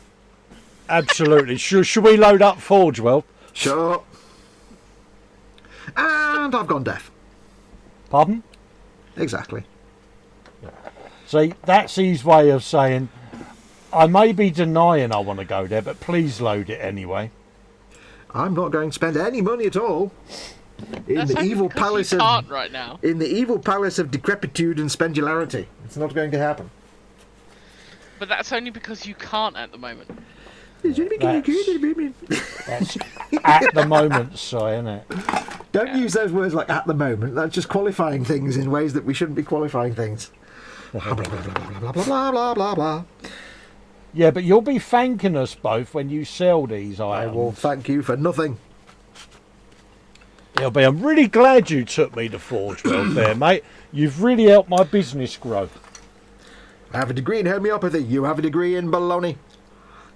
Absolutely. Should we load up Forgeworld? Sure. And I've gone deaf. Pardon? Exactly. See, that's his way of saying, I may be denying I want to go there, but please load it anyway. I'm not going to spend any money at all in That's the only evil because palace you of can't right now. in the evil palace of decrepitude and spendularity. It's not going to happen. But that's only because you can't at the moment. That's at the moment, so, isn't it? Don't use those words like at the moment. That's just qualifying things in ways that we shouldn't be qualifying things. Blah, blah, blah, blah, blah, blah, blah, blah, blah, blah. Yeah, but you'll be thanking us both when you sell these I items. will thank you for nothing. It'll be, I'm really glad you took me to Forgeworld there, mate. You've really helped my business grow. I have a degree in homeopathy. You have a degree in baloney.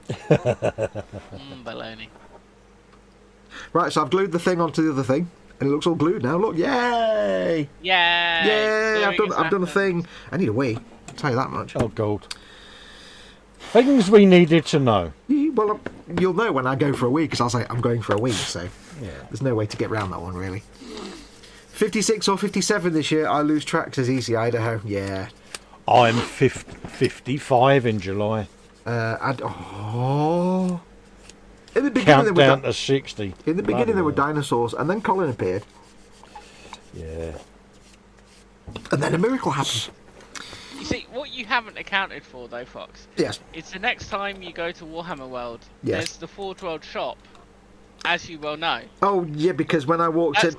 Baloney. Right, so I've glued the thing onto the other thing, and it looks all glued now. Look, yay! Yay! Yay! I've Gluing done a is thing. I need a wee. I'll tell you that much. Oh, God. Things we needed to know. Well, you'll know when I go for a wee, because I'll say I'm going for a wee. So there's no way to get round that one, really. 56 or 57 this year. I lose track, says Easy Idaho. Yeah. I'm 55 in July. In the beginning, Count down to 60. in the beginning there were dinosaurs, and then Colin appeared, Yeah. and then a miracle happened. You see, what you haven't accounted for, though, Fox, Yes. is the next time you go to Warhammer World, Yes. there's the Forgeworld shop, as you well know. Oh yeah, because when I walked in,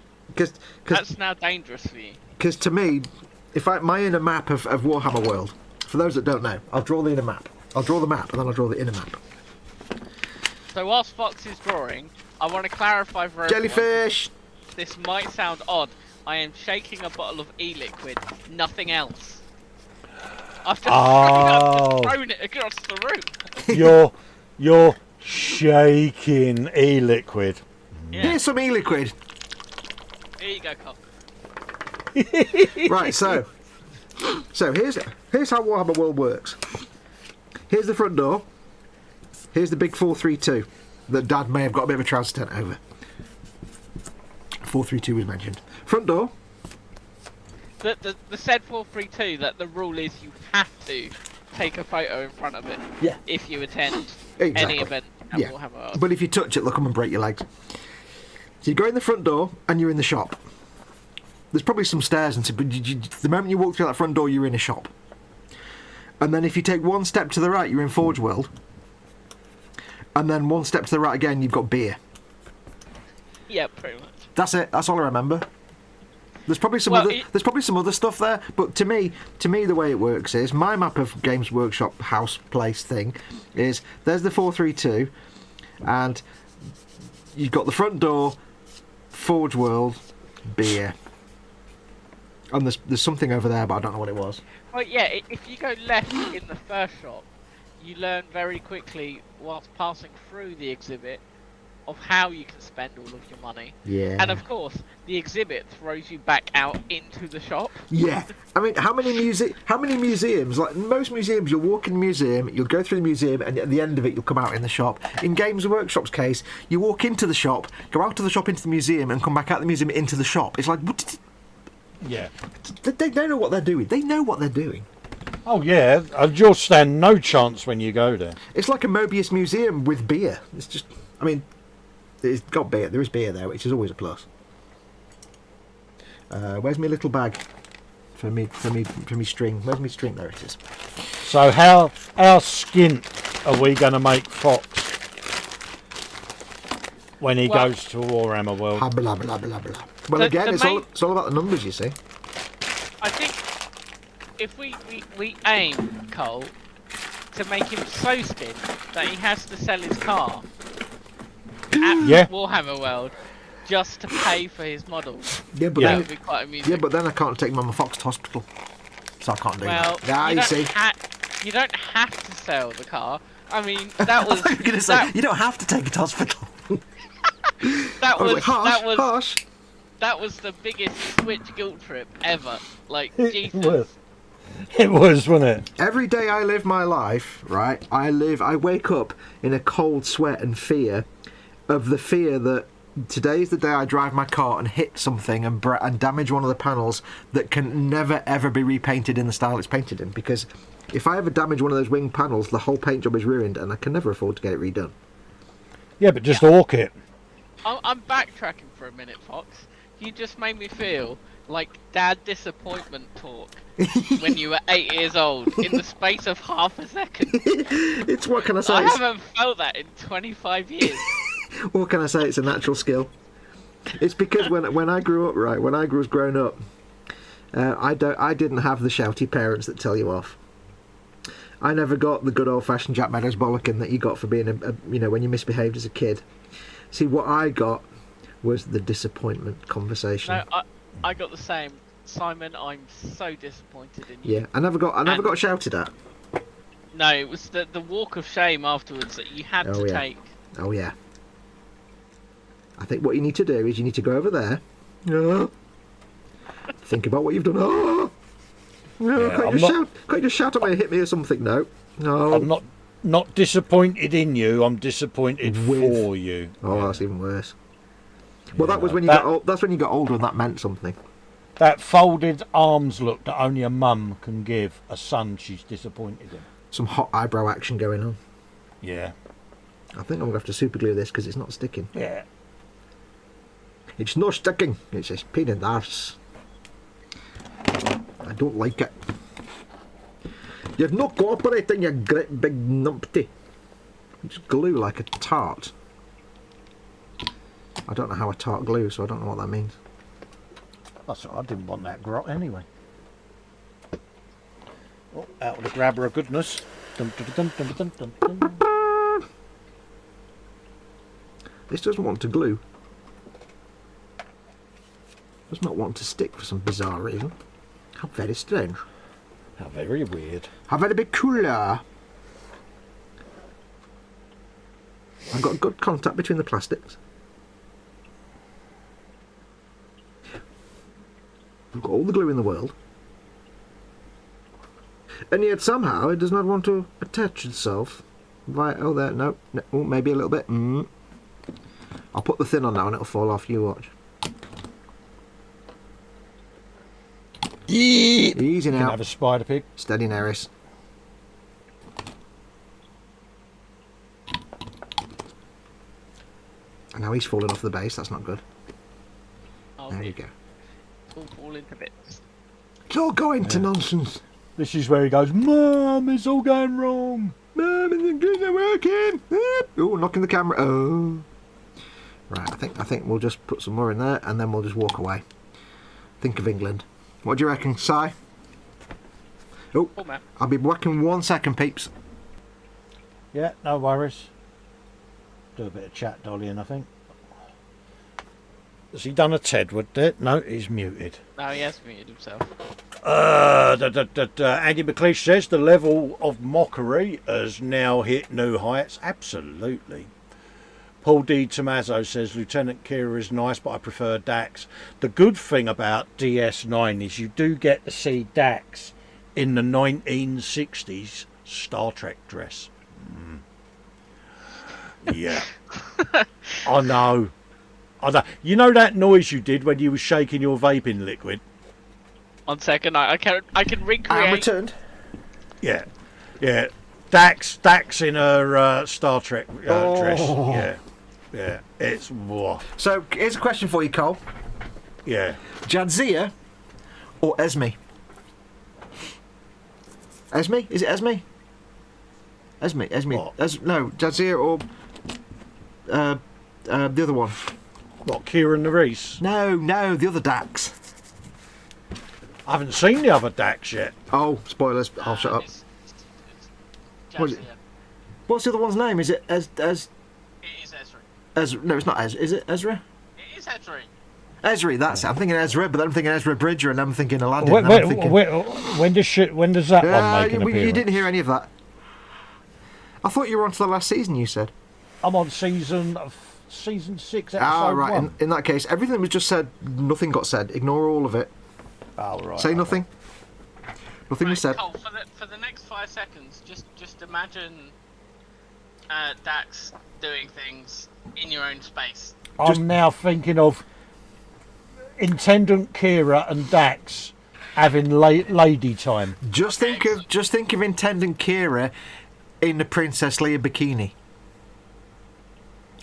That's now dangerous for you. because to me, my inner map of Warhammer World, for those that don't know, I'll draw the inner map. I'll draw the map, and then I'll draw the inner map. So whilst Fox is drawing, I want to clarify for everyone. Jellyfish. This might sound odd. I am shaking a bottle of e-liquid, nothing else. I've just thrown it across the room. You're shaking e-liquid. Yeah. Here's some e-liquid. Here you go, Cole. Right, so here's how Warhammer World works. Here's the front door. Here's the big 432 that Dad may have got a bit of a trouser tent over. 432 was mentioned. Front door. The said 432 that the rule is you have to take a photo in front of it. Yeah. If you attend Exactly. any event at Yeah. Warhammer World. But if you touch it, they'll come and break your legs. So you go in the front door and you're in the shop. There's probably some stairs, and but the moment you walk through that front door, you're in a shop. And then if you take one step to the right, you're in Forgeworld. And then one step to the right again, you've got beer. Yeah, pretty much. That's it. That's all I remember. There's probably some there's probably some other stuff there, but to me the way it works is my map of Games Workshop house place thing is there's the 432, and you've got the front door, Forgeworld, beer, and there's something over there, but I don't know what it was. Well, yeah, if you go left in the first shop, you learn very quickly whilst passing through the exhibit of how you can spend all of your money. Yeah. And of course, the exhibit throws you back out into the shop. Yeah. I mean, how many museums? Like most museums, you'll walk in the museum, you'll go through the museum, and at the end of it, you'll come out in the shop. In Games Workshop's case, you walk into the shop, go out of the shop into the museum, and come back out of the museum into the shop. It's like, what? Yeah. They know what they're doing. They know what they're doing. Oh yeah, and you'll stand no chance when you go there. It's like a Mobius museum with beer. It's just, I mean, it's got beer. There is beer there, which is always a plus. Where's my little bag for me string? Where's my string? There it is. So how skint are we going to make Foxx when he goes to Warhammer World? Blah, blah, blah, blah, blah. Well, again, it's all about the numbers, you see. I think if we aim Cole to make him so skint that he has to sell his car at Warhammer World just to pay for his models. Yeah, but that would be quite amusing. Yeah, but then I can't take Mama Fox to hospital, so I can't do that. Yeah, you see. You don't have to sell the car. I mean, that was. I was going to say you don't have to take it to hospital. Harsh. That was the biggest Switch guilt trip ever. Like, Jesus. It was, wasn't it? Every day I live my life, right? I wake up in a cold sweat and fear of the fear that today is the day I drive my car and hit something and damage one of the panels that can never ever be repainted in the style it's painted in. Because if I ever damage one of those wing panels, the whole paint job is ruined and I can never afford to get it redone. Yeah, but just orc it. I'm backtracking for a minute, Fox. You just made me feel like dad disappointment talk when you were 8 years old in the space of half a second. It's what can I say? I haven't felt that in 25 years. What can I say? It's a natural skill. It's because when I grew up, right, when I was growing up, I didn't have the shouty parents that tell you off. I never got the good old-fashioned Jack Meadows bollocking that you got for being when you misbehaved as a kid. See, what I got was the disappointment conversation. No, I got the same. Simon, I'm so disappointed in you. Yeah, I never got shouted at. No, it was the walk of shame afterwards that you had to take. Oh yeah. I think what you need to do is you need to go over there. Think about what you've done. Can't you just shout at me and hit me or something? No. I'm not disappointed in you. I'm disappointed for you. Oh, that's even worse. Well, that was when you got old. That's when you got older, and that meant something. That folded arms look that only a mum can give a son she's disappointed in. Some hot eyebrow action going on. Yeah. I think I'm going to have to super glue this because it's not sticking. Yeah. It's not sticking. It's a pain in the arse. I don't like it. You're not cooperating, you great big numpty. Just glue like a tart. I don't know how a tart glues, so I don't know what that means. That's all right, I didn't want that grot anyway. Oh, out of the grabber of goodness. Dun, dun, dun, dun, dun, dun, dun. This doesn't want to glue. Does not want to stick for some bizarre reason. How very strange. How very weird. How very peculiar. I've got good contact between the plastics. I've got all the glue in the world. And yet somehow it does not want to attach itself. Right, oh there, no, oh, maybe a little bit. I'll put the thin on now and it'll fall off, you watch. Easy now. You can have a spider pig. Steady, Neris. And now he's falling off the base, that's not good. Oh, there you go. It's all fall into bits. It's all going to nonsense. This is where he goes, Mum, it's all going wrong. Mum, it's not working. Oh, knocking the camera. Oh. Right, I think we'll just put some more in there, and then we'll just walk away. Think of England. What do you reckon, Si? Oh, man. I'll be back in 1 second, peeps. Yeah, no worries. Do a bit of chat dollying, I think. Has he done a Tedward there? No, he's muted. No, he has muted himself. Andy McLeish says the level of mockery has now hit new heights. Absolutely. Paul D. Tommaso says Lieutenant Kira is nice, but I prefer Dax. The good thing about DS9 is you do get to see Dax in the 1960s Star Trek dress. Yeah. I know. You know that noise you did when you were shaking your vaping liquid? 1 second, I can recreate. I'm returned. Yeah. Dax in her Star Trek dress. Yeah. It's whoa. So here's a question for you, Cole. Yeah. Jadzia or Esme? Esme? Is it Esme? Esme. What? No, Jadzia or the other one. What, Kieran Nerys? No, the other Dax. I haven't seen the other Dax yet. Oh, spoilers. I'll shut up. It's What is it? Jadzia. What's the other one's name? Is it It is Ezra. No, it's not Ezra. Is it Ezra? It is Ezra. Ezra, that's it. I'm thinking Ezra, but then I'm thinking Ezra Bridger, and then I'm thinking Aladdin. When does that one make an appearance? You didn't hear any of that. I thought you were on to the last season, you said. I'm on season 6, episode right. 1. In that case, everything that was just said, nothing got said. Ignore all of it. Oh, right. Say nothing. Nothing was said. Cole, for the next 5 seconds, just imagine Dax doing things in your own space. I'm now thinking of Intendant Kira and Dax having lady time. Just think of Intendant Kira in the Princess Leia bikini.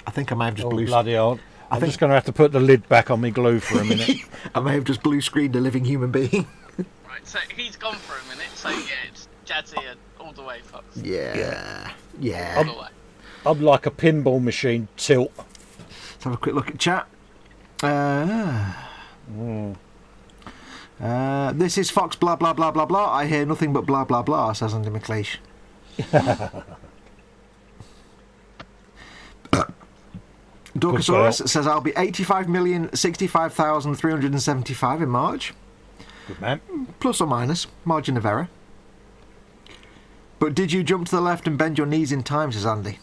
I think I may have just blue. Bloody hell. I'm just going to have to put the lid back on my glue for a minute. I may have just blue screened a living human being. Right, so he's gone for a minute. So yeah, it's Jadzia all the way, Foxx. Yeah. All the way. I'm like a pinball machine tilt. Let's have a quick look at chat. This is Foxx blah blah blah blah blah. I hear nothing but blah blah blah, says Andy McLeish. Dorkasaurus says I'll be 85,065,375 in March. Good man. Plus or minus, margin of error. But did you jump to the left and bend your knees in time, says Andy.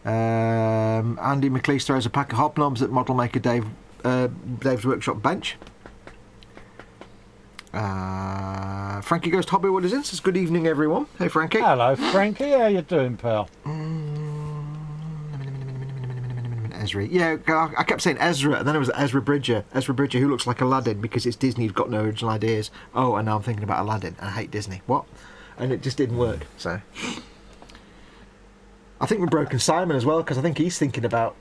Andy McLeish throws a pack of hobnobs at model maker Dave's workshop bench. Frankie Goes to Hobbywood is in, says good evening everyone. Hey Frankie. Hello Frankie, how you doing, pal? Ezra. Yeah, I kept saying Ezra, and then it was Ezra Bridger. Ezra Bridger, who looks like Aladdin because it's Disney, who've got no original ideas. Oh, and now I'm thinking about Aladdin, and I hate Disney. What? And it just didn't work, so... I think we're Broken Simon as well, because I think he's thinking about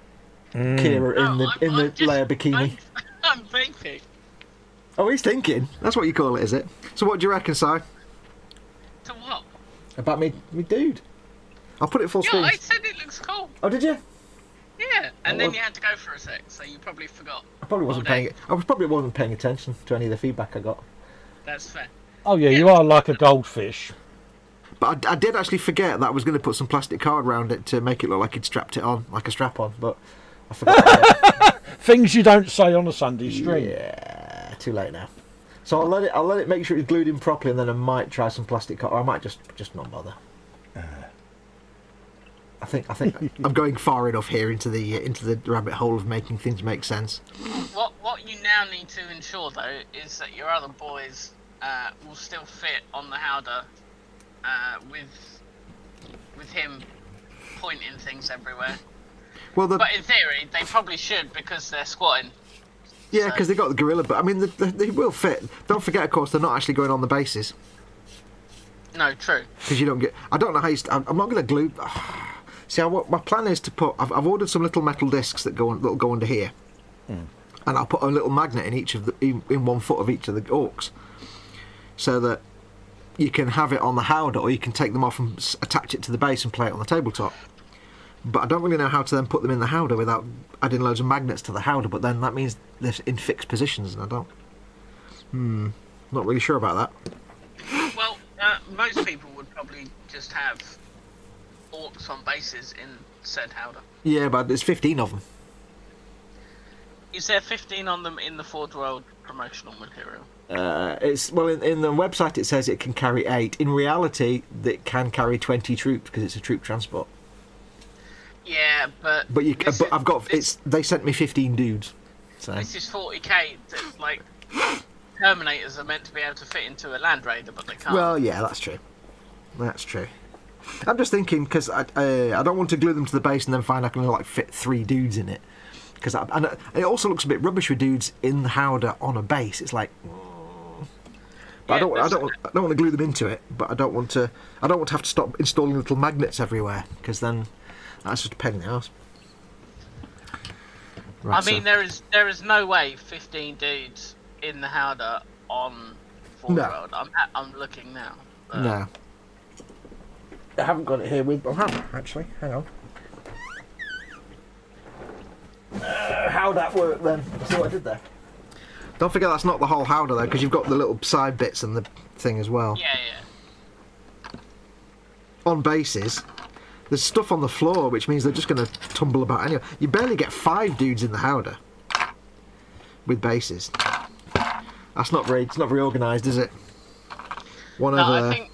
Kira in the Leia bikini. I'm thinking. Oh, he's thinking. That's what you call it, is it? So what do you reckon, Si? To what? About me dude. I'll put it full screen. Yeah, I said it looks cool. Oh, did you? Yeah, and then you had to go for a sec, so you probably forgot. I probably wasn't paying attention to any of the feedback I got. That's fair. Oh yeah, you are like a goldfish. But I did actually forget that I was going to put some plastic card around it to make it look like he'd strapped it on, like a strap-on, but I forgot. Things you don't say on a Sunday stream. Yeah, too late now. So I'll let it make sure it's glued in properly, and then I might try some plastic card, or I might just not bother. I think I'm going far enough here into the rabbit hole of making things make sense. What you now need to ensure though is that your other boys will still fit on the Howder with him pointing things everywhere. Well, but in theory they probably should because they're squatting. Yeah, because they got the gorilla, but I mean they will fit. Don't forget, of course, they're not actually going on the bases. No, true. Because you don't get. I don't know how I'm not going to glue. See, my plan is to put. I've ordered some little metal discs that'll go under here, and I'll put a little magnet in in 1 foot of each of the Orks, so that you can have it on the Howder, or you can take them off and attach it to the base and play it on the tabletop. But I don't really know how to then put them in the howdah without adding loads of magnets to the howdah, but then that means they're in fixed positions, and I don't... Not really sure about that. Well, most people would probably just have orcs on bases in said howdah. Yeah, but there's 15 of them. Is there 15 on them in the Forgeworld promotional material? It's well in the website it says it can carry 8. In reality, it can carry 20 troops because it's a troop transport. Yeah, but I've got they sent me 15 dudes. So this is 40k. Like Terminators are meant to be able to fit into a Land Raider, but they can't. well, yeah, that's true. That's true. I'm just thinking because I don't want to glue them to the base and then find I can like fit 3 dudes in it. Because it also looks a bit rubbish with dudes in the howdah on a base. It's like, but Yeah, I don't want to glue them into it. But I don't want to have to stop installing little magnets everywhere because then that's just a pain in the ass. Right, I mean, there is no way 15 dudes in the howdah on Forgeworld. I'm looking now. No, I haven't got it here with. I have actually. Hang on. How'd that work then? See what I did there? Don't forget that's not the whole howdah though, because you've got the little side bits and the thing as well. Yeah. On bases, there's stuff on the floor, which means they're just going to tumble about anyway. You barely get 5 dudes in the howdah with bases. It's not very organised, is it? One No, over there.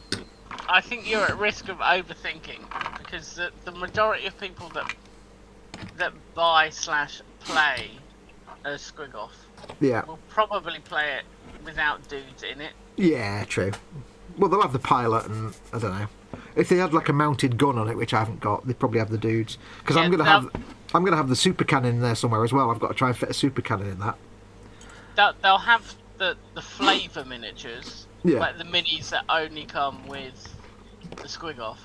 I think you're at risk of overthinking because the majority of people that buy/play as Squiggoth Yeah. will probably play it without dudes in it. Yeah, true. Well, they'll have the pilot, and I don't know. If they had like a mounted gun on it, which I haven't got, they'd probably have the dudes. Because Yeah, I'm gonna have the super cannon in there somewhere as well. I've got to try and fit a super cannon in that. They'll have the flavour miniatures, Yeah. like the minis that only come with the Squiggoth.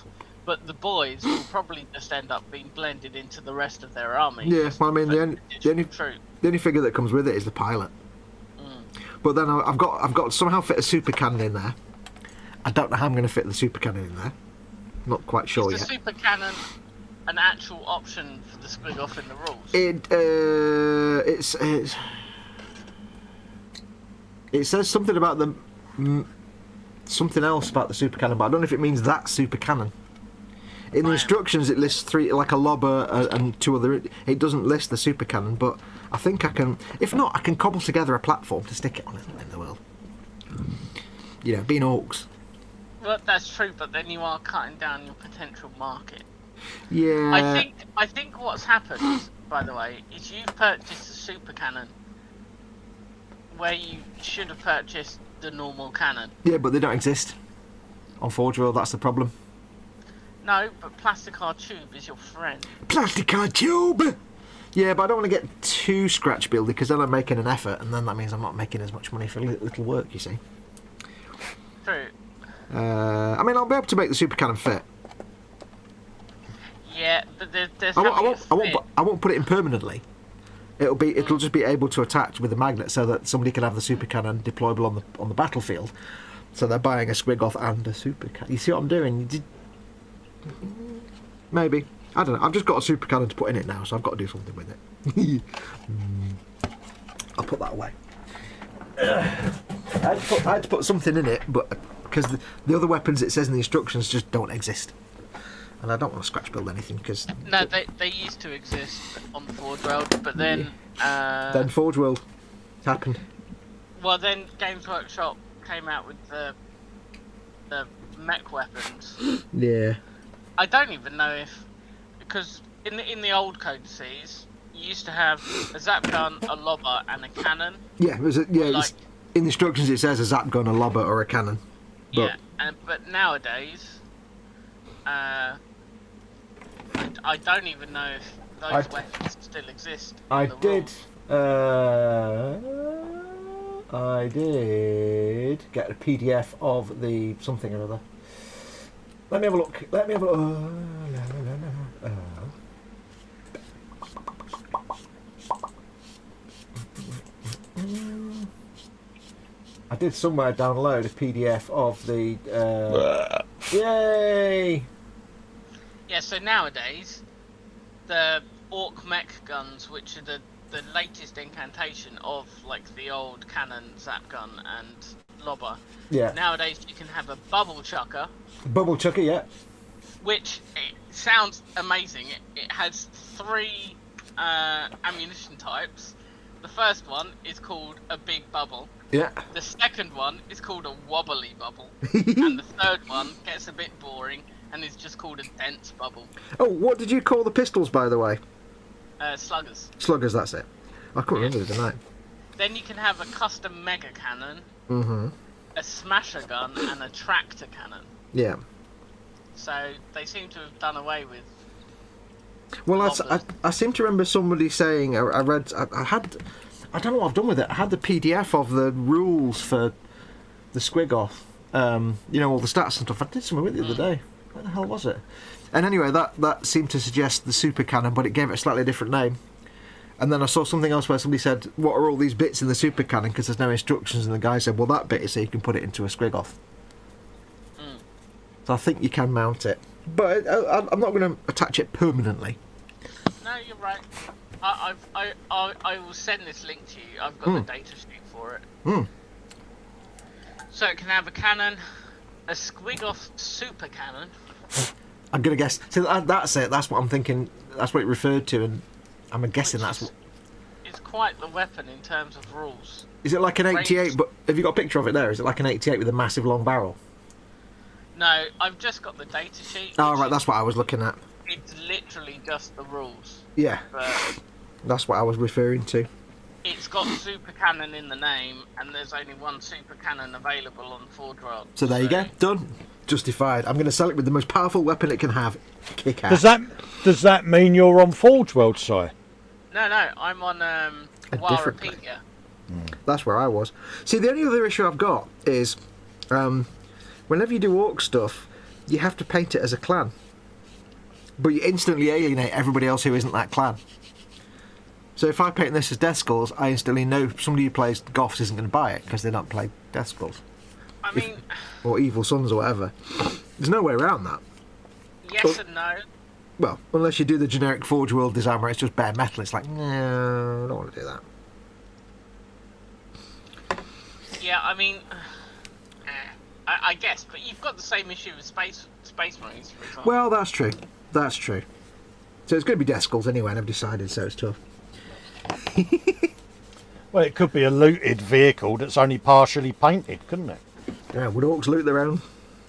But the boys will probably just end up being blended into the rest of their army. Yeah, well, I mean the True. only figure that comes with it is the pilot. But then I've got to somehow fit a super cannon in there. I don't know how I'm going to fit the super cannon in there. Not quite sure Is yet. the super cannon an actual option for the Squiggoth in the rules? It says something about something else about the super cannon, but I don't know if it means that super cannon. In the instructions, it lists 3, like a lobber and 2 other. It doesn't list the super cannon, but I think I can. If not, I can cobble together a platform to stick it on in the world. You know, being orcs. Well, that's true, but then you are cutting down your potential market. Yeah. I think what's happened, by the way, is you've purchased a super cannon where you should have purchased the normal cannon. Yeah, but they don't exist on Forgeworld. That's the problem. No, but Plasticard Tube is your friend. Plasticard Tube. Yeah, but I don't want to get too scratch buildy because then I'm making an effort, and then that means I'm not making as much money for little work. You see. True. I mean, I'll be able to make the super cannon fit. Yeah, but there's I won't put it in permanently. It'll just be able to attach with a magnet so that somebody can have the super cannon deployable on the battlefield. So they're buying a Squiggoth and a super cannon. You see what I'm doing? Maybe. I don't know. I've just got a super cannon to put in it now, so I've got to do something with it. I'll put that away. I had to put something in it, but because the other weapons it says in the instructions just don't exist. And I don't want to scratch build anything because... No, they used to exist on the Forgeworld, but then... then Forgeworld happened. Well, then Games Workshop came out with the mech weapons. Yeah. I don't even know if... Because in the old codices, you used to have a zap gun, a lobber, and a cannon. Yeah, in the instructions it says a zap gun, a lobber, or a cannon. But... Yeah, but nowadays... I don't even know if those weapons still exist. I did get a PDF of the something or other. Let me have a look. I did somewhere download a PDF of the. Yay! Yeah, so nowadays, the Ork mech guns, which are the latest incantation of like the old cannon, zap gun, and lobber. Yeah. Nowadays you can have a bubble chucker, Bubble chucker, yeah. which it sounds amazing. It has 3 ammunition types. The first one is called a big bubble. Yeah. The second one is called a wobbly bubble. And the third one gets a bit boring and is just called a dense bubble. Oh, what did you call the pistols, by the way? Sluggers. Sluggers, that's it. I couldn't remember the name. Then you can have a custom mega cannon, Mm-hmm. a smasher gun, and a tractor cannon. Yeah. So they seem to have done away with. Well, I seem to remember somebody saying, I don't know what I've done with it. I had the PDF of the rules for the Squiggoth, you know, all the stats and stuff. I did something with it the other day. Where the hell was it? And anyway, that seemed to suggest the super cannon, but it gave it a slightly different name. And then I saw something else where somebody said, what are all these bits in the super cannon? Because there's no instructions. And the guy said, well, that bit is so you can put it into a Squiggoth. So I think you can mount it. But I'm not going to attach it permanently. No, you're right. I will send this link to you. I've got the data sheet for it. So it can have a cannon, a Squiggoth super cannon. I'm going to guess. So that's it. That's what I'm thinking. That's what it referred to. And I'm guessing that's what... It's quite the weapon in terms of rules. Is it like an 88? But have you got a picture of it there? Is it like an 88 with a massive long barrel? No, I've just got the data sheet. Oh, right, that's what I was looking at. It's literally just the rules. Yeah, But that's what I was referring to. it's got super cannon in the name, and there's only one super cannon available on Forgeworld. So there you go, done. Justified. I'm going to sell it with the most powerful weapon it can have. Kick ass. Does that mean you're on Forgeworld, Si? No, I'm on different WARHAMMER. That's where I was. See, the only other issue I've got is whenever you do orc stuff, you have to paint it as a clan. But you instantly alienate everybody else who isn't that clan. So if I paint this as Death Skulls, I instantly know somebody who plays Goths isn't going to buy it because they don't play Death Skulls. I mean... Or Evil Sons or whatever. There's no way around that. Yes and no. Well, unless you do the generic Forgeworld design where it's just bare metal, it's like, no, I don't want to do that. Yeah, I mean... I guess, but you've got the same issue with Space Marines, for example. Well, that's true. That's true. So it's going to be Death Skulls anyway, and I've decided, so it's tough. Well, it could be a looted vehicle that's only partially painted, couldn't it? Yeah, would orcs loot their own?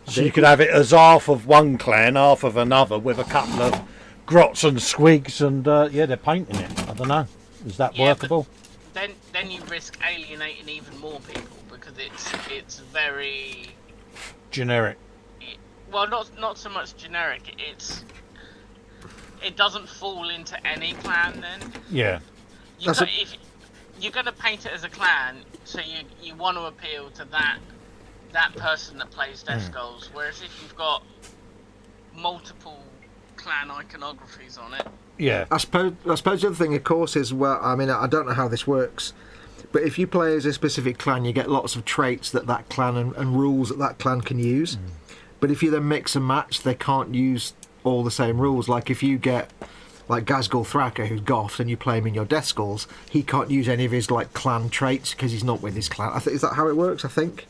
So you could have it as half of one clan, half of another, with a couple of grots and squigs, and yeah, they're painting it. I don't know. Is that workable? Then you risk alienating even more people because it's very generic. Well, not so much generic. It doesn't fall into any clan then. Yeah. If you're going to paint it as a clan, so you want to appeal to that person that plays Death Skulls, whereas if you've got multiple clan iconographies on it. Yeah. I suppose the other thing, of course, is, well, I mean, I don't know how this works, but if you play as a specific clan, you get lots of traits that clan and rules that clan can use. But if you then mix and match, they can't use all the same rules. Like if you get like Gazgul Thraka, who's Goth, and you play him in your Death Skulls, he can't use any of his like clan traits because he's not with his clan. Is that how it works? I think.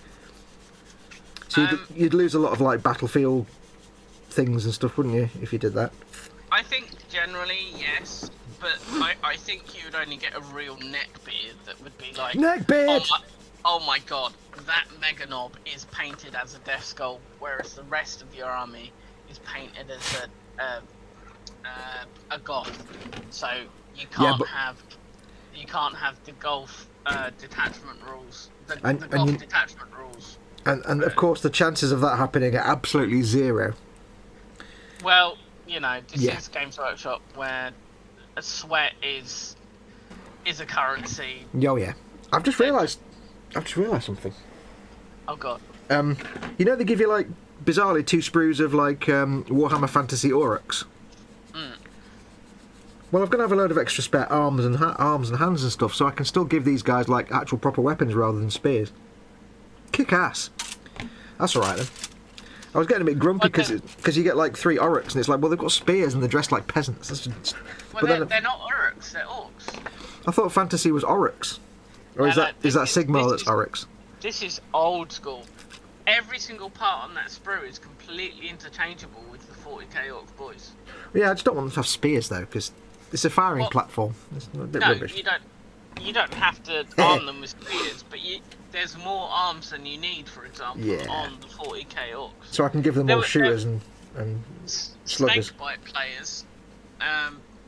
So you'd lose a lot of like battlefield things and stuff, wouldn't you, if you did that? I think generally yes, but I think you would only get a real neckbeard that would be like neckbeard. Oh my god, that Mega Knob is painted as a Death Skull, whereas the rest of your army is painted as a Goth. So you can't have the Golf detachment rules. The Goth detachment rules. And of course, the chances of that happening are absolutely zero. Well, you know, this is Games Workshop where a sweat is a currency. Oh yeah, I've just realised something. Oh god. You know they give you like bizarrely 2 sprues of like Warhammer Fantasy Orks. Well, I'm gonna have a load of extra spare arms and hands and stuff, so I can still give these guys like actual proper weapons rather than spears. Kick ass. That's all right then. I was getting a bit grumpy Well, because you get like 3 Orks and it's like, well, they've got spears and they're dressed like peasants. Well, they're not Orks, they're Orks. I thought fantasy was Orks. Or is that Sigmar that's Orks? This is old school. Every single part on that sprue is completely interchangeable with the 40k Orc boys. Yeah, I just don't want them to have spears though, because it's a firing platform. It's a bit rubbish. You don't have to arm them with spears, but there's more arms than you need, for example, on the 40k Orcs. So I can give them more shooters and sluggers. Snakebite players,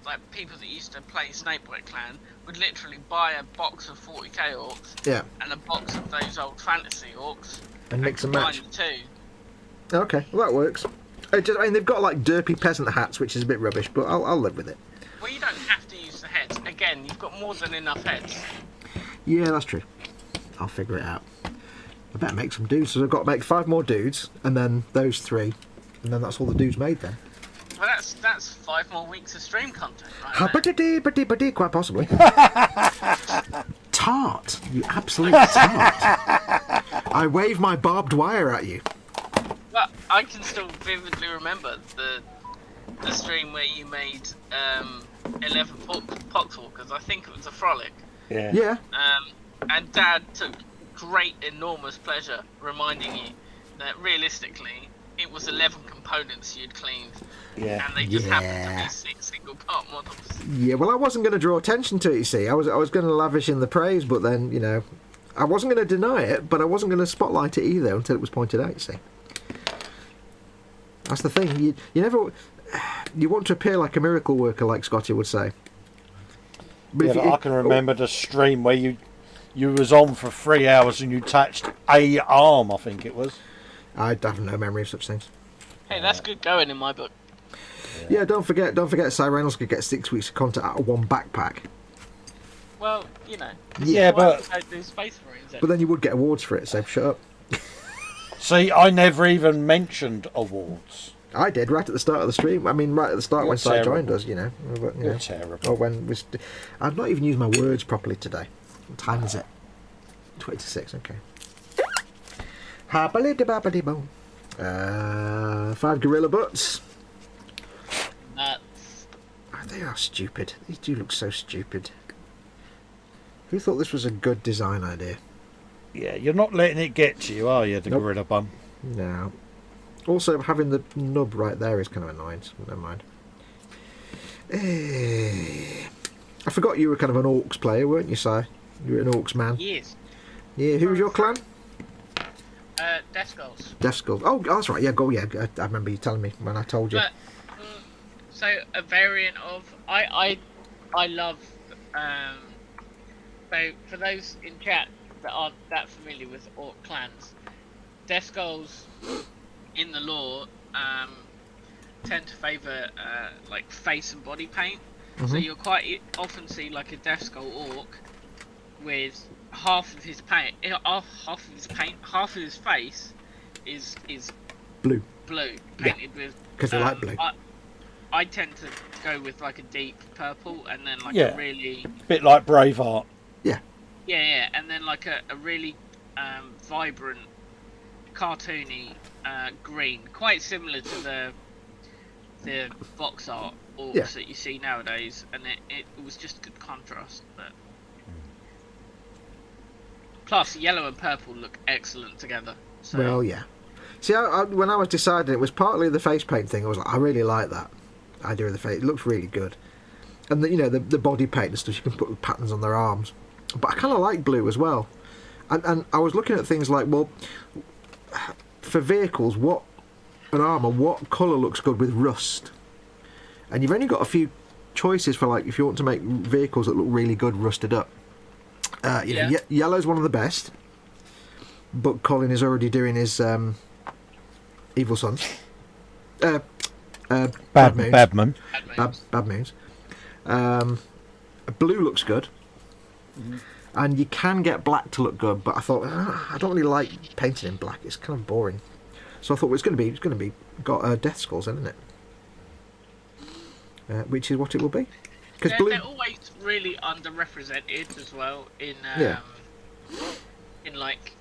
like people that used to play Snakebite Clan, would literally buy a box of 40k Orcs and a box of those old fantasy Orcs and mix and match. The two. Okay, well that works. I mean, they've got like derpy peasant hats, which is a bit rubbish, but I'll live with it. Well, you don't have to use the heads. Again, you've got more than enough heads. Yeah, that's true. I'll figure it out. I better make some dudes, so I've got to make 5 more dudes, and then those 3, and then that's all the dudes made then. Well, that's 5 more weeks of stream content, right? Quite possibly. Tart, you absolute tart. I wave my barbed wire at you. Well, I can still vividly remember the stream where you made 11 poxwalkers. I think it was a frolic. Yeah. And Dad took great, enormous pleasure reminding you that realistically it was 11 components you'd cleaned. Yeah. And they just happened to be 6 single part models. Yeah, well, I wasn't going to draw attention to it, you see. I was going to lavish in the praise, but then, you know, I wasn't going to deny it, but I wasn't going to spotlight it either until it was pointed out, you see. That's the thing. You never... You want to appear like a miracle worker, like Scotty would say. But I can remember the stream where you was on for 3 hours and you touched a arm, I think it was. I have no memory of such things. Hey, that's good going in my book. Yeah, don't forget, Cy Reynolds could get 6 weeks of content out of one backpack. Well, you know. Yeah, but don't do Space Marines. But then you would get awards for it, so shut up. See, I never even mentioned awards. I did right at the start of the stream. I mean, right at the start when Cy joined us, you know. But, You're terrible. Or when I've not even used my words properly today. What time is it? 20 to 6. Okay. 5 gorilla butts. Nuts. Oh, they are stupid. These do look so stupid. Who thought this was a good design idea? Yeah, you're not letting it get to you, are you, the gorilla bum? No. Also, having the nub right there is kind of annoying, so never mind. I forgot you were kind of an Orks player, weren't you, Si? You were an Orks man. Yes. Yeah, who was your clan? Death Skulls. Death Skulls. Oh, that's right. Yeah, go. Yeah, I remember you telling me when I told you. But, so a variant of I love. So for those in chat that aren't that familiar with Orc clans, Death Skulls in the lore tend to favour like face and body paint. Mm-hmm. So you'll quite often see like a Death Skull Orc with half of his face is blue painted with, because they like blue. I tend to go with like a deep purple and then like a really bit like Braveheart. yeah, and then like a really vibrant cartoony green, quite similar to the box art orcs that you see nowadays, and it was just good contrast. But plus, yellow and purple look excellent together. So. Well, yeah. See, when I was deciding, it was partly the face paint thing. I was like, I really like that idea of the face. It looks really good, and the body paint and stuff. You can put patterns on their arms, but I kind of like blue as well. And I was looking at things like, well, for vehicles, what colour looks good with rust? And you've only got a few choices for, like, if you want to make vehicles that look really good rusted up. Yellow's one of the best, but Colin is already doing his Evil Sons. Bad Moons. Bad Moons. Blue looks good. Mm-hmm. And you can get black to look good, but I thought I don't really like painting in black. It's kind of boring. So I thought it's going to be got Death Skulls, isn't it? Which is what it will be. Because they're always really underrepresented as well in like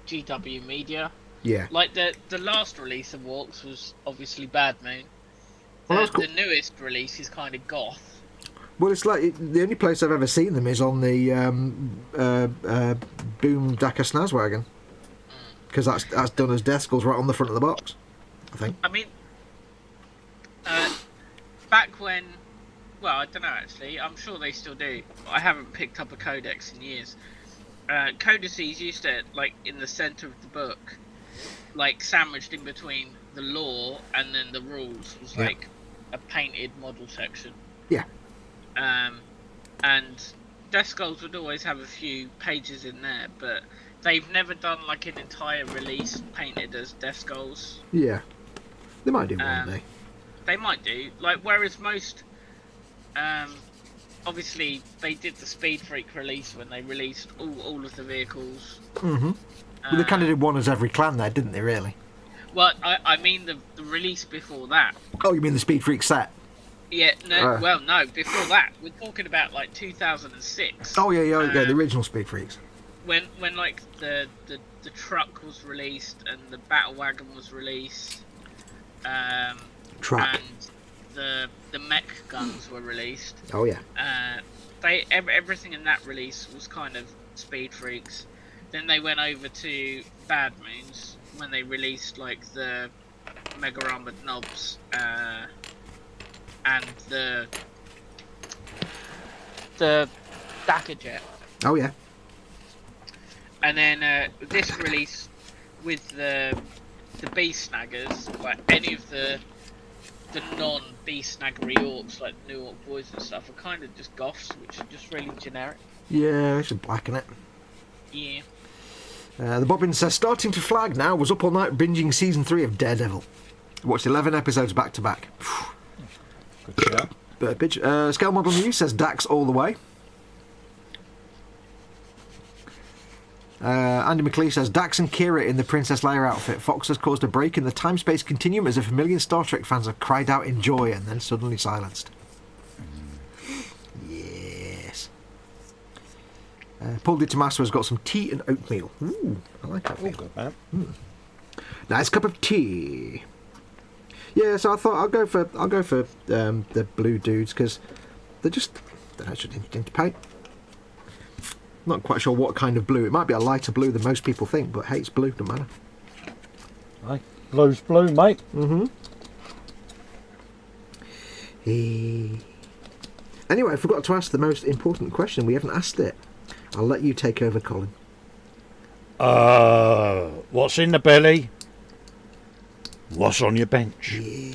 GW media. Yeah. Like the last release of Orks was obviously Bad Moon. Well, that's cool. The newest release is kind of goth. Well, it's like the only place I've ever seen them is on the Boom Dakka Snazwagon, because that's done as Death Skulls right on the front of the box, I think. I mean, back when, well, I don't know actually. I'm sure they still do. I haven't picked up a codex in years. Codices used to, like, in the centre of the book, like sandwiched in between the lore and then the rules was like a painted model section. Yeah. And Death Skulls would always have a few pages in there, but they've never done like an entire release painted as Death Skulls. Yeah. They might do one day. They might do. Like, whereas most, obviously they did the Speed Freak release when they released all of the vehicles. Mm-hmm. Well, they kind of did one as every clan there, didn't they, really? Well, I mean the release before that. Oh, you mean the Speed Freak set? Yeah, no, well, no, before that. We're talking about, like, 2006. Oh, yeah, the original Speed Freaks. When like, the truck was released and the battle wagon was released, Truck. and the mech guns were released. Oh, yeah. Everything in that release was kind of Speed Freaks. Then they went over to Bad Moons when they released, like, the Mega Armored Knobs, and the Dakka Jet. Oh, yeah. And then this release with the Beast Snaggers, like any of the non-Beast Snaggery Orks, like New Ork Boys and stuff, are kind of just goths, which are just really generic. Yeah, I should blacken it. Yeah. The Bobbin says, starting to flag now, was up all night binging season 3 of Daredevil. Watched 11 episodes back to back. Good shout. Burbage. Scale Model News says Dax all the way. Andy McLeish says Dax and Kira in the Princess Leia outfit. Foxx has caused a break in the time-space continuum as if a million Star Trek fans have cried out in joy and then suddenly silenced. Yes. Paul Di Tommaso has got some tea and oatmeal. Ooh, I like that. All good, man. Nice cup of tea. Yeah, so I thought I'll go for the blue dudes because they're actually interesting to paint. Not quite sure what kind of blue. It might be a lighter blue than most people think, but hey, it's blue, no matter. Aye. Blue's blue, mate. Mm-hmm. Anyway, I forgot to ask the most important question. We haven't asked it. I'll let you take over, Colin. What's in the belly? What's on your bench? Yeah.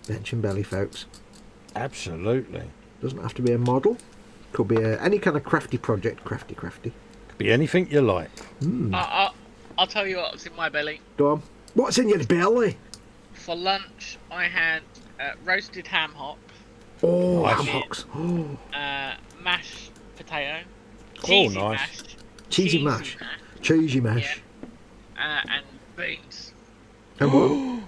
Bench and belly, folks. Absolutely. Doesn't have to be a model. Could be any kind of crafty project. Crafty. Could be anything you like. I'll tell you what's in my belly. Go on. What's in your belly? For lunch, I had roasted ham hock. Oh, Nice. ham hocks. Oh. Mashed potato. Nice. Mash. Cheesy mash. Cheesy mash. Yeah. And beans. And what?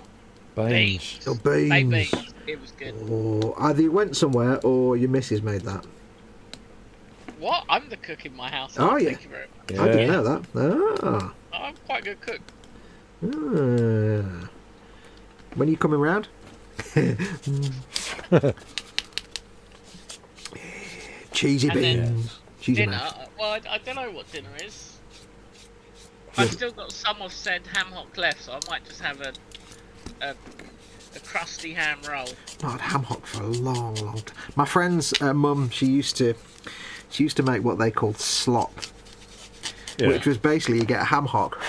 Beans. Oh, Baked beans. beans. It was good. Oh, either you went somewhere or your missus made that. What? I'm the cook in my house. Oh, yeah. Thank you very much. Yeah. I didn't know that. I'm quite a good cook. When are you coming round? Cheesy And then beans. Cheesy Dinner? mash. Well, I don't know what dinner is. I've still got some of said ham hock left, so I might just have a crusty ham roll. Not had ham hock for a long time. My friend's mum, she used to make what they called slop, which was basically you get a ham hock,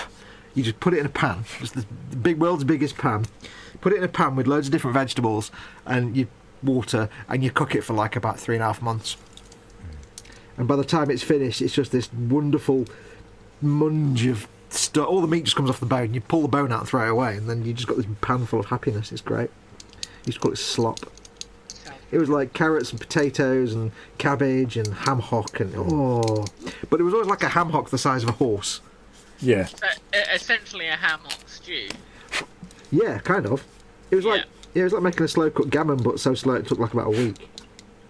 you just put it in a pan, just the big world's biggest pan, put it in a pan with loads of different vegetables and you water and you cook it for like about 3.5 months. And by the time it's finished, it's just this wonderful munge of stuff. All the meat just comes off the bone. You pull the bone out and throw it away, and then you just got this pan full of happiness. It's great. Used to call it slop. It was like carrots and potatoes and cabbage and ham hock and but it was always like a ham hock the size of a horse. Yeah. So, essentially a ham hock stew. Yeah, kind of. It was like it was like making a slow cooked gammon, but so slow it took like about a week.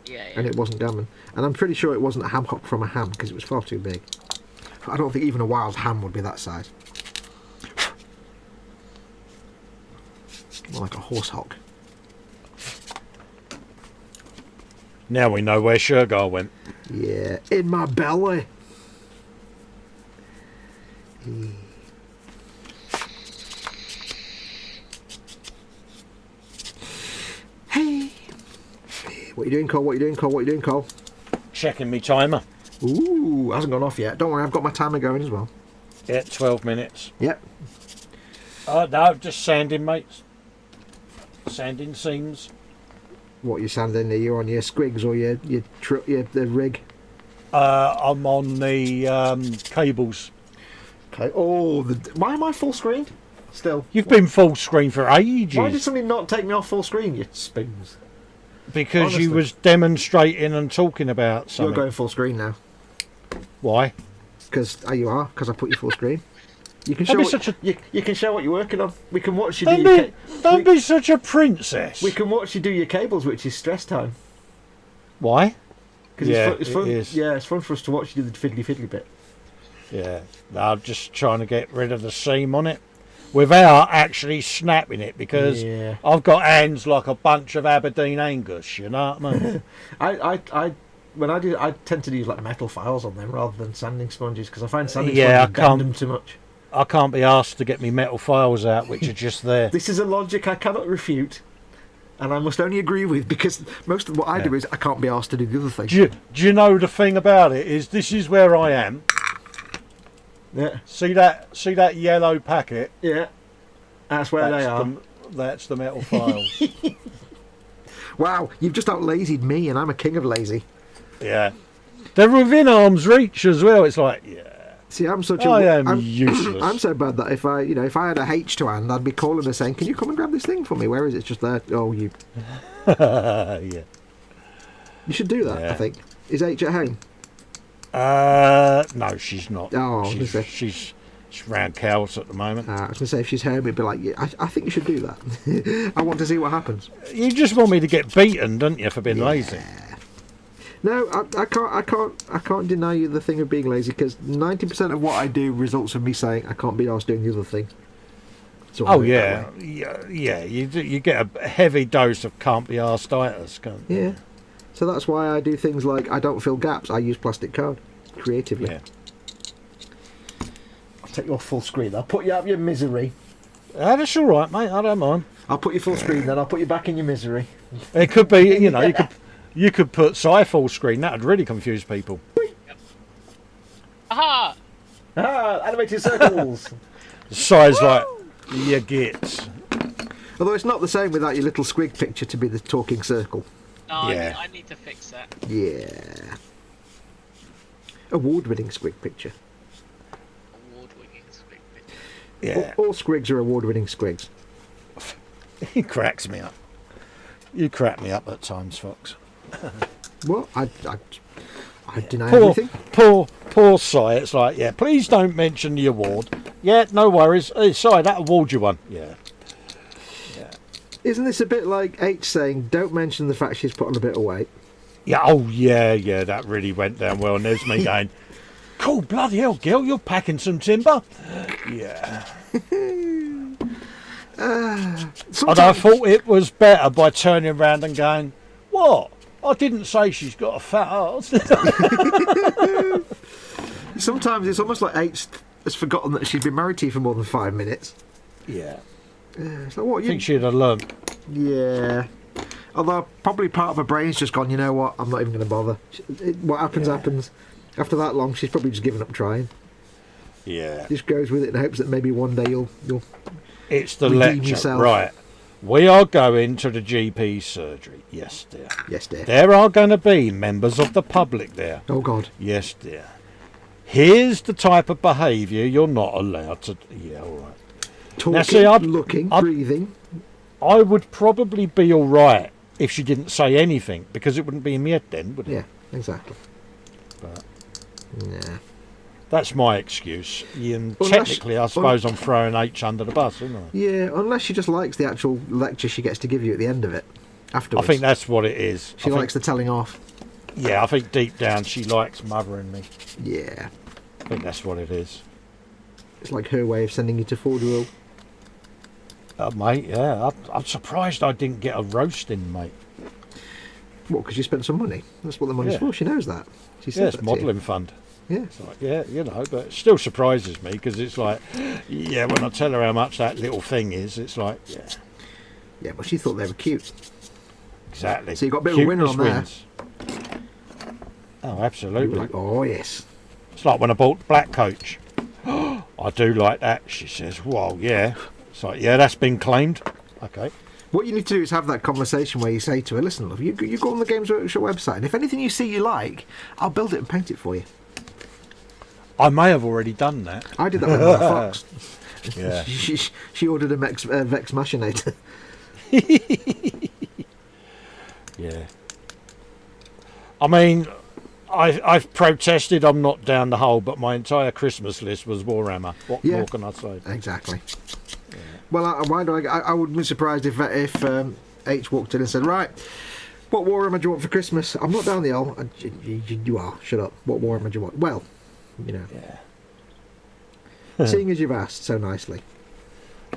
Yeah. And it wasn't gammon. And I'm pretty sure it wasn't a ham hock from a ham because it was far too big. I don't think even a wild ham would be that size. More like a horse hog. Now we know where Shergar went. Yeah, in my belly. Hey. What are you doing, Cole? What are you doing, Cole? What are you doing, Cole? Checking me timer. Ooh, hasn't gone off yet. Don't worry, I've got my timer going as well. Yeah, 12 minutes. Yep. No, just sanding, mates. Sanding seams. What are you sanding? Are you on your squigs or the rig? I'm on the cables. Okay. Oh, why am I full screen? Still. You've been full screen for ages. Why did somebody not take me off full screen, you spoons? Because Honestly. you was demonstrating and talking about something. You're going full screen now. Why? Because you are. Because I put you full screen. You can show Don't be you can show what you're working on. We can watch you Don't be such a princess. We can watch you do your cables, which is stress time. Why? Because it's fun. Yeah, it's fun for us to watch you do the fiddly bit. Yeah, I'm just trying to get rid of the seam on it without actually snapping it, because Yeah. I've got hands like a bunch of Aberdeen Angus. You know what I mean? I tend to use like metal files on them rather than sanding sponges, because I find sanding Yeah, sponges bend them too much. I can't be asked to get me metal files out, which are just there. This is a logic I cannot refute, and I must only agree with, because most of what I do is I can't be asked to do the other thing. Do you know the thing about it is this is where I am. Yeah, See that yellow packet? yeah, that's where they are. That's the metal files. Wow, you've just outlazied me, and I'm a king of lazy. Yeah, they're within arm's reach as well. It's like, yeah. See, I'm useless. I'm so bad that if I had a H to hand, I'd be calling her saying, "Can you come and grab this thing for me? Where is it? It's just there." Oh, you. Yeah. You should do that. Yeah. I think. Is H at home? No, she's not. Oh, she's round cows at the moment. I was going to say, if she's home, it'd be like, yeah, I think you should do that. I want to see what happens. You just want me to get beaten, don't you, for being lazy? No, I can't deny you the thing of being lazy, because 90% of what I do results from me saying I can't be arsed doing the other thing. So Oh yeah. You get a heavy dose of can't be arse-itis, can't you? Yeah. So that's why I do things like I don't fill gaps. I use plastic card creatively. Yeah. I'll take your full screen. I'll put you out of your misery. That's all right, mate. I don't mind. I'll put you full screen, then I'll put you back in your misery. It could be, you could put Psy full screen. That would really confuse people. Aha! Animated circles. Psy's like, you get. Although it's not the same without your little squig picture to be the talking circle. No, Yeah. I need to fix that. Yeah. Award-winning squig picture. Award-winning squig picture. Yeah. All squigs are award-winning squigs. He cracks me up. You crack me up at times, Foxx. What? I deny everything. Poor Psy. It's like, yeah, please don't mention the award. Yeah, no worries. Hey, Psy, that award you won. Yeah. Isn't this a bit like H saying, don't mention the fact she's put on a bit of weight? Yeah, oh yeah, that really went down well. And there's me going, cool, bloody hell, Gil, you're packing some timber. Yeah. And I thought it was better by turning around and going, what? I didn't say she's got a fat ass. Sometimes it's almost like H has forgotten that she's been married to you for more than 5 minutes. Yeah. It's like, what, I you... think she'd have learnt. Yeah. Although probably part of her brain's just gone, you know what, I'm not even going to bother. What happens, happens. After that long, she's probably just given up trying. Yeah. Just goes with it and hopes that maybe one day you'll It's the redeem lecture. yourself. Right. We are going to the GP surgery. Yes, dear. Yes, dear. There are going to be members of the public there. Oh, God. Yes, dear. Here's the type of behaviour you're not allowed to... Yeah, all right. Talking, Now, see, looking, I'd- breathing. I would probably be all right if she didn't say anything, because it wouldn't be in my head then, would it? Yeah, exactly. But Yeah. that's my excuse. And Unless- technically, I suppose I'm throwing H under the bus, isn't I? Yeah, unless she just likes the actual lecture she gets to give you at the end of it. I Afterwards. think that's what it is. She likes the telling off. Yeah, I think deep down she likes mothering me. Yeah. I think that's what it is. It's like her way of sending you to Forgeworld. Mate, yeah. I'm surprised I didn't get a roasting, mate. What, because you spent some money? That's what the money's for. She knows that. She says Yeah, it's that to you. modelling fund. Yeah. It's like, yeah, you know, but it still surprises me because it's like, yeah, when I tell her how much that little thing is, it's like, yeah. Yeah, but she thought they were cute. Exactly. So you got a bit of a winner on there. Wins. Oh, absolutely. Like, oh, yes. It's like when I bought the black coach. I do like that. She says, well, yeah. It's like, yeah, that's been claimed. Okay. What you need to do is have that conversation where you say to her, listen, love, you go on the Games Workshop website, and if anything you see you like, I'll build it and paint it for you. I may have already done that. I did that with my Foxx. Yeah. She ordered a Vex Machinator. Yeah. I mean, I've protested I'm not down the hole, but my entire Christmas list was Warhammer. What more can I say? Exactly. Yeah. Well, why do I wouldn't be surprised if H walked in and said, right, what Warhammer do you want for Christmas? I'm not down the hole. You are. Shut up. What Warhammer do you want? Well, you know. Yeah. Seeing as you've asked so nicely.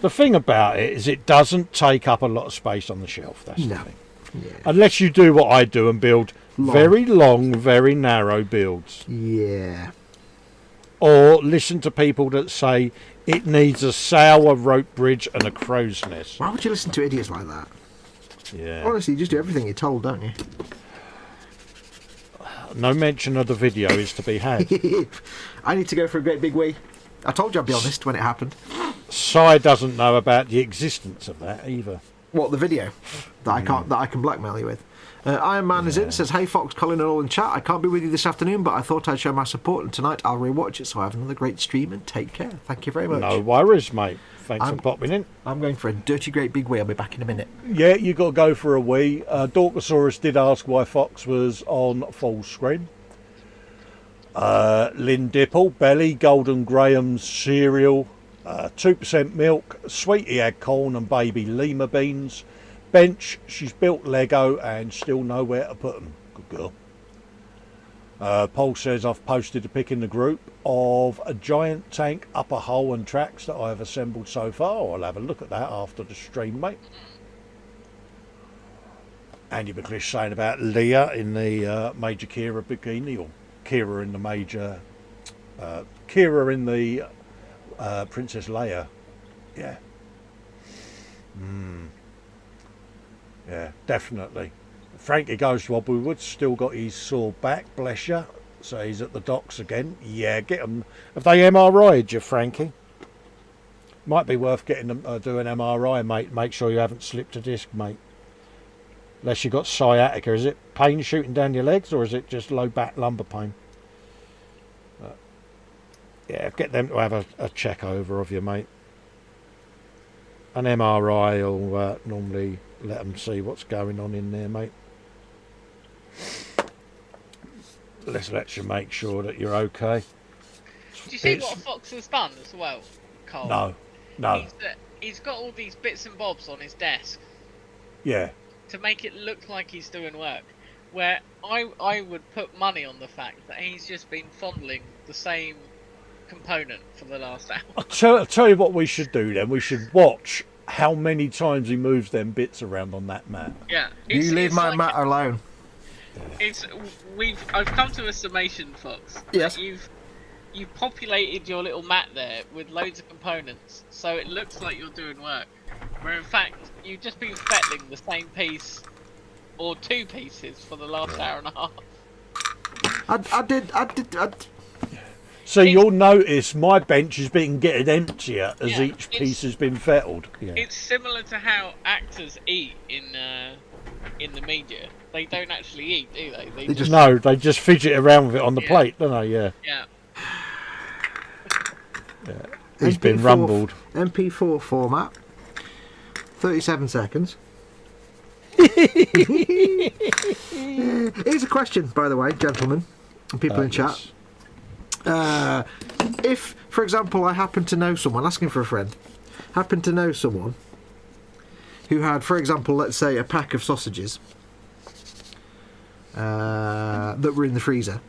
The thing about it is it doesn't take up a lot of space on the shelf. That's the thing. Yeah. Unless you do what I do and build very long, very narrow builds. Yeah. Or listen to people that say it needs a sour rope bridge and a crow's nest. Why would you listen to idiots like that? Yeah. Honestly, you just do everything you're told, don't you? No mention of the video is to be had. I need to go for a great big wee. I told you I'd be honest when it happened. Si doesn't know about the existence of that either. What, the video that I can blackmail you with? Iron Man is in, says, hey Fox, Colin and all in chat, I can't be with you this afternoon, but I thought I'd show my support, and tonight I'll rewatch it, so I have another great stream, and take care. Thank you very much. No worries, mate. Thanks for popping in. I'm going for a dirty great big wee. I'll be back in a minute. Yeah, you got to go for a wee. Dorkosaurus did ask why Fox was on full screen. Lynn Dipple, Belly, Golden Graham's cereal, 2% milk, Sweetie had corn and baby lima beans. Bench, she's built Lego and still know where to put them. Good girl. Paul says I've posted a pic in the group of a giant tank, upper hull and tracks that I have assembled so far. I'll have a look at that after the stream, mate. Andy McClish saying about Leah in the Major Kira bikini, or Kira in the Major... Kira in the Princess Leia. Yeah. Yeah, definitely. Frankie Ghost Wobblywood's still got his sore back, bless you. So he's at the docks again. Yeah, get him. Have they MRI'd you, Frankie? Might be worth getting them do an MRI, mate. Make sure you haven't slipped a disc, mate. Unless you got sciatica. Is it pain shooting down your legs, or is it just low back lumbar pain? Yeah, get them to have a check over of you, mate. An MRI will normally let them see what's going on in there, mate. Let's let you make sure that you're okay. Do you see what Fox has done as well, Cole? No. He's got all these bits and bobs on his desk. Yeah. To make it look like he's doing work. Where I would put money on the fact that he's just been fondling the same component for the last hour. I'll tell you what we should do then. We should watch how many times he moves them bits around on that mat. Yeah. You leave my mat alone. I've come to a summation, Fox. Yes. You've populated your little mat there with loads of components, so it looks like you're doing work. Where in fact you've just been fettling the same piece or two pieces for the last hour and a half. I did. So you'll notice my bench is getting emptier as each piece has been fettled. Yeah. It's similar to how actors eat in the media. They don't actually eat, do they? They just fidget around with it on the plate, don't they? Yeah. Yeah. He's been rumbled. MP4 format. 37 seconds. Here's a question, by the way, gentlemen and people in chat. If, for example, I happen to know someone, asking for a friend, happen to know someone who had, for example, let's say a pack of sausages that were in the freezer,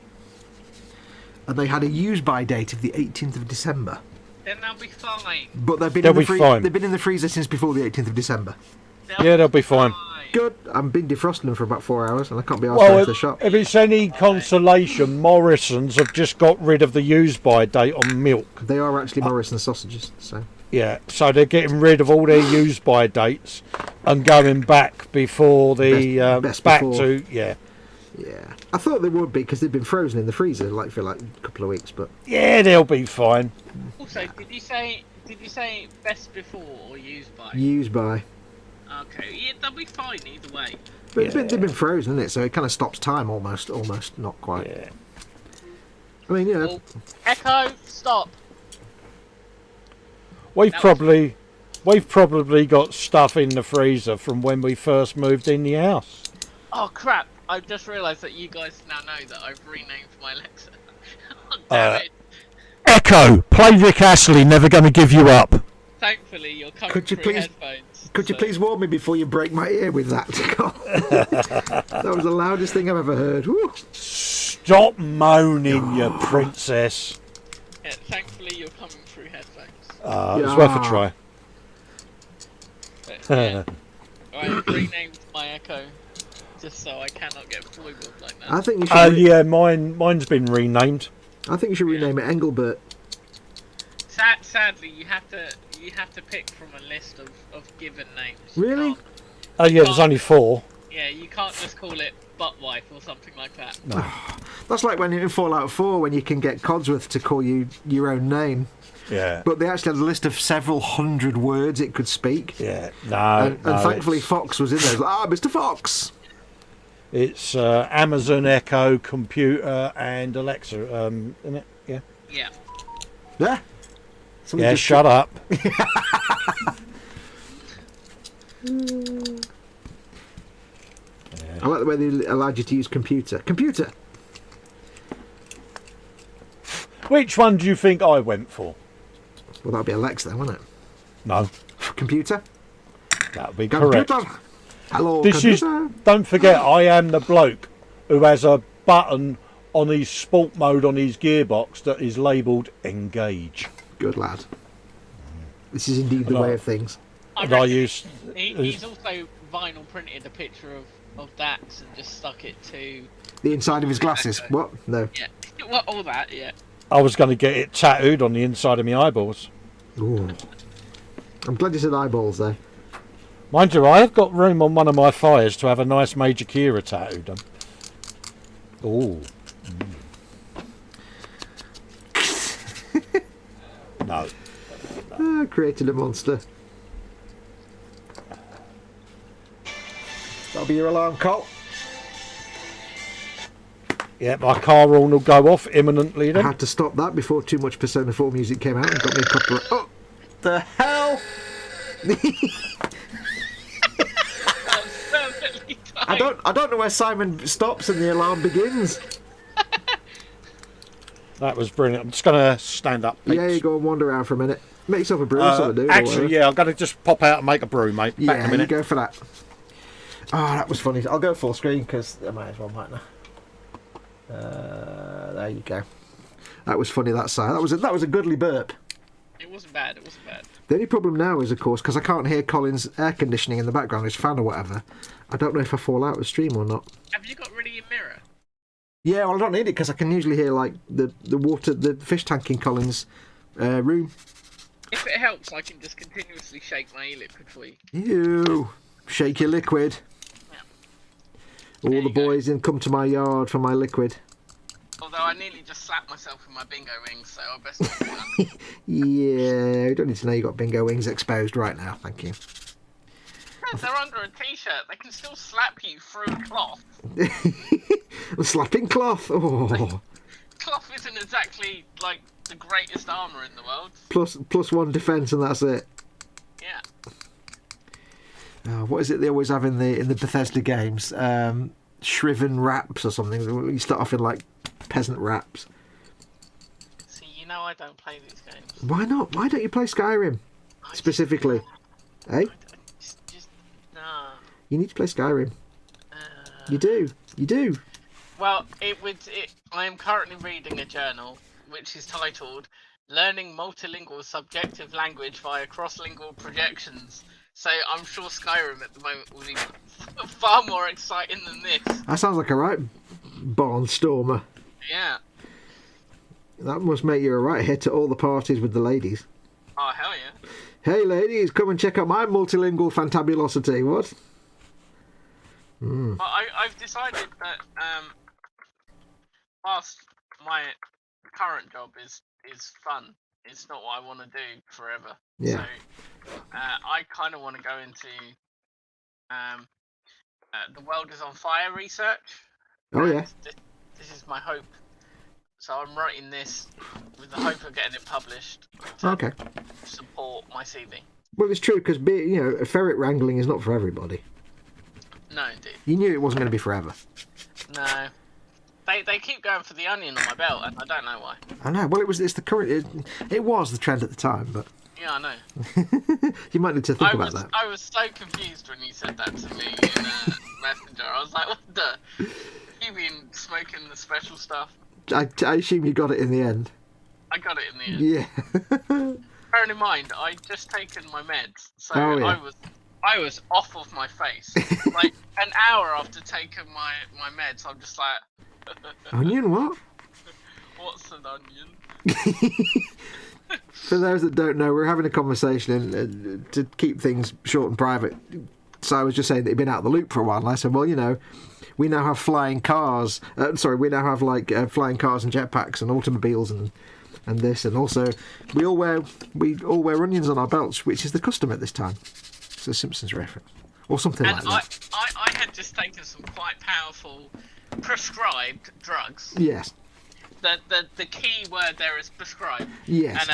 and they had a use-by date of the 18th of December, Then they'll be fine. But they've been They'll in the be fine. They've been in the freezer since before the 18th of December. They'll be fine. Good. I've been defrosting them for about 4 hours, and I can't be asked Well, to if, the shop. if it's any consolation, Morrison's have just got rid of the use-by date on milk. They are actually Morrison sausages, so. Yeah, so they're getting rid of all their use-by dates and going back before the Best back before. to yeah. Yeah, I thought they would be because they've been frozen in the freezer for a couple of weeks, but Yeah, they'll be fine. Also, did you say best before or used by? used by. Okay, yeah, they'll be fine either way. But they've been frozen, isn't it? So it kind of stops time almost, not quite. Yeah. I mean, you know, Oh, Echo, stop. We've That probably got stuff in the freezer from when we first moved in the house. Oh crap! I've just realised that you guys now know that I've renamed my Alexa. Oh, damn it! Echo, play Rick Astley, Never Gonna Give You Up. Thankfully, you're coming Could you through please- headphones. could you so- please warn me before you break my ear with that? That was the loudest thing I've ever heard. Woo. Stop moaning, you princess. Yeah, thankfully, you're coming through headphones. It's worth a try. But, yeah. I've renamed my Echo just so I cannot get foiled like that. I think you should. Yeah, mine's been renamed. I think you should rename it Engelbert. Sadly, you have to pick from a list of given names. You Really? can't- Oh yeah, there's only 4. Yeah, you can't just call it Buttwife or something like that. No. That's like when in Fallout 4 when you can get Codsworth to call you your own name, Yeah. but they actually had a list of several hundred words it could speak. Yeah. No. And no, thankfully it's- Foxx was in there. Mr. Foxx. It's Amazon Echo, computer, and Alexa, isn't it? Yeah. Yeah. Yeah. Somebody Yeah, just- shut up. I like the way they allowed you to use computer. Computer. Which one do you think I went for? Well, that'd be Alexa, then, wouldn't it? No, Computer. that would be correct. Computer. Hello, This is. computer. Don't forget, I am the bloke who has a button on his sport mode on his gearbox that is labelled engage. Good lad. This is indeed the Hello. way of things. And I reckon use. he's also vinyl printed a picture of Dax and just stuck it to The inside of his glasses. What? No. yeah. Well, all that yeah. I was going to get it tattooed on the inside of my eyeballs. Ooh. I'm glad you said eyeballs there. Mind you, I have got room on one of my fires to have a nice Major Kira tattoo done. Ooh. No. Created a monster. That'll be your alarm, Cole. Yeah, my car horn will go off imminently I then. had to stop that before too much Persona 4 music came out and got me a copyright. Oh, the hell! That's perfectly I don't know where Simon stops and the alarm begins. That was brilliant. I'm just going to stand up. Yeah, you peeps. go and wander around for a minute. Make yourself a brew or something, do. Actually, yeah, I'm going to just pop out and make a brew, mate. Back in Yeah, a you minute. go for that. Oh, that was funny. I'll go full screen because I might as well, mightn't I? There you go. That was funny. That side. That was a goodly burp. It wasn't bad. It wasn't bad. The only problem now is, of course, because I can't hear Colin's air conditioning in the background, his fan or whatever. I don't know if I fall out of stream or not. Have you got rid of your mirror? Yeah, well, I don't need it because I can usually hear like the water, the fish tank in Colin's room. If it helps, I can just continuously shake my e-liquid for you. You shake your liquid. All There the you go. boys in come to my yard for my liquid. Although I nearly just slapped myself with my bingo wings, so I best not do that. Yeah, we don't need to know you got bingo wings exposed right now. Thank you. They're under a t-shirt. They can still slap you through cloth. Slapping cloth. Oh, Cloth isn't exactly like the greatest armour in the world. plus 1 defense and that's it. Yeah. What is it they always have in the Bethesda games? Shriven wraps or something. You start off in like peasant wraps. See, you know I don't play these games. Why not? Why don't you play Skyrim I just- specifically? Eh? Just nah. You need to play Skyrim. Uh, You do. You do. Well, I am currently reading a journal which is titled learning multilingual subjective language via cross-lingual projections. So I'm sure Skyrim at the moment will be far more exciting than this. That sounds like a right barnstormer. Yeah. That must make you a right hit at all the parties with the ladies. Oh, hell yeah. Hey ladies, come and check out my multilingual fantabulosity. What? Well, I've decided that whilst my current job is fun, it's not what I want to do forever. Yeah. So I kind of want to go into the world is on fire research. Oh yeah. This is my hope. So I'm writing this with the hope of getting it published to Okay. support my CV. Well, it's true because ferret wrangling is not for everybody. No, indeed. You knew it wasn't going to be forever. No. They keep going for the onion on my belt, and I don't know why. I know. Well, it's the current. It was the trend at the time, but Yeah, I know. you might need to think about that. I was so confused when you said that to me in Messenger. I was like, what the? You been smoking the special stuff? I assume you got it in the end. I got it in the end. Yeah. Bearing in mind, I'd just taken my meds, so Oh, yeah. I was off of my face. Like an hour after taking my meds, I'm just like, Onion what? what's an onion? For those that don't know, we're having a conversation and to keep things short and private. So I was just saying that he'd been out of the loop for a while, and I said, well, we now have flying cars. We now have flying cars and jetpacks and automobiles and this, and also we all wear onions on our belts, which is the custom at this time. It's a Simpsons reference or something like that. I had just taken some quite powerful prescribed drugs. Yes. The key word there is prescribed. Yes. And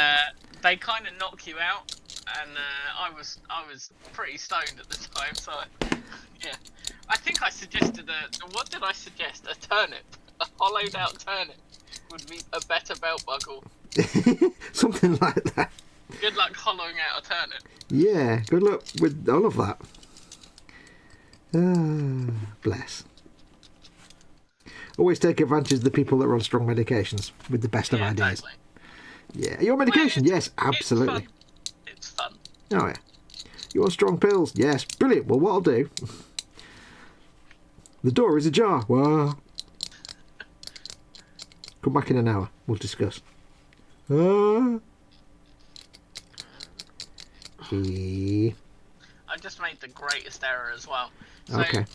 they kind of knock you out, and I was pretty stoned at the time, so yeah. I think I suggested what did I suggest? A turnip, a hollowed out turnip would be a better belt buckle. Something like that. Good luck hollowing out a turnip. Yeah, good luck with all of that. Bless. Always take advantage of the people that are on strong medications with the best of ideas. Totally. Yeah, you on medication? Yes, absolutely. It's fun. Oh yeah. You on strong pills? Yes, brilliant. Well, what I'll do. The door is ajar. Well, come back in an hour. We'll discuss. I just made the greatest error as well. So, Okay.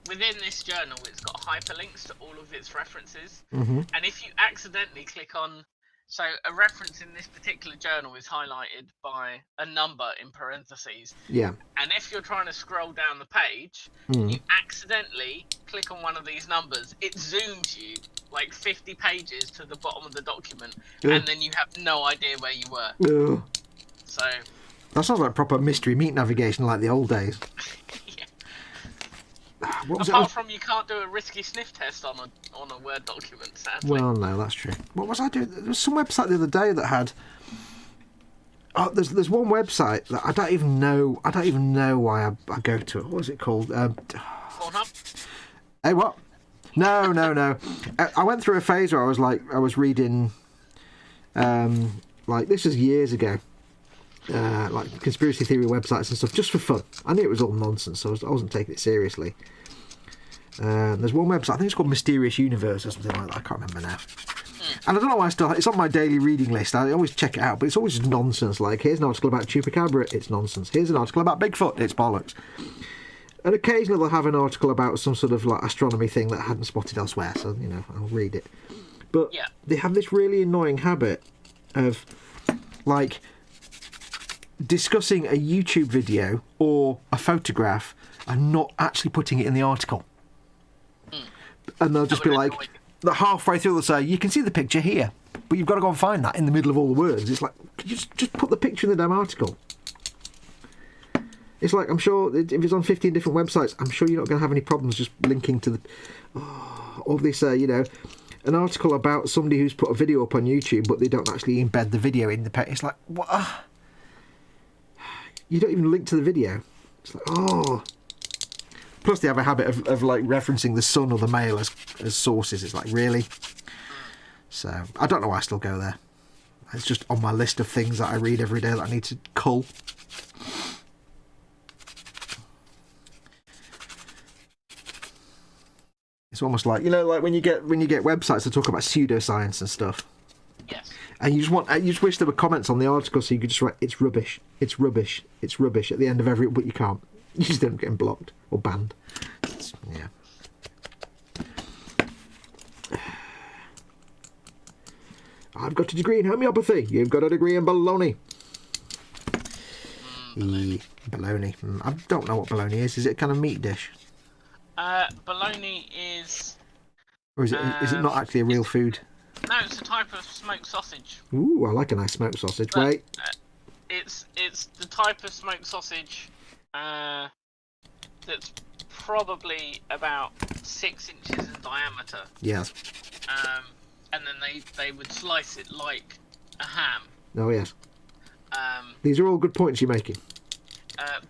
Within this journal, it's got hyperlinks to all of its references. Mm-hmm. And if you accidentally click on... So, a reference in this particular journal is highlighted by a number in parentheses. Yeah. And if you're trying to scroll down the page, you accidentally click on one of these numbers, it zooms you like 50 pages to the bottom of the document, and then you have no idea where you were. Ugh. So... That sounds like proper mystery meat navigation like the old days. yeah. What was Apart from you can't do a risky sniff test on a Word document, sadly. Well, no, that's true. What was I doing? There was some website the other day that had. Oh, there's one website that I don't even know. I don't even know why I go to it. What was it called? Pornhub? Hey, what? No. I went through a phase where I was reading, this was years ago. Like conspiracy theory websites and stuff, just for fun. I knew it was all nonsense, so I wasn't taking it seriously. There's one website, I think it's called Mysterious Universe or something like that, I can't remember now. And I don't know why it's on my daily reading list. I always check it out, but it's always just nonsense. Like, here's an article about Chupacabra, it's nonsense. Here's an article about Bigfoot, it's bollocks. And occasionally they'll have an article about some sort of like astronomy thing that I hadn't spotted elsewhere, so I'll read it. But they have this really annoying habit of like discussing a YouTube video or a photograph and not actually putting it in the article. And they'll just be like, halfway through they'll say, you can see the picture here, but you've got to go and find that in the middle of all the words. It's like, just put the picture in the damn article. It's like, I'm sure if it's on 15 different websites, I'm sure you're not going to have any problems just linking to all this, an article about somebody who's put a video up on YouTube, but they don't actually embed the video in the page. It's like, what? You don't even link to the video. It's like, oh. Plus they have a habit of like referencing the Sun or the Mail as sources. It's like, really? So I don't know why I still go there. It's just on my list of things that I read every day that I need to cull. It's almost like, you know, like when you get websites that talk about pseudoscience and stuff. Yes. And you just wish there were comments on the article so you could just write, it's rubbish, it's rubbish, it's rubbish at the end of every, but you can't. You just end up getting blocked or banned. Yeah. I've got a degree in homeopathy. You've got a degree in baloney. Baloney. I don't know what baloney is. Is it a kind of meat dish? Bologna is... Or is it not actually a real food? No, it's a type of smoked sausage. Ooh, I like a nice smoked sausage. But, Wait. It's the type of smoked sausage that's probably about 6 inches in diameter. Yes. And then they would slice it like a ham. Oh, yes. These are all good points you're making.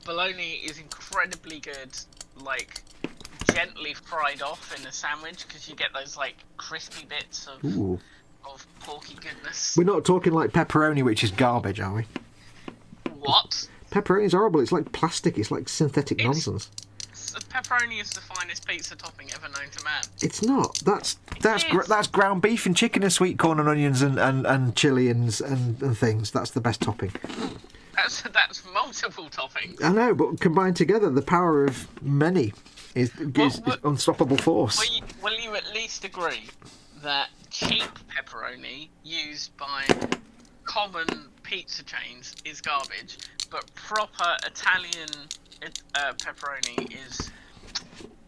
Bologna is incredibly good, like, gently fried off in a sandwich, because you get those, like, crispy bits of porky goodness. We're not talking like pepperoni, which is garbage, are we? What? Pepperoni's horrible. It's like plastic. It's like synthetic nonsense. Pepperoni is the finest pizza topping ever known to man. It's not. That's ground beef and chicken and sweet corn and onions and chili and things. That's the best topping. That's multiple toppings. I know, but combined together, the power of many is unstoppable force. Will you at least agree that cheap pepperoni used by common pizza chains is garbage, but proper Italian pepperoni is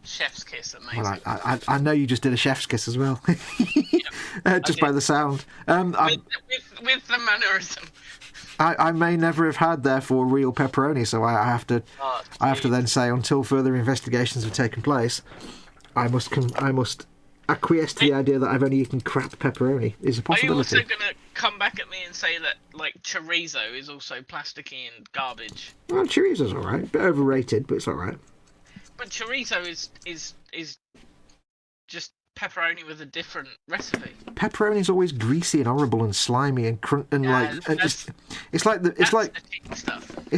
chef's kiss? Amazing. Well, I know you just did a chef's kiss as well. Just by the sound. With the mannerism. I may never have had, therefore, real pepperoni, so I have to then say, until further investigations have taken place, I must acquiesce to the idea that I've only eaten crap pepperoni. Is a possibility. Are you also going to come back at me and say that, like, chorizo is also plasticky and garbage? Well, chorizo's all right. A bit overrated, but it's all right. But chorizo is just pepperoni with a different recipe. Pepperoni's always greasy and horrible and slimy and it's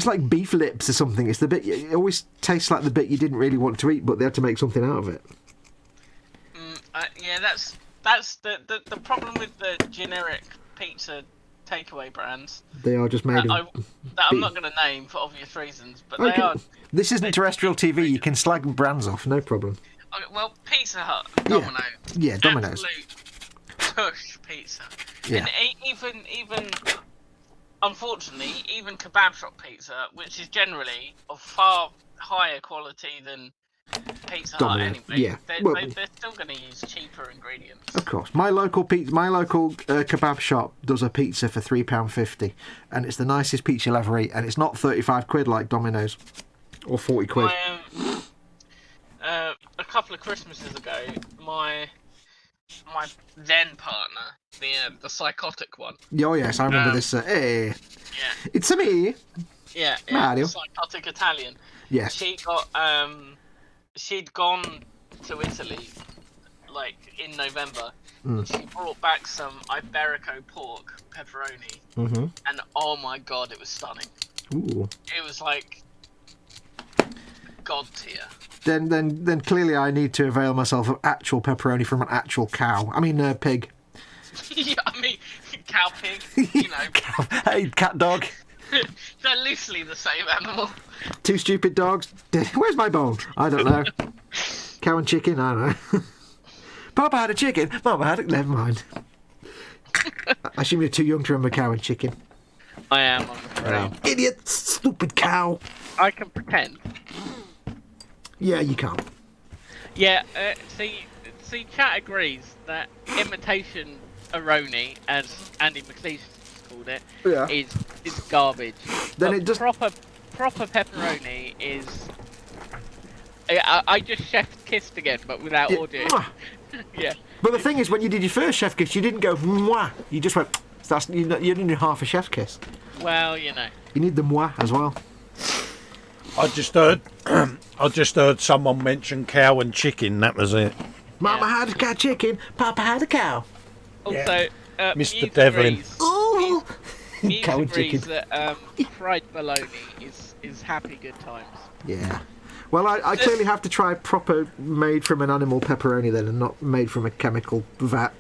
like beef lips or something. It's the bit it always tastes like the bit you didn't really want to eat, but they had to make something out of it. Yeah, that's the problem with the generic pizza takeaway brands. They are just made that I'm not going to name for obvious reasons, but they are. This isn't terrestrial TV. You can slag brands off, no problem. Okay, well, Pizza Hut, Domino's. Yeah, Domino's. Absolute push pizza. Yeah. And even, unfortunately, even kebab shop pizza, which is generally of far higher quality than Pizza Hut anyway. Yeah. They're still going to use cheaper ingredients. Of course. My local kebab shop does a pizza for £3.50, and it's the nicest pizza you'll ever eat, and it's not 35 quid like Domino's, or 40 quid. A couple of Christmases ago, my then partner, the psychotic one. Oh yes, I remember this. Hey, yeah, it's me. Yeah, Mario. The psychotic Italian. Yes. She got she'd gone to Italy like in November. She brought back some Iberico pork pepperoni, and oh my god, it was stunning. Ooh. It was like god tier. Then clearly I need to avail myself of actual pepperoni from an actual cow. I mean, pig. Yeah, I mean, cow, pig, you know. Hey, cat, dog. They're loosely the same animal. Two stupid dogs. Where's my bone? I don't know. Cow and chicken? I don't know. Papa had a chicken. Mama had it. Never mind. I assume you're too young to remember cow and chicken. I am, I'm afraid. Idiot. Stupid cow. I can pretend. Yeah, you can't. Yeah, see, chat agrees that imitation aroni, as Andy McLeish called it, is garbage. Then but it just proper pepperoni is. I just chef kissed again, but without audio. Yeah. But the thing is, when you did your first chef kiss, you didn't go mwah. You just went. You didn't do half a chef kiss. Well, you know. You need the mwah as well. I just heard someone mention cow and chicken. That was it. Mama had a chicken. Papa had a cow. Also, Mr. Devlin. Ooh, Muse Cow agrees chicken. that fried bologna is happy good times. Yeah. Well, I clearly have to try proper made from an animal pepperoni then, and not made from a chemical vat.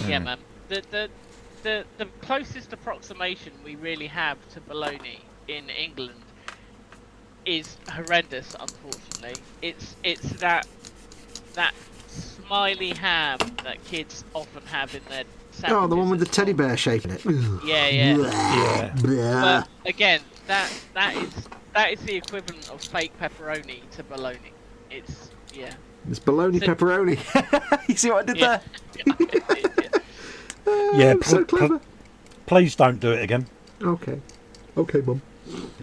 Yeah, man. The closest approximation we really have to bologna in England is horrendous, unfortunately. It's that smiley ham that kids often have in their sandwiches. Oh, the one with the teddy bear shape in it. Yeah, yeah. Yeah. Blah. But again, that is the equivalent of fake pepperoni to bologna. It's It's bologna So- pepperoni. You see what I did Yeah. there? Yeah, So clever. Please don't do it again. Okay, Mum.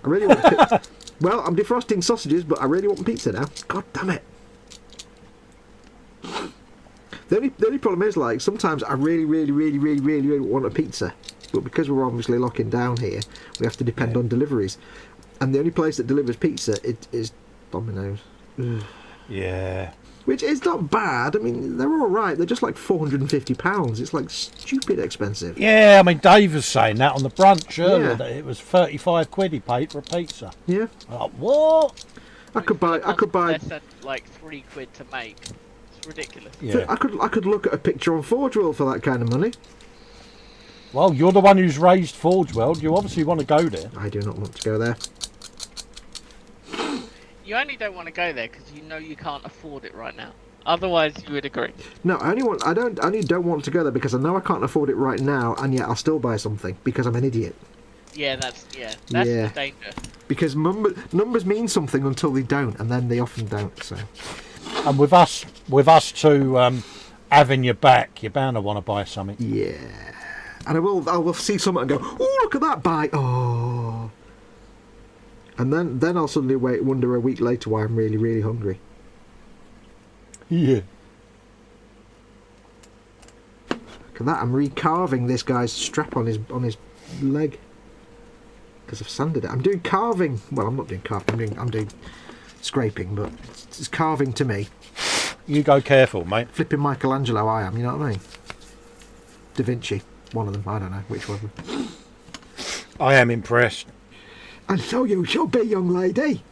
I really want pizza. Well, I'm defrosting sausages, but I really want pizza now. God damn it. The only problem is, like, sometimes I really want a pizza. But because we're obviously locking down here, we have to depend on deliveries. And the only place that delivers pizza is Domino's. Ugh. Yeah. Which is not bad. I mean, they're all right. They're just like £450. It's like stupid expensive. Yeah, I mean, Dave was saying that on the brunch earlier, Yeah. that it was 35 quid he paid for a pizza. Yeah, Like, what? I could buy. Less than like £3 to make. It's ridiculous. Yeah. I could look at a picture on Forgeworld for that kind of money. Well, you're the one who's raised Forgeworld. You obviously want to go there. I do not want to go there. You only don't want to go there because you know you can't afford it right now. Otherwise, you would agree. No, I only don't want to go there because I know I can't afford it right now, and yet I'll still buy something because I'm an idiot. Yeah, that's Yeah. the danger. Because numbers mean something until they don't, and then they often don't. So And with us two having your back, you're bound to want to buy something. yeah, and I will see something and go, oh, look at that bite, oh, and then I'll suddenly wonder a week later why I'm really hungry. Yeah. Look at that! I'm recarving this guy's strap on his leg because I've sanded it. I'm doing carving. Well, I'm not doing carving. I'm doing scraping, but it's carving to me. You go careful, mate. Flipping Michelangelo, I am. You know what I mean? Da Vinci, one of them. I don't know which one. I am impressed. And so you shall be, young lady.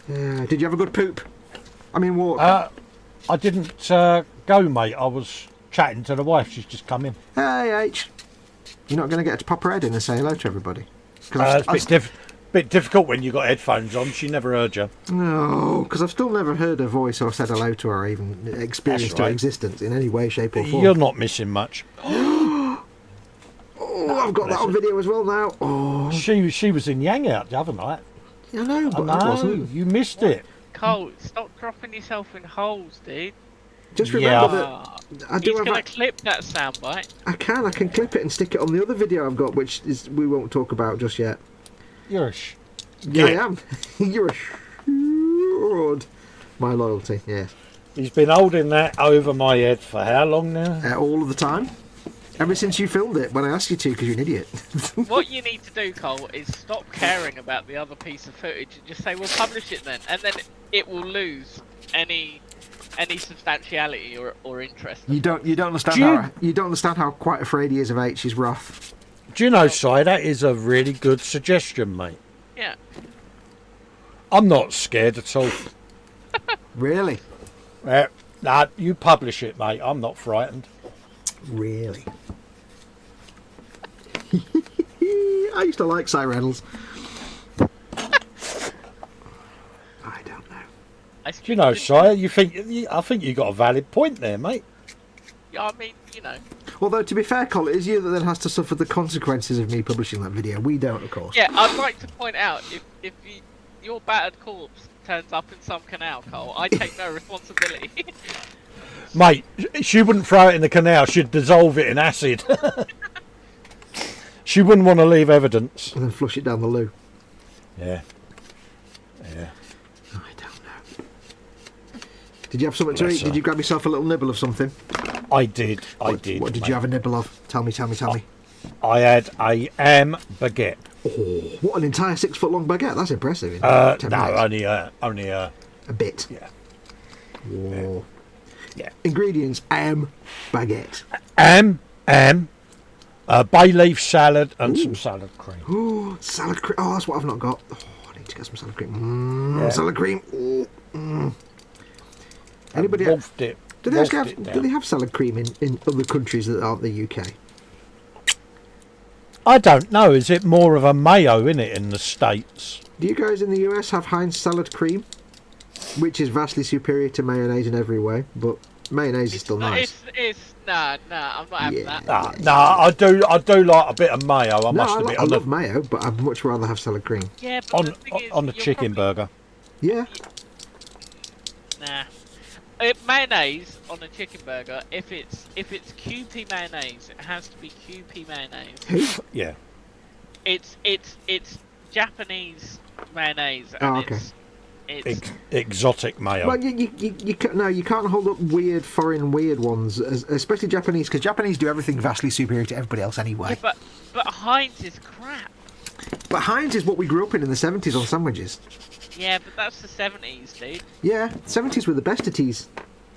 Did you have a good poop? I mean, walk. I didn't go, mate. I was chatting to the wife. She's just come in. Hey, H. You're not going to get her to pop her head in and say hello to everybody? It's a bit difficult when you got headphones on. She never heard you. No, because I've still never heard her voice or said hello to her or even experienced her right. existence in any way, shape or form. You're not missing much. Oh, I've got that on video as well now. Oh, She was in Yang out the other night. I know, but I I know, wasn't. you missed it. Cole, stop dropping yourself in holes, dude. Just Yeah. remember that I do He's have. gonna clip that soundbite. I can clip it and stick it on the other video I've got, which is we won't talk about just yet. You're a Yeah, I am. You're a fraud. My loyalty, yes. He's been holding that over my head for how long now? All of the time. Ever since you filmed it when I asked you to, because you're an idiot. What you need to do, Cole, is stop caring about the other piece of footage and just say, "We'll publish it then," and then it will lose any substantiality or interest. You don't understand how quite afraid he is of H. He's rough. Do you know, Si, that is a really good suggestion, mate. Yeah. I'm not scared at all. Really, Nah, you publish it, mate. I'm not frightened. really. I used to like Cy Reynolds. I don't know. Do you know, Si, I think you got a valid point there, mate. Yeah, I mean, you know. Although, to be fair, Colin, it is you that then has to suffer the consequences of me publishing that video. We don't, of course. Yeah, I'd like to point out if your battered corpse turns up in some canal, Cole, I take no responsibility. Mate, she wouldn't throw it in the canal. She'd dissolve it in acid. She wouldn't want to leave evidence. And then flush it down the loo. Yeah. Yeah. I don't know. Did you have something to Bless eat? her. Did you grab yourself a little nibble of something? I did. I did. What did mate. you have a nibble of? Tell me. I had a ham baguette. Oh, what an entire 6 foot long baguette. That's impressive. In No, 10 minutes. only a bit. yeah. Whoa. Yeah. Ingredients: baguette. Ham, bay leaf salad and some salad cream. Ooh, salad cream. Oh, that's what I've not got. Oh, I need to get some salad cream. Yeah. Salad cream. Ooh. Anybody? Wolf dip. Do they have salad cream in other countries that aren't the UK? I don't know. Is it more of a mayo in it in the States? Do you guys in the US have Heinz salad cream, which is vastly superior to mayonnaise in every way? But mayonnaise is still nice. Nah, I'm not having that. I do like a bit of mayo. I must admit. I love mayo, but I'd much rather have salad cream. Yeah, but the thing is, on the chicken burger. Yeah. Nah. Mayonnaise on a chicken burger. If it's QP mayonnaise, it has to be QP mayonnaise. Yeah. It's Japanese mayonnaise, and it's exotic mayo. Well, you can't hold up foreign weird ones, especially Japanese, because Japanese do everything vastly superior to everybody else anyway. Yeah, but Heinz is crap. But Heinz is what we grew up in the 70s on sandwiches. Yeah, but that's the 70s, dude. Yeah, 70s were the best of teas.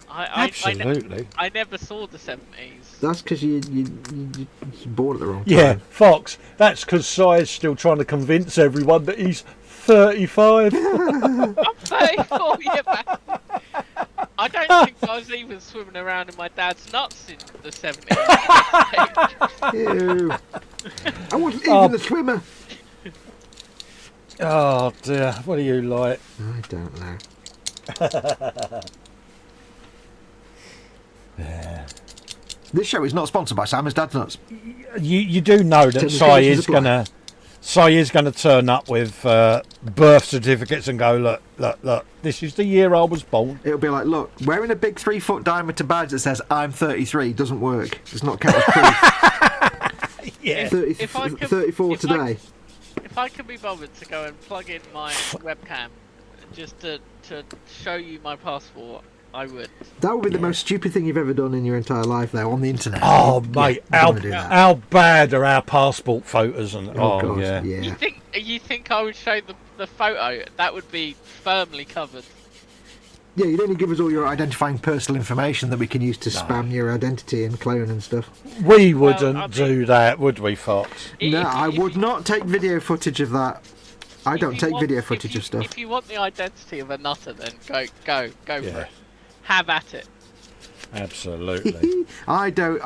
Absolutely. I never saw the 70s. That's because you're born at the wrong time. Yeah, Foxx. That's because Si's still trying to convince everyone that he's 35. I'm 34, yeah, man. I don't think I was even swimming around in my dad's nuts in the 70s. Ew. I wasn't even a swimmer. Oh dear, what are you like? I don't know. Yeah. This show is not sponsored by Simon's Dad's Nuts. You do know that Si is gonna turn up with birth certificates and go, look, this is the year I was born. It'll be like, look, wearing a big 3-foot diameter badge that says I'm 33 doesn't work. It's not count as proof. Yeah. 34 today. If I can be bothered to go and plug in my webcam just to show you my passport, I would. That would be the most stupid thing you've ever done in your entire life, though, on the internet. Oh, mate, how bad are our passport photos? And God, yeah. You think I would show the photo? That would be firmly covered. Yeah, you'd only give us all your identifying personal information that we can use to spam your identity and clone and stuff. We wouldn't do that, would we, Foxx? No, I would not take video footage of that. I don't take video footage of stuff. If you want the identity of a nutter, then go for it. Have at it. Absolutely. I don't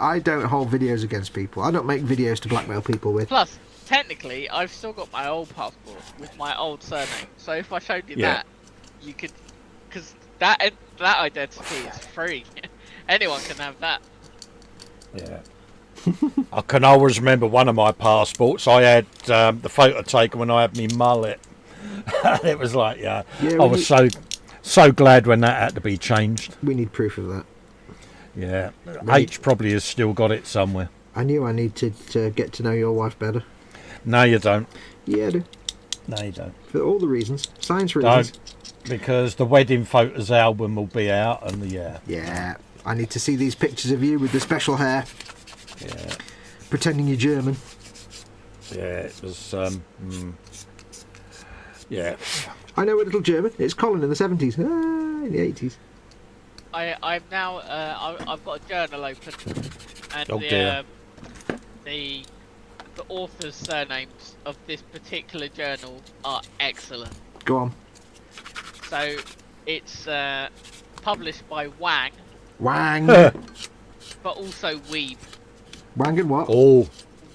hold videos against people. I don't make videos to blackmail people with. Plus, technically, I've still got my old passport with my old surname. So if I showed you that, you could, because that identity is free. Anyone can have that. Yeah. I can always remember one of my passports. I had the photo taken when I had me mullet. It was like, I was so glad when that had to be changed. We need proof of that. Yeah. H probably has still got it somewhere. I knew I need to get to know your wife better. No, you don't. Yeah, I do. No, you don't. For all the reasons. Science reasons. Don't. Because the wedding photos album will be out and Yeah. I need to see these pictures of you with the special hair. Yeah. Pretending you're German. Yeah, it was yeah. I know a little German. It's Colin in the 70s. In the 80s. I'm now. I've got a journal open, and the author's surnames of this particular journal are excellent. Go on. So it's published by Wang. But also Weeb. Wang and what? Oh.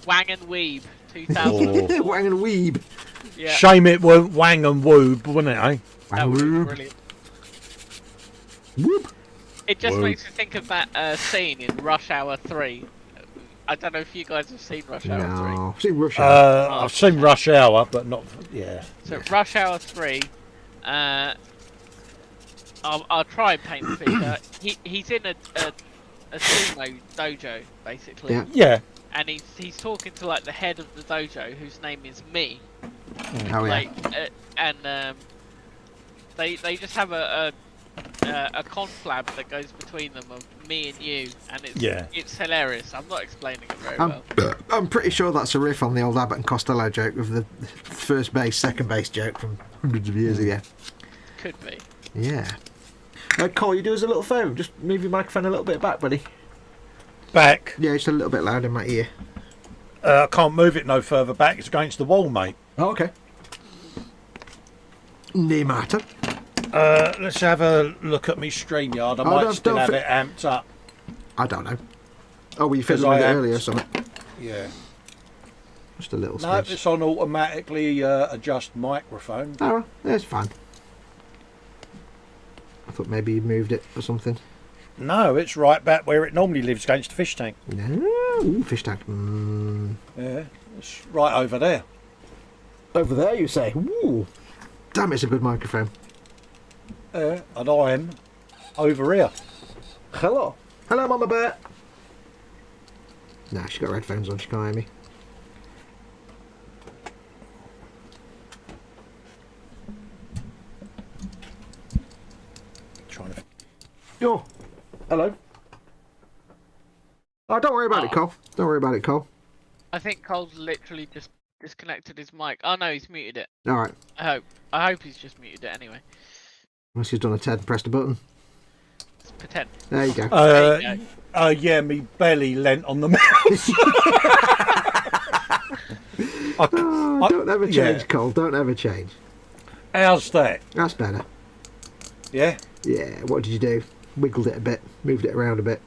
Wang and Weeb 2000. Wang and Weeb. Yeah. Shame it weren't Wang and Woob, wasn't it, eh? That would be brilliant. Whoop. It just makes me think of that scene in Rush Hour 3. I don't know if you guys have seen Rush Hour 3. No, I've seen Rush Hour. I've seen Rush Hour, but not... Yeah. So Rush Hour 3, I'll try and paint the picture. He's in a sumo dojo, basically. Yeah. And he's talking to like the head of the dojo, whose name is Me. Oh yeah. And they just have a conflab that goes between them of me and you, and it's hilarious. I'm not explaining it very well. I'm pretty sure that's a riff on the old Abbott and Costello joke of the first base, second base joke from hundreds of years ago. Could be. Yeah. Cole, you do us a little favour. Just move your microphone a little bit back, buddy. Back. Yeah, just a little bit loud in my ear. I can't move it no further back. It's against the wall, mate. Oh, okay. No matter. Let's have a look at me StreamYard. I might still have it amped up. I don't know. Oh, well, you fiddled with it earlier or something. Yeah. Just a little No, space. it's on automatically adjust microphone. Oh, well, it's fine. I thought maybe you moved it or something. No, it's right back where it normally lives against the fish tank. No, ooh, fish tank. Yeah, it's right over there. Over there, you say? Ooh. Damn, it's a good microphone. And I'm over here. Hello. Hello, Mama Bear. Nah, she's got headphones on. She can't hear me. Trying to... Oh, hello. Oh, don't worry about it, Cole. Don't worry about it, Cole. I think Cole's literally just disconnected his mic. Oh no, he's muted it. All right. I hope he's just muted it anyway. Once he's done a Ted, pressed a button. It's pretend. There you go. There you go. Yeah, me belly leant on the mouse. Don't ever change, Cole. Don't ever change. How's that? That's better. Yeah? Yeah, what did you do? Wiggled it a bit, moved it around a bit.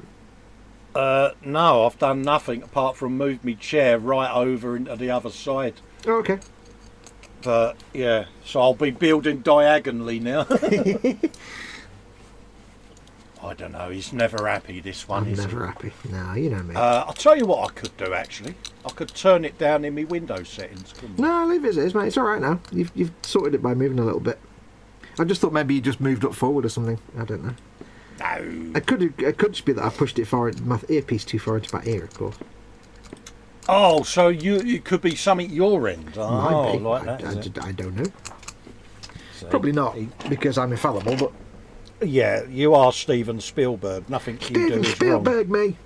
No, I've done nothing apart from move me chair right over into the other side. Oh, okay. But, yeah, so I'll be building diagonally now. I don't know, he's never happy, this one, I'm never happy. No, you know me. I'll tell you what I could do, actually. I could turn it down in my Windows settings, couldn't I? No, leave it as it is, mate. It's all right now. You've sorted it by moving a little bit. I just thought maybe you just moved up forward or something. I don't know. No. It could just be that I pushed it far, my earpiece too far into my ear, of course. Oh, so it could be something your end. Oh, Might be. like that. is it? I don't know. So Probably not, because I'm infallible, but... Yeah, you are Steven Spielberg. Nothing you do Steven is Spielberg, me.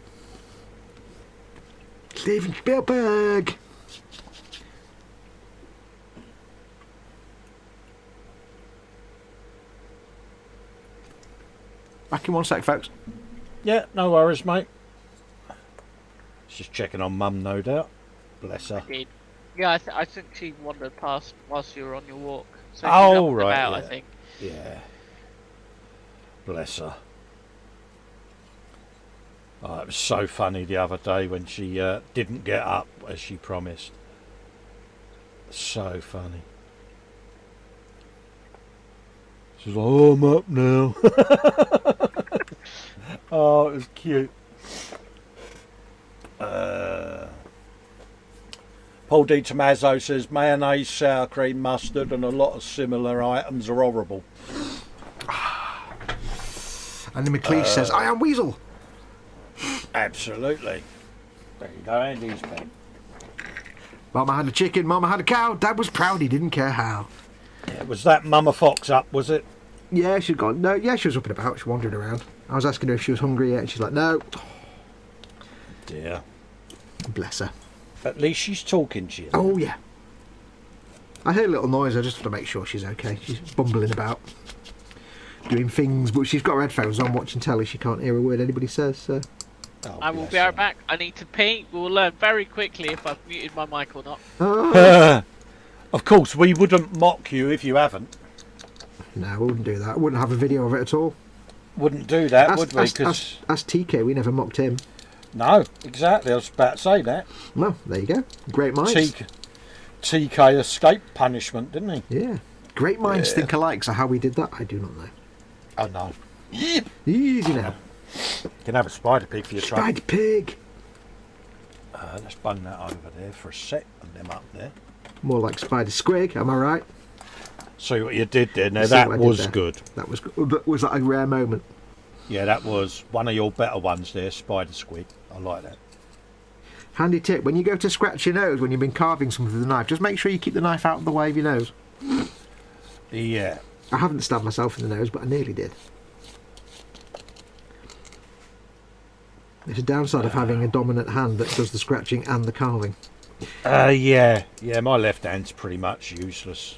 Steven Spielberg. Back in 1 sec, folks. Yeah, no worries, mate. Just checking on Mum, no doubt. Bless her. Indeed. Yeah, I think she wandered past whilst you were on your walk. So she's Oh, up and right, about, yeah. I think. Yeah. Bless her. Oh, it was so funny the other day when she didn't get up as she promised. So funny. She's like, oh, I'm up now. Oh, it was cute. Paul Di Tommaso says mayonnaise, sour cream, mustard and a lot of similar items are horrible. And then McLeish says, I am Weasel. Absolutely. There you go, Andy's back. Mama had a chicken, Mama had a cow. Dad was proud, he didn't care how. Yeah, was that Mama Foxx up, was it? Yeah, she'd gone. No, yeah, she was up and about. She wandered around. I was asking her if she was hungry yet, and she's like, no. Dear. Bless her. At least she's talking to you. Oh, yeah. I heard a little noise. I just have to make sure she's okay. She's bumbling about, doing things, but she's got her headphones on, watching telly. She can't hear a word anybody says, so... Oh, I will bless be right her. back. I need to pee. We'll learn very quickly if I've muted my mic or not. Oh. Of course, we wouldn't mock you if you haven't. No, we wouldn't do that. We wouldn't have a video of it at all. Wouldn't do that, would we? Because As TK, we never mocked him. no, exactly. I was about to say that. Well, there you go. Great minds. TK escaped punishment, didn't he? Yeah. Great minds think alike, so how we did that, I do not know. Oh no. Easy now. You can have a spider pig for your trouble. Spider pig. Let's bung that over there for a sec and them up there. More like spider squig, am I right? See what you did there. Now See that what I did was there? good. That was good. But was that a rare moment? Yeah, that was one of your better ones there, spider squid. I like that. Handy tip, when you go to scratch your nose when you've been carving something with a knife, just make sure you keep the knife out of the way of your nose. Yeah. I haven't stabbed myself in the nose, but I nearly did. It's a downside of having a dominant hand that does the scratching and the carving. Yeah, my left hand's pretty much useless.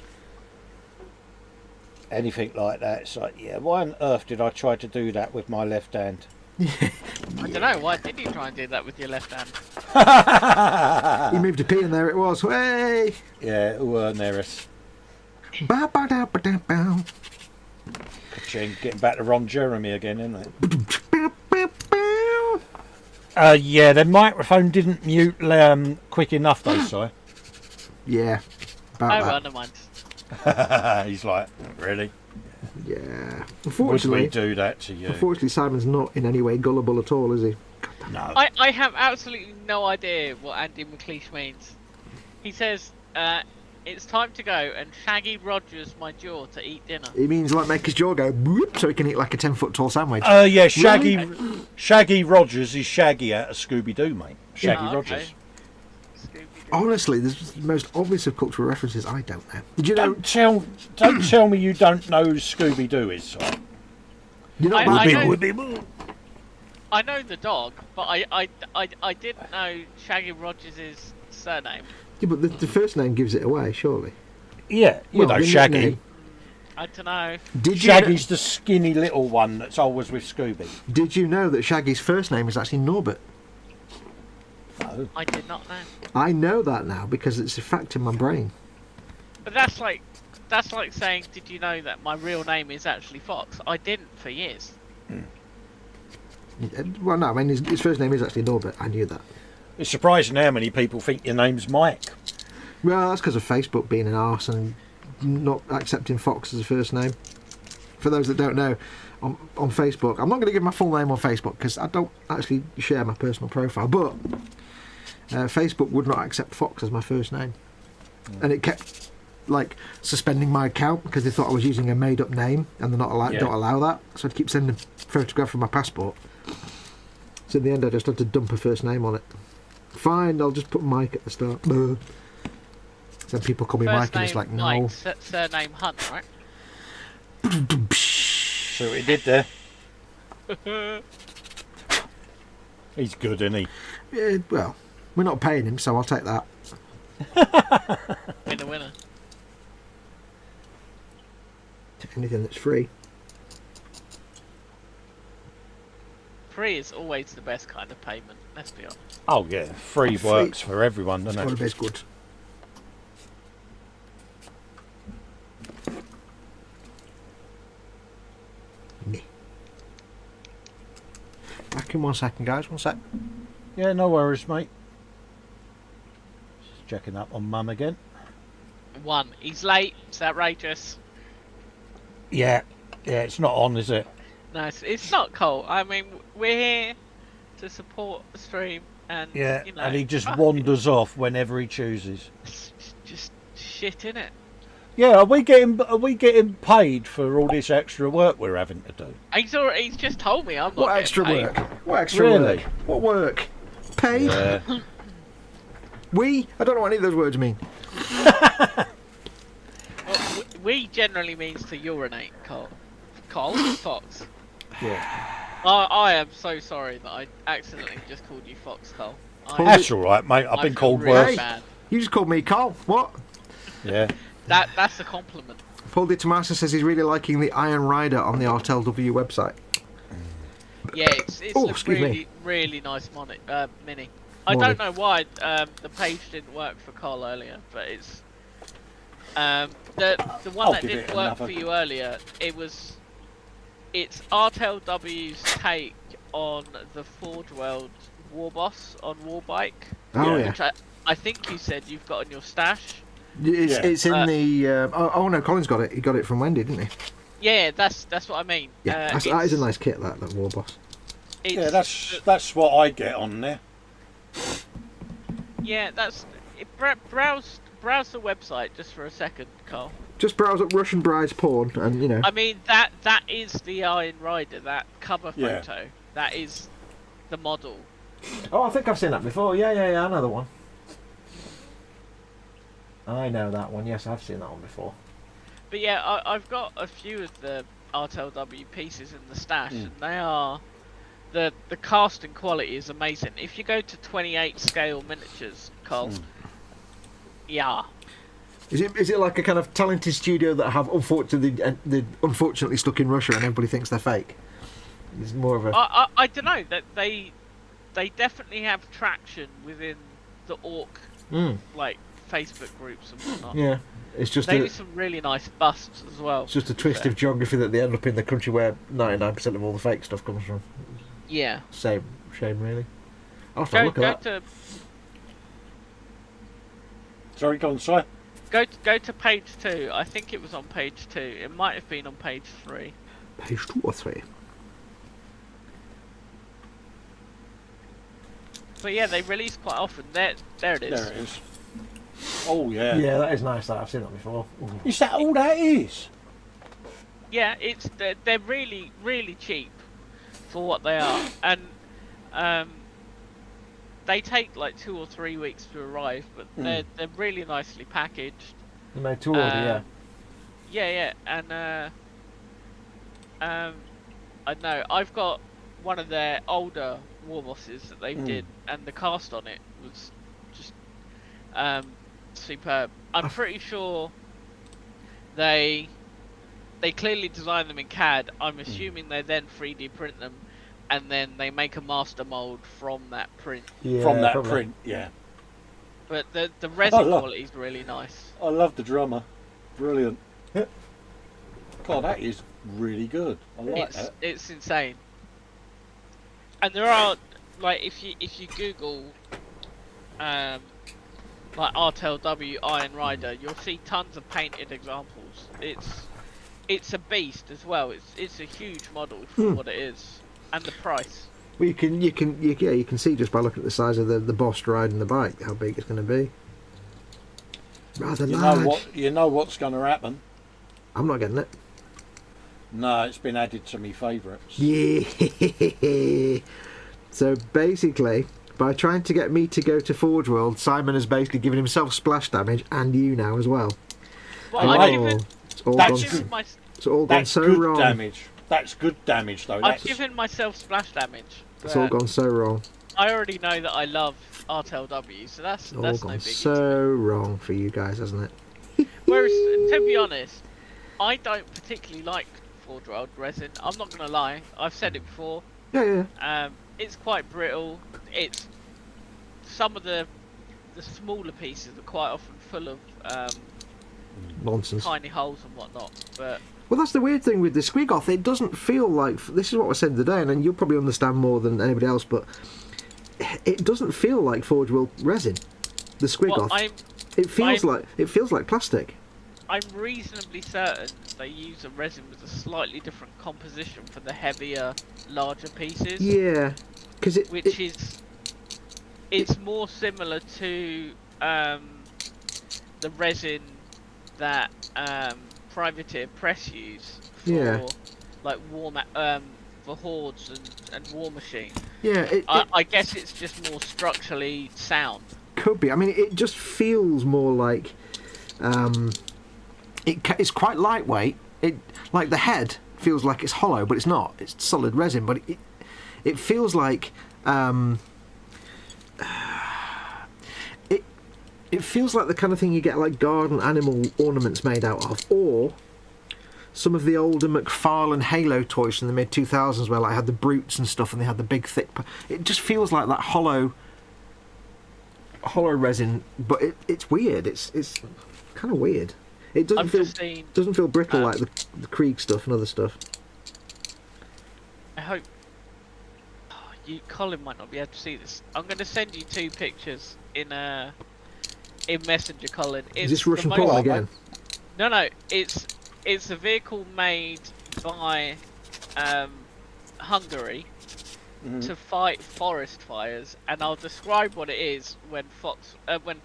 Anything like that, it's like, yeah, why on earth did I try to do that with my left hand? I don't know, why did you try and do that with your left hand? He moved a P and there it was. Hey! Yeah, Neris. Ba ba da ba da ba. Getting back to Ron Jeremy again, isn't it? Ba, ba, ba. Yeah, the microphone didn't mute quick enough though, Si. Yeah. Oh, About well, that. never mind. He's like, really? Yeah. Would we Unfortunately, do that to you? Simon's not in any way gullible at all, is he? No. I have absolutely no idea what Andy McLeish means. He says, it's time to go and Shaggy Rogers my jaw to eat dinner. He means like make his jaw go whoop so he can eat like a 10-foot tall sandwich. Yeah, Shaggy Rogers is Shaggy out of Scooby-Doo, mate. Shaggy Oh, okay. Rogers. Honestly, this is the most obvious of cultural references I don't know. Did you know? Don't tell me you don't know who Scooby-Doo is, Si. You know I what know- I know the dog, but I didn't know Shaggy Rogers' surname. Yeah, but the first name gives it away, surely. Yeah, you Well, know the Shaggy. nickname. I don't know. Did Shaggy's the skinny little one that's always with Scooby. Did you know that Shaggy's first name is actually Norbert? No. I did not know. I know that now because it's a fact in my brain. But that's like saying, did you know that my real name is actually Foxx? I didn't for years. Well, no, I mean his first name is actually Norbert. I knew that. It's surprising how many people think your name's Mike. Well, that's because of Facebook being an arse and not accepting Foxx as a first name. For those that don't know, on Facebook, I'm not going to give my full name on Facebook because I don't actually share my personal profile, but Facebook would not accept Foxx as my first name. And it kept like suspending my account because they thought I was using a made-up name and they're not allowed, don't allow that. So I'd keep sending a photograph of my passport. So in the end I just had to dump a first name on it. Fine, I'll just put Mike at the start. Then people call me First Mike and it's name like, no. Mike, surname Hunt, right? See what he did there? He's good, isn't he? Yeah, well, we're not paying him, so I'll take that. Winner. Anything that's free. Free is always the best kind of payment, let's be honest. Oh yeah, free works for everyone, doesn't All it? of it's good. Back in 1 second, guys. 1 sec. Yeah, no worries, mate. Just checking up on Mum again. One, he's late, it's outrageous. Yeah, it's not on, is it? No, it's not Cole. I mean, we're here to support the stream and, Yeah, you know, and he just wanders off whenever he chooses. it's just shit, innit? Yeah, are we getting paid for all this extra work we're having to do? He's just told me I'm not What getting extra paid. work? What extra Really? work? What work? Paid? Yeah. We? I don't know what any of those words mean. Well, we generally means to urinate, Cole. Foxx. Yeah. I am so sorry that I accidentally just called you Foxx, Cole. That's all right, mate. I've I been feel called really worse. bad. You just called me Carl. What? Yeah. That's a compliment. Paul Di Tommaso says he's really liking the Iron Rider on the RTLW website. Yeah, it's Oh, a excuse me. really nice mini. I Morning. don't know why the page didn't work for Cole earlier, but it's the one I'll that give didn't it work another- for you earlier. It's RTLW's take on the Forgeworld War Boss on Warbike, Oh, Yeah. yeah. which I think you said you've got in your stash. It's, Yeah. it's in the... oh, no, Colin's got it. He got it from Wendy, didn't he? Yeah, that's what I mean. Yeah, that is a nice kit, that War Boss. Yeah, that's what I get on there. Yeah, browse the website just for a second, Carl. Just browse up Russian brides porn and, you know... I mean that is the Iron Rider, that cover Yeah. photo. That is the model. Oh, I think I've seen that before. Yeah, I know the one. I know that one. Yes, I've seen that one before. But yeah, I've got a few of the RTLW pieces in the stash, and they are the casting quality is amazing. If you go to 28 scale miniatures, Cole, yeah, Is it like a kind of talented studio that have unfortunately stuck in Russia and everybody thinks they're fake? It's more of a. I don't know that they definitely have traction within the orc like Facebook groups and whatnot. Yeah, it's just They do some really nice busts as well. it's just a twist of geography that they end up in the country where 99% of all the fake stuff comes from. Yeah. Shame, really. I'll have to look at that. Sorry, go on, Si. Go to page 2. I think it was on page 2. It might have been on page 3. Page 2 or 3. But yeah, they release quite often. There it is. There it is. Oh, yeah. Yeah, that is nice. I've seen that before. Is that all that is? Yeah, they're really really cheap for what they are, and they take like 2 or 3 weeks to arrive, but they're really nicely packaged. They're made to order, yeah, and I know I've got one of their older war bosses that they did, and the cast on it was just superb. I'm pretty sure they clearly design them in CAD. I'm assuming they then 3D print them, and then they make a master mold from that print. Yeah, From that probably. print, yeah. But the resin quality is really nice. I love the drummer. Brilliant. God, that is really good. I like that. It's insane. And there are, like, if you Google like RTLW Iron Rider, you'll see tons of painted examples. It's a beast as well. It's a huge model for what it is, and the price. Well, you can see just by looking at the size of the boss riding the bike how big it's going to be. Rather large. You know what's going to happen? I'm not getting it. No, it's been added to me favourites. Yeah. So basically, by trying to get me to go to Forgeworld, Simon has basically given himself splash damage, and you now as well. Well, I've it's all gone so good wrong. Damage. That's good damage, though. I've given myself splash damage. It's all gone so wrong. I already know that I love RTLW, so that's All no gone biggie. so wrong for you guys, hasn't it? Whereas, to be honest, I don't particularly like Forgeworld resin. I'm not gonna lie. I've said it before. Yeah. It's quite brittle. It's some of the smaller pieces are quite often full of Nonsense. tiny holes and whatnot. But Well, that's the weird thing with the Squiggoth. It doesn't feel like... This is what I said today, and then you'll probably understand more than anybody else, but it doesn't feel like Forgeworld resin. The Squiggoth. It feels like plastic. I'm reasonably certain they use a resin with a slightly different composition for the heavier, larger pieces. Yeah, because it's more similar to the resin that Privateer Press use for like for Hordes and War Machine. Yeah, I guess it's just more structurally sound. Could be. I mean, it just feels more like it's quite lightweight. Like the head feels like it's hollow, but it's not. It's solid resin, but it feels like it feels like the kind of thing you get like garden animal ornaments made out of, or some of the older McFarlane Halo toys from the mid 2000s where like had the brutes and stuff, and they had the big thick. It just feels like that hollow resin, but it's weird. It's kind of weird. It doesn't feel brittle like the Krieg stuff and other stuff. I hope Colin might not be able to see this. I'm going to send you 2 pictures in Messenger, Colin. Is this Russian porn again? No. It's a vehicle made by Hungary to fight forest fires, and I'll describe what it is when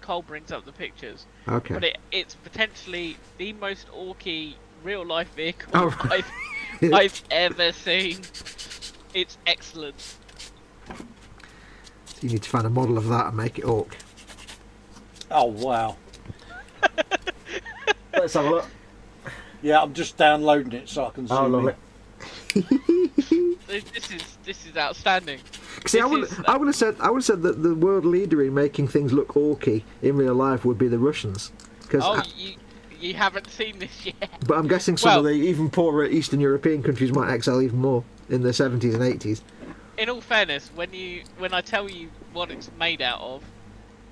Cole brings up the pictures. Okay. But it's potentially the most orky real life vehicle I've ever seen. It's excellent. So you need to find a model of that and make it orc. Oh, wow. Let's have a look. Yeah, I'm just downloading it so I can zoom in. This is outstanding. See, I would have said that the world leader in making things look orky in real life would be the Russians. You haven't seen this yet. But I'm guessing some of the even poorer Eastern European countries might excel even more. in the 70s and 80s. In all fairness, when I tell you what it's made out of,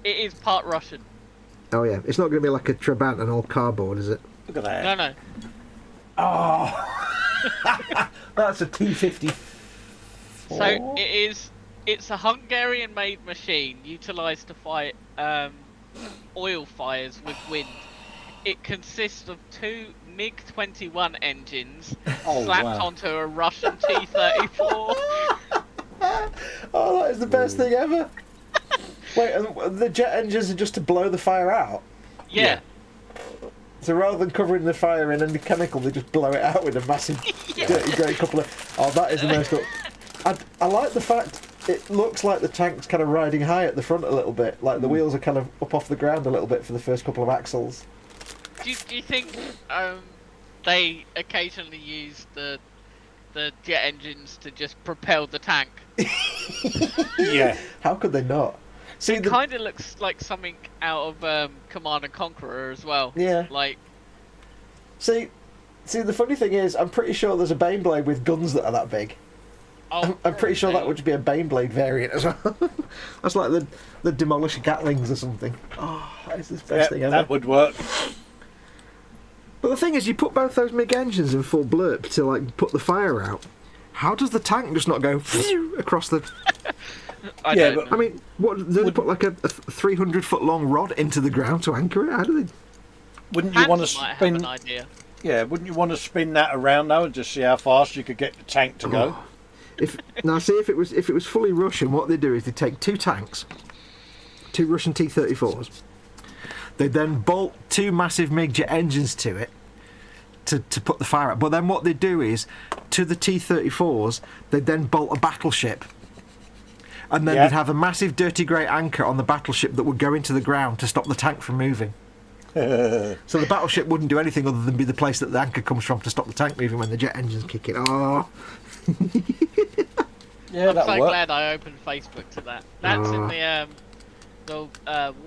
it is part Russian. Oh yeah, it's not going to be like a Trabant and all cardboard, is it? Look at that. No. Oh, that's a T-54. So it's a Hungarian-made machine utilised to fight oil fires with wind. It consists of 2 MiG-21 engines slapped onto a Russian T-34. Oh, that is the best thing ever. Wait, and the jet engines are just to blow the fire out? Yeah. So rather than covering the fire in any chemical, they just blow it out with a massive, dirty, great couple of... Oh, that is the most... I like the fact it looks like the tank's kind of riding high at the front a little bit. Like the wheels are kind of up off the ground a little bit for the first couple of axles. Do you think they occasionally use the jet engines to just propel the tank? Yeah. How could they not? See, it kind of looks like something out of Command and Conqueror as well. Yeah. Like. See, the funny thing is, I'm pretty sure there's a Baneblade with guns that are that big. Oh, I'm pretty sure that would be a Baneblade variant as well. That's like the Demolisher Gatlings or something. Oh, that is the best thing ever. That would work. But the thing is, you put both those MiG engines in full blurb to like put the fire out. How does the tank just not go across the... I don't know. I mean, what, do they put like a 300-foot long rod into the ground to anchor it? How do they... Wouldn't you want to Hansen might have spin... an idea. Yeah, wouldn't you want to spin that around though and just see how fast you could get the tank to go? Now, see, if it was fully Russian, what they do is they take 2 tanks, 2 Russian T-34s. They then bolt 2 massive MiG jet engines to it to put the fire out. But then what they do is, to the T-34s, they then bolt a battleship. And then they'd have a massive dirty grey anchor on the battleship that would go into the ground to stop the tank from moving. So the battleship wouldn't do anything other than be the place that the anchor comes from to stop the tank moving when the jet engines kick in. Oh. Yeah, I'm so work. glad I opened Facebook to that. That's in the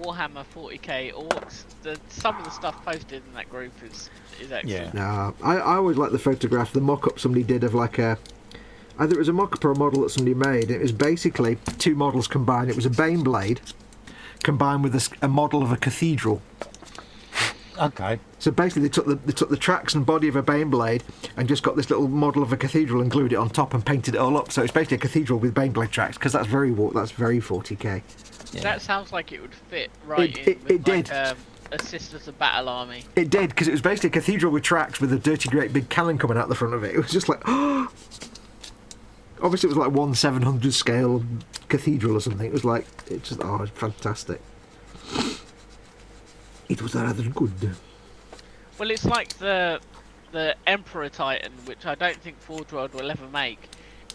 Warhammer 40k Orks. Some of the stuff posted in that group is excellent. Yeah. I always like the photograph, the mock-up somebody did of like a... Either it was a mock-up or a model that somebody made. It was basically 2 models combined. It was a Baneblade combined with a model of a cathedral. Okay. So basically they took the tracks and body of a Baneblade and just got this little model of a cathedral and glued it on top and painted it all up. So it's basically a cathedral with Baneblade tracks, because that's very 40k. Yeah. That sounds like it would fit right It did. A Sisters of Battle Army. It did, because it was basically a cathedral with tracks with a dirty great big cannon coming out the front of it. It was just like, oh! Obviously it was like 1/700 scale cathedral or something. It was like, it's just, oh, it's fantastic. It was rather good. Well, it's like the Emperor Titan, which I don't think Forgeworld will ever make,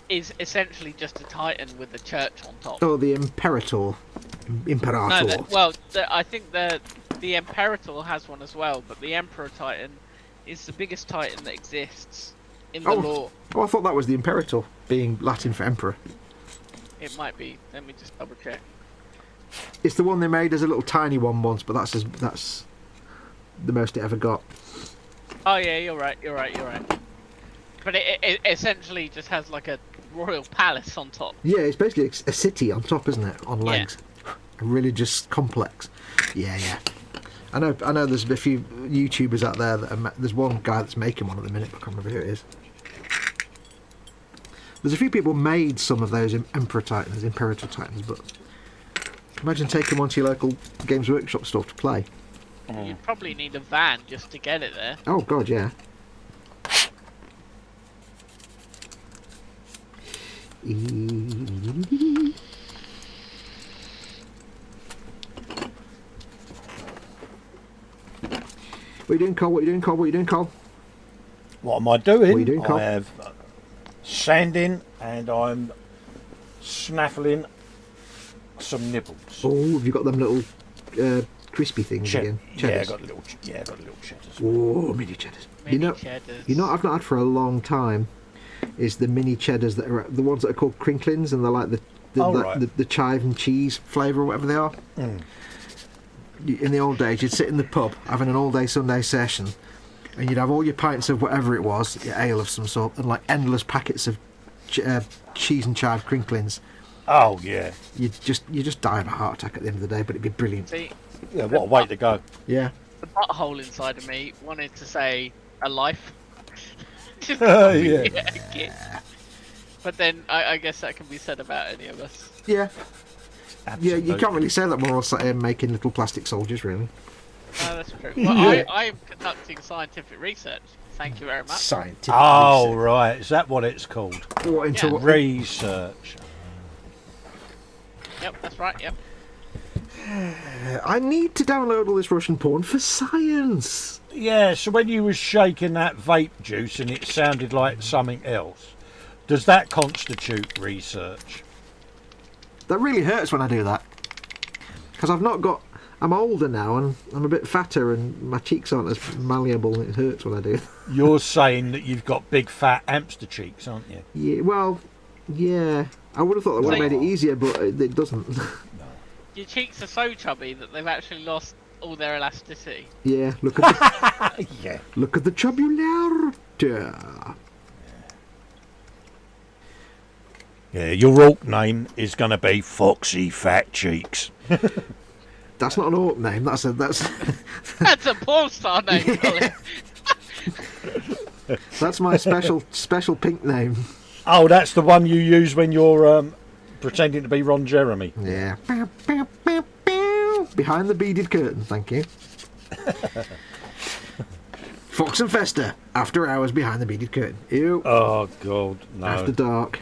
is essentially just a Titan with a church on top. Oh, the Imperator. No, I think the Imperator has one as well, but the Emperor Titan is the biggest Titan that exists in the lore. Oh, I thought that was the Imperator, being Latin for Emperor. It might be. Let me just double check. It's the one they made as a little tiny one once, but that's the most it ever got. Oh yeah, you're right. But it essentially just has like a royal palace on top. Yeah, it's basically a city on top, isn't it? On legs. Yeah. A religious complex. Yeah. I know there's a few YouTubers out there there's one guy that's making one at the minute, but I can't remember who it is. There's a few people made some of those Emperor Titans, Imperator Titans, but imagine taking one to your local Games Workshop store to play. You'd probably need a van just to get it there. Oh god, yeah. What are you doing, Cole? What are you doing, Cole? What am I doing? What are you doing, Cole? I have sanding and I'm snaffling some nibbles. Oh, have you got them little crispy things again? Yeah, I got little cheddars. Oh, mini cheddars. Cheddars. You know what I've not had for a long time is the mini cheddars that are the ones that are called crinklins, and they're like the chive and cheese flavour or whatever they are. Mm. In the old days, you'd sit in the pub having an all-day Sunday session, and you'd have all your pints of whatever it was, your ale of some sort, and like endless packets of cheese and chive crinklings, Oh yeah, you just die of a heart attack at the end of the day. But it'd be brilliant. See, yeah. What a way to go. Yeah. the butthole inside of me wanted to say a life. Just Yeah. git. But then I guess that can be said about any of us. Yeah. Absolutely. Yeah, you can't really say that when we're all sat here making little plastic soldiers, really. No, that's true. Well, Yeah. I am conducting scientific research. Thank you very much. Scientific. Oh research. right, is that what it's called? What, into Yeah. what? Research. Yep, that's right. Yep. I need to download all this Russian porn for science. Yeah. So when you was shaking that vape juice and it sounded like something else, does that constitute research? That really hurts when I do that. Because I'm older now and I'm a bit fatter and my cheeks aren't as malleable and it hurts when I do. You're saying that you've got big fat hamster cheeks, aren't you? Yeah, well, yeah. I would have thought that would have made it easier, but it doesn't. Your cheeks are so chubby that they've actually lost all their elasticity. Yeah, look at the, Yeah. look at the chubularity. Yeah, your orc name is going to be Foxy Fat Cheeks. That's not an orc name. That's That's a porn star name, Colin. that's my special pink name. Oh, that's the one you use when you're pretending to be Ron Jeremy. Yeah. Behind the beaded curtain, thank you. Foxx and Festa, after hours behind the beaded curtain. Ew. Oh, God, no. After dark.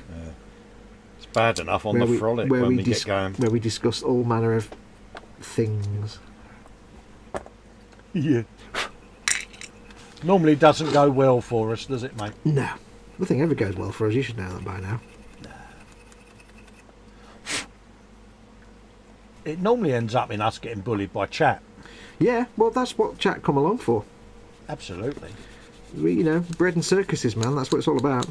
It's bad enough on the frolic when we get going. Where we discuss all manner of things. Yeah. Normally doesn't go well for us, does it, mate? No. Nothing ever goes well for us. You should know that by now. It normally ends up in us getting bullied by chat. Yeah, well, that's what chat come along for. Absolutely. We, bread and circuses, man. That's what it's all about.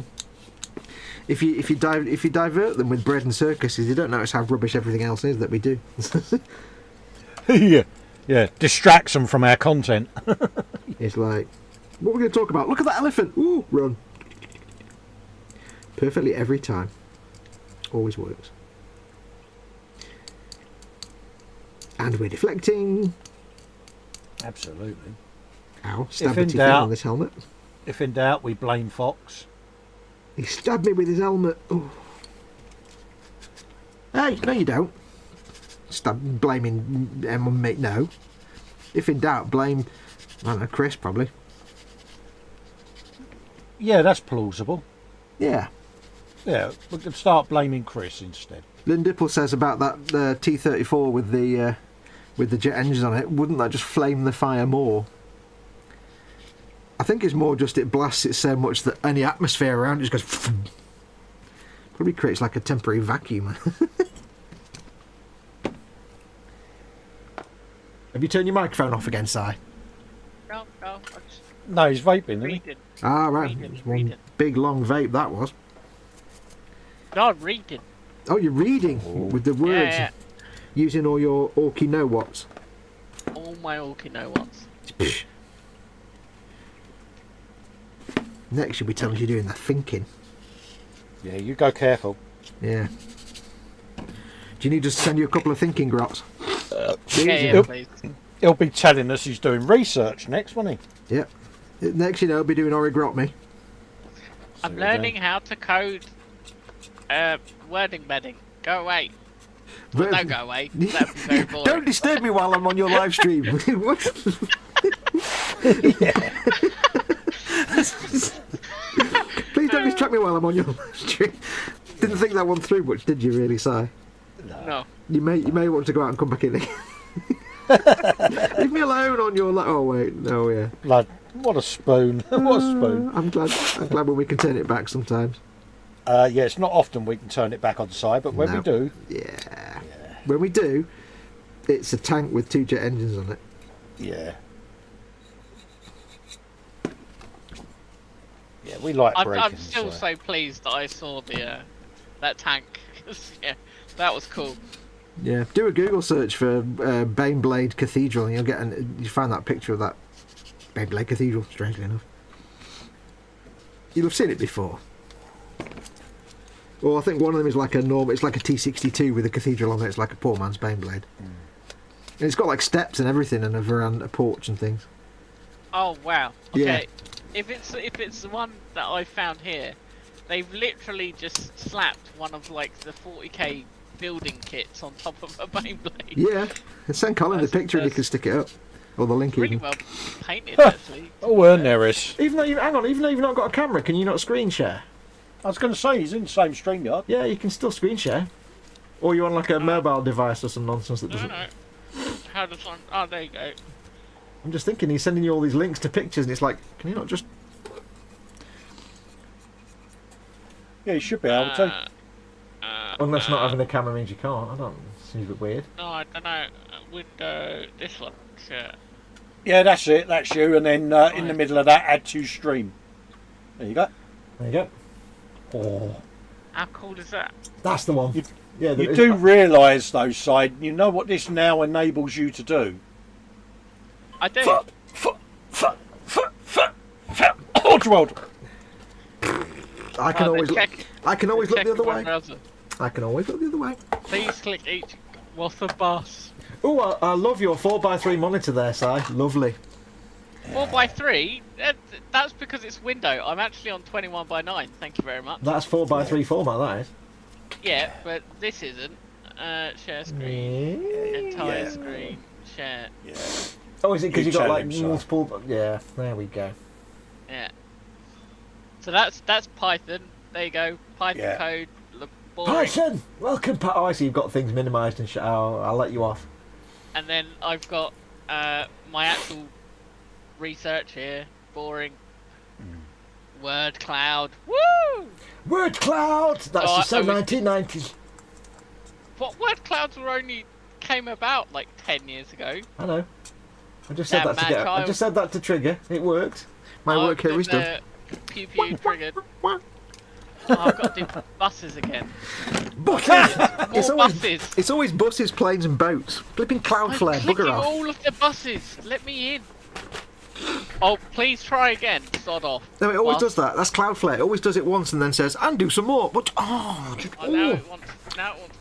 If you divert them with bread and circuses, you don't notice how rubbish everything else is that we do. Yeah. Yeah. Distracts them from our content. It's like, what are we going to talk about? Look at that elephant. Ooh, run. Perfectly every time. Always works. And we're deflecting. Absolutely. Ow, If stabbed in my teeth doubt- on this helmet. If in doubt, we blame Foxx. He stabbed me with his helmet. Ooh. Hey, no you don't. Blaming M1 mate, no. If in doubt, blame, I don't know, Chris probably. Yeah, that's plausible. Yeah. Yeah, we can start blaming Chris instead. Lynn Dipple says about that T-34 with the jet engines on it, wouldn't that just flame the fire more? I think it's more just it blasts it so much that any atmosphere around it just goes... Probably creates like a temporary vacuum. Have you turned your microphone off again, Si? No, I just No, he's vaping, isn't he? reading. Ah, right. Reading, It was one reading. big long vape that was. No, I'm reading. Oh, you're reading with the words, Yeah, using all your Orky know-whats. all my Orky know what's. Next, you'll be telling us you're doing the thinking. Yeah, you go careful. Yeah. Do you need us to send you a couple of thinking grots? Yeah, please. He'll be telling us he's doing research next, won't he? Yep. Next, he'll be doing Origrot I'm learning how to code word embedding. Go away. Well, don't go away. That'd be very boring. Don't disturb me while I'm on your live stream. What? Please don't distract me while I'm on your live stream. Didn't think that one through much, did you really, Si? No. You may want to go out and come back in. Leave me alone on your live. Oh wait, no, yeah. Blood. What a spoon. What a spoon. I'm glad when we can turn it back sometimes. Yeah, it's not often we can turn it back on the side, but when No. we do... Yeah. When we do, it's a tank with 2 jet engines on it. Yeah. Yeah, we like breaking. I'm still so pleased that I saw the that tank. Yeah, that was cool. Yeah. Do a Google search for Baneblade Cathedral and you find that picture of that Baneblade Cathedral, strangely enough. You'll have seen it before. Well, I think one of them is like a normal. It's like a T62 with a cathedral on it. It's like a poor man's Baneblade. And it's got like steps and everything, and a veranda, a porch and things. Oh wow. Okay. Yeah. If it's the one that I found here, they've literally just slapped one of like the 40k building kits on top of a Baneblade. Yeah. Send Colin the picture and he can stick it up. Or the link Really even. well painted actually. Oh, weren't there is? Even though even though you've not got a camera, can you not screen share? I was going to say, he's in the same StreamYard. Yeah, you can still screen share. Or you're on like a mobile device or some nonsense that doesn't. No. How does one? Oh, there you go. I'm just thinking he's sending you all these links to pictures, and it's like, can you not just? Yeah, he should be able to. Unless not having a camera means you can't. I don't. Seems a bit weird. No, I don't know. Window. This one. Sure. Yeah, that's it. That's you. And then in the middle of that, add to stream. There you go. There you go. Oh, How cool is that? that's the one. Yeah, You do realise, though, Side, you know what this now enables you to do? I do. Forgeworld! I can always look. I can always look check the other my way. browser. I can always look the other way. Please click each. What's the bus? Oh, I love your 4x3 monitor there, Si. Lovely. 4x3? That's because it's window. I'm actually on 21x9. Thank you very much. That's 4x3 format, that is. Yeah, but this isn't. Share screen. Entire Yeah. screen. Share. Yeah. Oh, is it because You you got tell like him, Si. multiple? Yeah, there we go. Yeah. So that's Python. There you go. Python Yeah. code. Boring. Python, welcome. Oh, I see you've got things minimised and shit. I'll let you off. And then I've got my actual research here. Boring. Word cloud. Woo! Word cloud. That's Oh, just so I was- 1990s. What word clouds were only came about like 10 years ago. I know. I just said That that to mad get. I child. just said that to trigger. It worked. My work here is done. Pew pew triggered. Oh, I've got to do buses again. Buses. More buses. It's always buses, planes, and boats. Flipping I'm Cloudflare. clicking Bugger off. all of the buses. Let me in. Oh, please try again. Sod off. No, it always Bus. does that. That's Cloudflare. It always does it once and then says, and do some more. But Oh, now it wants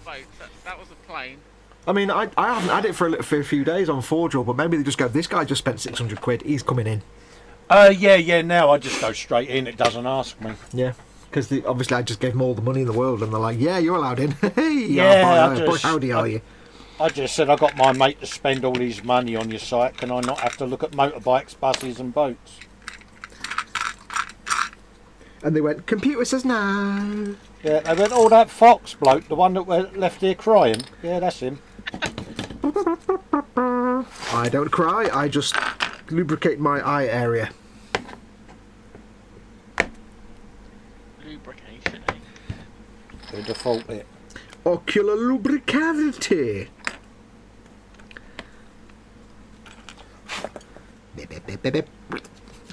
boats. That was a plane. I mean, I haven't had it for a few days on Forgeworld, but maybe they just go, this guy just spent 600 quid. He's coming in. Yeah, now I just go straight in, it doesn't ask me. Yeah. Because obviously I just gave them all the money in the world, and they're like, yeah, you're allowed in. Hey, Yeah, boy, howdy are you? I just said I got my mate to spend all his money on your site, can I not have to look at motorbikes, buses and boats? And they went, computer says no. Yeah, they went, oh, that Foxx bloke, the one that left here crying. Yeah, that's him. I don't cry, I just lubricate my eye area. Lubrication. The default bit. Ocular lubricavity.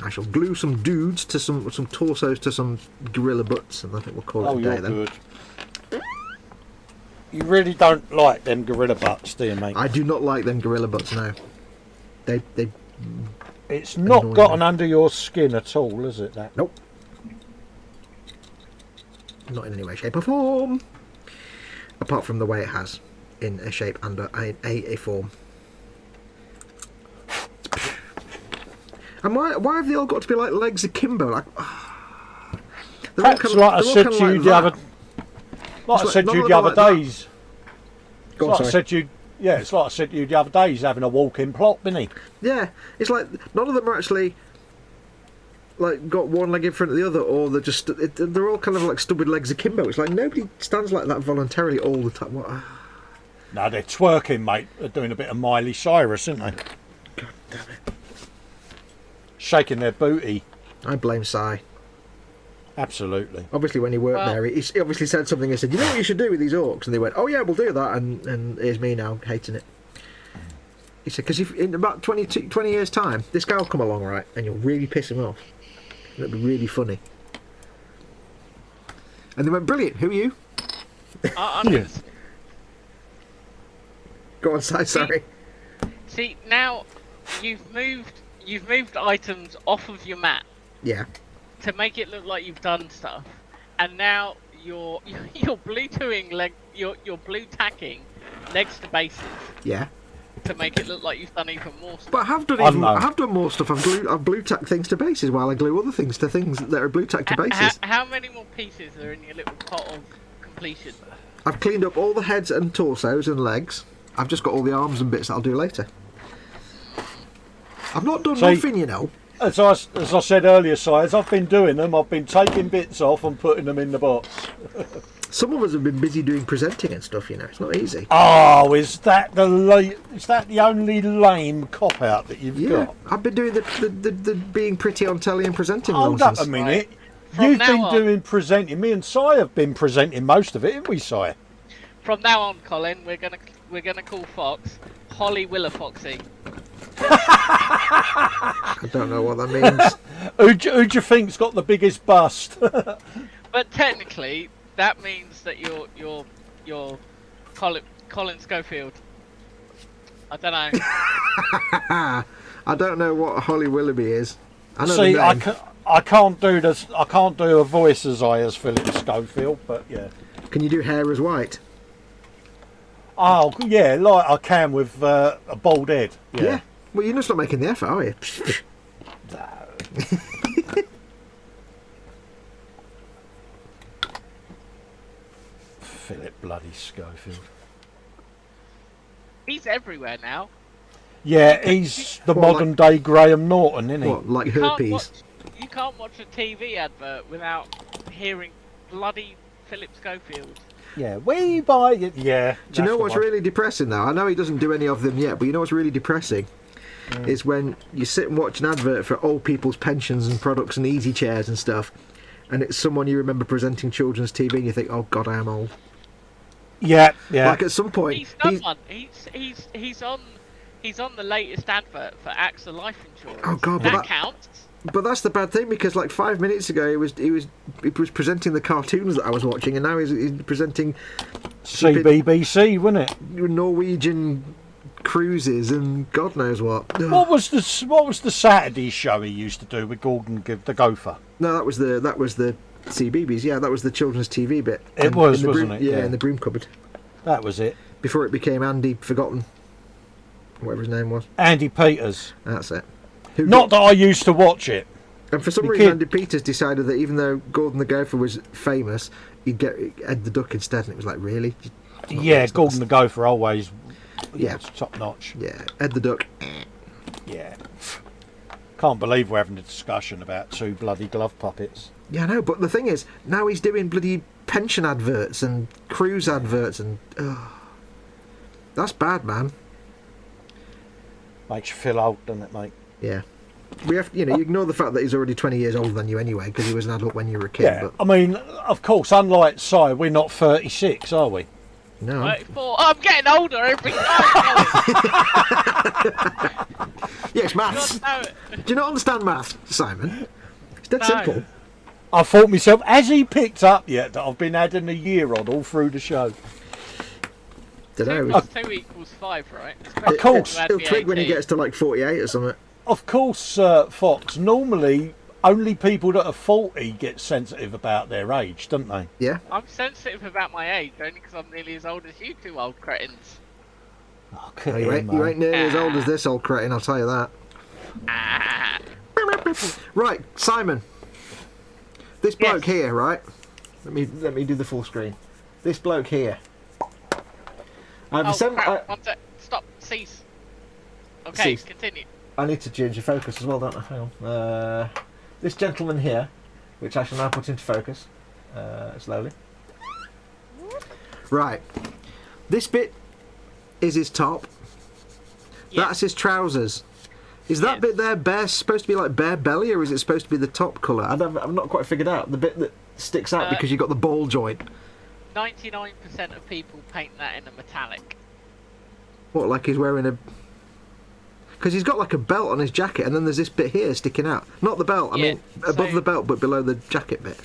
I shall glue some dudes to some torsos to some gorilla butts, and I think we'll call Oh, it a day you're then. good. You really don't like them gorilla butts, do you, mate? I do not like them gorilla butts now. They It's not annoying gotten me. under your skin at all, is it, that? Nope. Not in any way, shape or form. Apart from the way it has, in a shape and a form. And why have they all got to be like legs akimbo? Like, they're all That's kind of- like I they're all said kind of to you like the that. other... Like I It's said like- to you no, the no, other like that. days. Go on, Like I sorry. said to you... Yeah, it's like I said to you the other day, he's having a walk-in plot, isn't he? Yeah, it's like none of them are actually like got one leg in front of the other, or they're just they're all kind of like stood with legs akimbo. It's like nobody stands like that voluntarily all the time. What? No, they're twerking, mate. They're doing a bit of Miley Cyrus, aren't they? God damn it! Shaking their booty. I blame Si. Absolutely. Obviously, when he worked Well- there, he obviously said something. He said, "You know what you should do with these orcs?" And they went, "Oh yeah, we'll do that." And here's me now hating it. He said, "Because if in about 20 years' time, this guy will come along, right, and you'll really piss him off. It'll be really funny." And they went, "Brilliant. Who are you?" I'm Yeah. Go on, Si. Sorry. See, now you've moved items off of your map Yeah. to make it look like you've done stuff, and now you're blue tacking legs to bases Yeah. to make it look like you've done even more stuff. But I have done I have done more stuff. I've blue tacked things to bases while I glue other things to things that are blue tacked to bases. How many more pieces are in your little pot of completion? I've cleaned up all the heads and torsos and legs. I've just got all the arms and bits that I'll do later. I've not done nothing, you know. As I said earlier, Sires, I've been doing them. I've been taking bits off and putting them in the box. Some of us have been busy doing presenting and stuff, you know. It's not easy. Oh, is that the only lame cop out that you've got? I've been doing the being pretty on telly and presenting Hold nonsense. up a minute. Right. You've been doing presenting. Me and Si have been presenting most of it, haven't we, Si? From now on, Colin, we're gonna call Foxx Holly Foxy. I don't know what that means. Who do you think's got the biggest bust? But technically, that means that you're Colin Schofield. I don't know. I don't know what Holly Willoughby is. I know See, the name. I can't do this. I can't do a voice as I as Philip Schofield, but yeah. Can you do hair as white? Oh yeah, like I can with a bald head. Yeah. Well, you're just not making the effort, are you? Philip bloody Schofield. He's everywhere now. Yeah, he's the modern day Graham Norton, isn't he? What, like You herpes? can't watch a TV advert without hearing bloody Philip Schofield. Yeah, we buy it. Yeah. Do you know what's really depressing though? I know he doesn't do any of them yet, but you know what's really depressing? Is when you sit and watch an advert for old people's pensions and products and easy chairs and stuff, and it's someone you remember presenting children's TV and you think, oh God, I am old. Yeah, yeah. Like at some point... He's done one. He's on the latest advert for AXA Life Insurance. Oh God, that counts. But that's the bad thing, because like 5 minutes ago he was presenting the cartoons that I was watching, and now he's presenting CBBC, wasn't it? Norwegian cruises and God knows what. What was the Saturday show he used to do with Gordon the Gopher? No, that was the CBeebies. Yeah, that was the children's TV bit. Wasn't it? Yeah, in the broom cupboard. That was it. Before it became Andy Forgotten, whatever his name was. Andy Peters. That's it. Not that I used to watch it. And for some reason, Andy Peters decided that even though Gordon the Gopher was famous, he'd get Ed the Duck instead, and it was like, really? Yeah, Gordon the Gopher always. Yeah, top notch. Yeah, Ed the Duck. Yeah. Can't believe we're having a discussion about two bloody glove puppets. Yeah, I know, but the thing is, now he's doing bloody pension adverts and cruise adverts, and that's bad, man. Makes you feel old, doesn't it, mate? Yeah. We have, you ignore the fact that he's already 20 years older than you anyway, because he was an adult when you were a kid. Yeah, but... I mean, of course, unlike Si, we're not 36, are we? No. 34. I'm getting older every time. Yes, maths. Do you not understand maths, Simon? It's dead simple. I thought myself, has he picked up yet that I've been adding a year on all through the show? Don't know. 2 equals 5, right? Of course. He'll twig when he gets to like 48 or something. Of course, Foxx, normally only people that are 40 get sensitive about their age, don't they? Yeah. I'm sensitive about my age, only because I'm nearly as old as you two old cretins. Okay, you ain't nearly as old as this old cretin, I'll tell you that. Right, Simon. This bloke here, right? Let me do the full screen. This bloke here. One sec. Stop. Cease. Okay, Cease. continue. I need to change the focus as well, don't I? Hang on. This gentleman here, which I shall now put into focus, slowly. Right. This bit is his top. Yes. That's his trousers. Is that bit there supposed to be like bare belly, or is it supposed to be the top colour? I've not quite figured out. The bit that sticks out because you've got the ball joint. 99% of people paint that in a metallic. What, like he's wearing a... Because he's got like a belt on his jacket, and then there's this bit here sticking out. Not the belt, I mean above the belt, but below the jacket bit.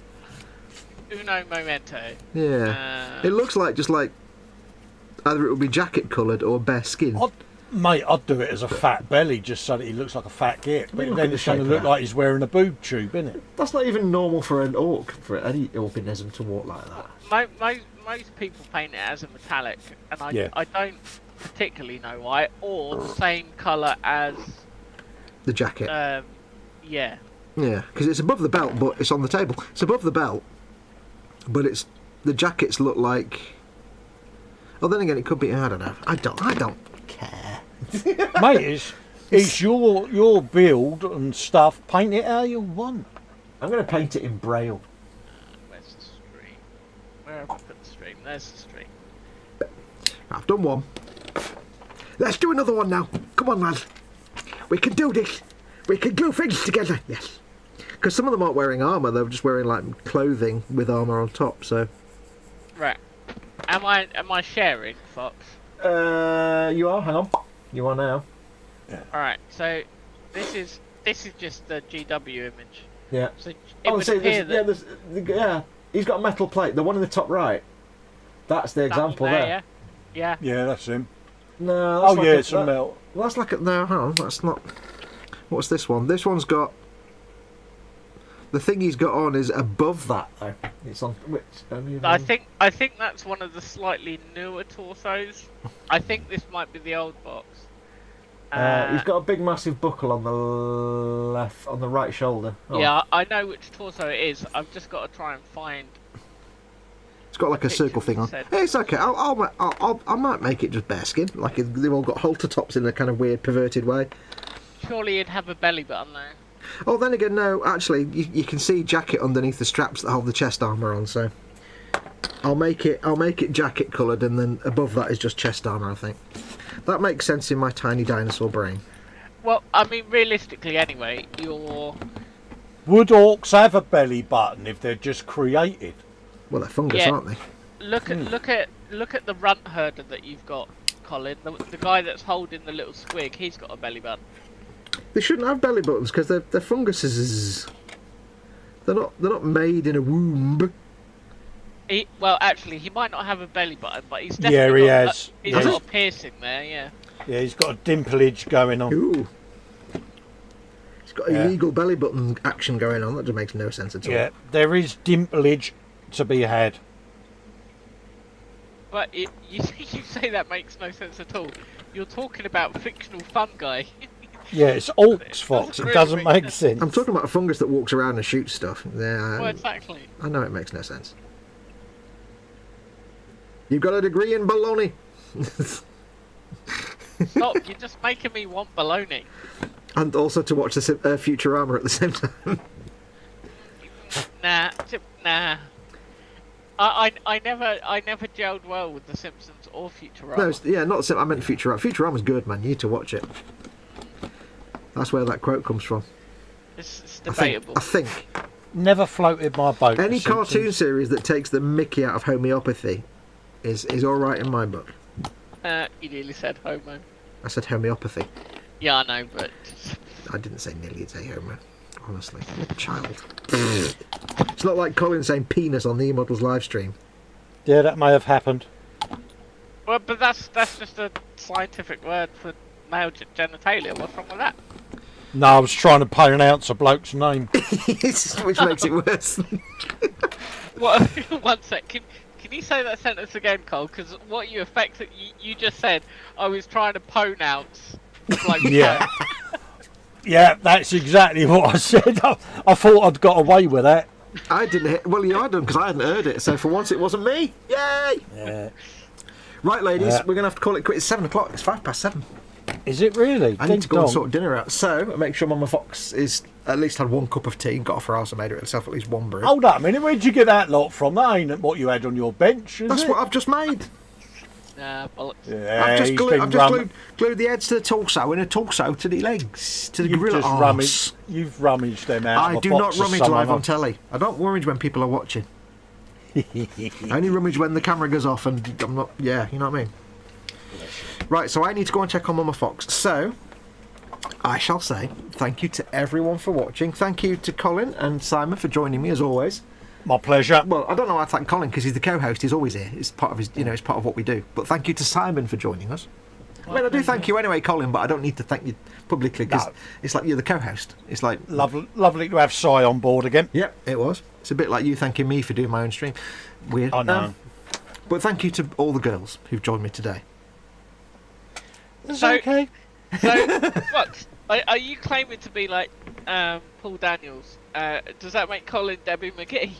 Uno momento. Yeah. It looks like just like either it would be jacket coloured or bare skin. Mate, I'd do it as a fat belly just so that he looks like a fat git. But look then at the it's going to shape look of that. like he's wearing a boob tube, isn't it? That's not even normal for an orc, for any organism to walk like that. Most people paint it as a metallic, and Yeah. I don't particularly know why, or the same colour as The jacket. yeah. Yeah, because it's above the belt, but it's on the table. It's above the belt, but it's the jackets look like. Oh, then again, it could be. I don't know. I don't care. Mate, it's your build and stuff. Paint it how you want. I'm going to paint it in braille. Where's the stream? Where have I put the stream? There's the stream. I've done one. Let's do another one now. Come on, lads. We can do this. We can glue things together. Yes. Because some of them aren't wearing armour. They're just wearing like clothing with armour on top. So. Right. Am I sharing, Fox? You are. Hang on. You are now. Alright, so this is just the GW image. Yeah. So it Oh, would so appear that yeah. He's got a metal plate. The one in the top right. That's the that example one there. yeah. Yeah, that's him. No. That's Oh like yeah, a, it's a melt. Well, that's like a no. Hang on. That's not. What's this one? This one's got. The thing he's got on is above that though. It's on which? I think that's one of the slightly newer torsos. I think this might be the old box. He's got a big, massive buckle on the left, on the right shoulder. Oh. Yeah, I know which torso it is. I've just got to try and find. It's got like a circle thing on. Said- It's okay. I might make it just bare skin. Like they've all got halter tops in a kind of weird, perverted way. Surely you'd have a belly button though. Oh, then again, no. Actually, you can see jacket underneath the straps that hold the chest armor on. So I'll make it jacket coloured, and then above that is just chest armor. I think that makes sense in my tiny dinosaur brain. Well, I mean, realistically, anyway, you're. Would orcs have a belly button if they're just created? Well, they're fungus, Yeah. aren't they? Look at the runt herder that you've got, Colin. The guy that's holding the little squig, he's got a belly button. They shouldn't have belly buttons because they're funguses. They're not made in a womb. Well, actually, he might not have a belly button, but he's Yeah, definitely he got has. he's Has got he? a piercing there. Yeah. Yeah, he's got a dimplage going on. Ooh. It's got Yeah. illegal belly button action going on. That just makes no sense at all. Yeah, there is dimplage to be had. But you say that makes no sense at all. You're talking about fictional fungi. Yeah, it's orcs, Fox. It really doesn't make make sense. I'm talking about a fungus that walks around and shoots stuff. Yeah, Well, exactly. I know it makes no sense. You've got a degree in baloney. Stop! You're just making me want baloney. And also to watch the Futurama at the same time. Nah. I never gelled well with The Simpsons or Futurama. No, yeah, not the same. I meant Futurama. Futurama's good, man. You need to watch it. That's where that quote comes from. It's I think. debatable. I think. Never floated my boat. Any The Simpsons. cartoon series that takes the mickey out of homeopathy is all right in my book. You nearly said homo. I said homeopathy. Yeah, I know, but I didn't say nearly say homo. Honestly, child. It's not like Colin saying penis on the E-Models live stream. Yeah, that may have happened. well, but that's just a scientific word for male genitalia. What's wrong with that? No, I was trying to pronounce a bloke's name. Which makes it worse. What? One sec. Can you say that sentence again, Cole? Because what you just said, I was trying to pronounce. Like, Yeah. Yeah, that's exactly what I said. I thought I'd got away with that. I didn't hear. Well, you had done because I hadn't heard it. So for once, it wasn't me. Yay! Yeah. Right, ladies, Yeah. we're gonna have to call it quits. It's 7 o'clock. It's 7:05. Is it really? I need to go and sort dinner out. So make sure Mama Fox is at least had 1 cup of tea and got off her arse and made herself at least 1 brew. Hold up a minute, where'd you get that lot from? That ain't what you had on your bench, is That's it? what I've just made. nah, bollocks. Yeah, I've just, he's glued, been I've just rum- glued the heads to the torso and a torso to the legs, to the You've gorilla just arse. rummaged. You've rummaged them out. I of a do box not of rummage some live other- on telly. I don't rummage when people are watching. I only rummage when the camera goes off and I'm not... Yeah, you know what I mean? Right, so I need to go and check on Mama Fox. So, I shall say thank you to everyone for watching. Thank you to Colin and Simon for joining me as always. My pleasure. Well, I don't know how to thank Colin because he's the co-host. He's always here. It's part of his, it's part of what we do. But thank you to Simon for joining us. I mean, I do thank you anyway, Colin, but I don't need to thank you publicly because it's like you're the co-host. It's like Lovely to have Si on board again. Yep, it was. It's a bit like you thanking me for doing my own stream. Weird. I know. But thank you to all the girls who've joined me today. It's So- okay. So, what? Are you claiming to be like Paul Daniels? Does that make Colin Debbie McGee?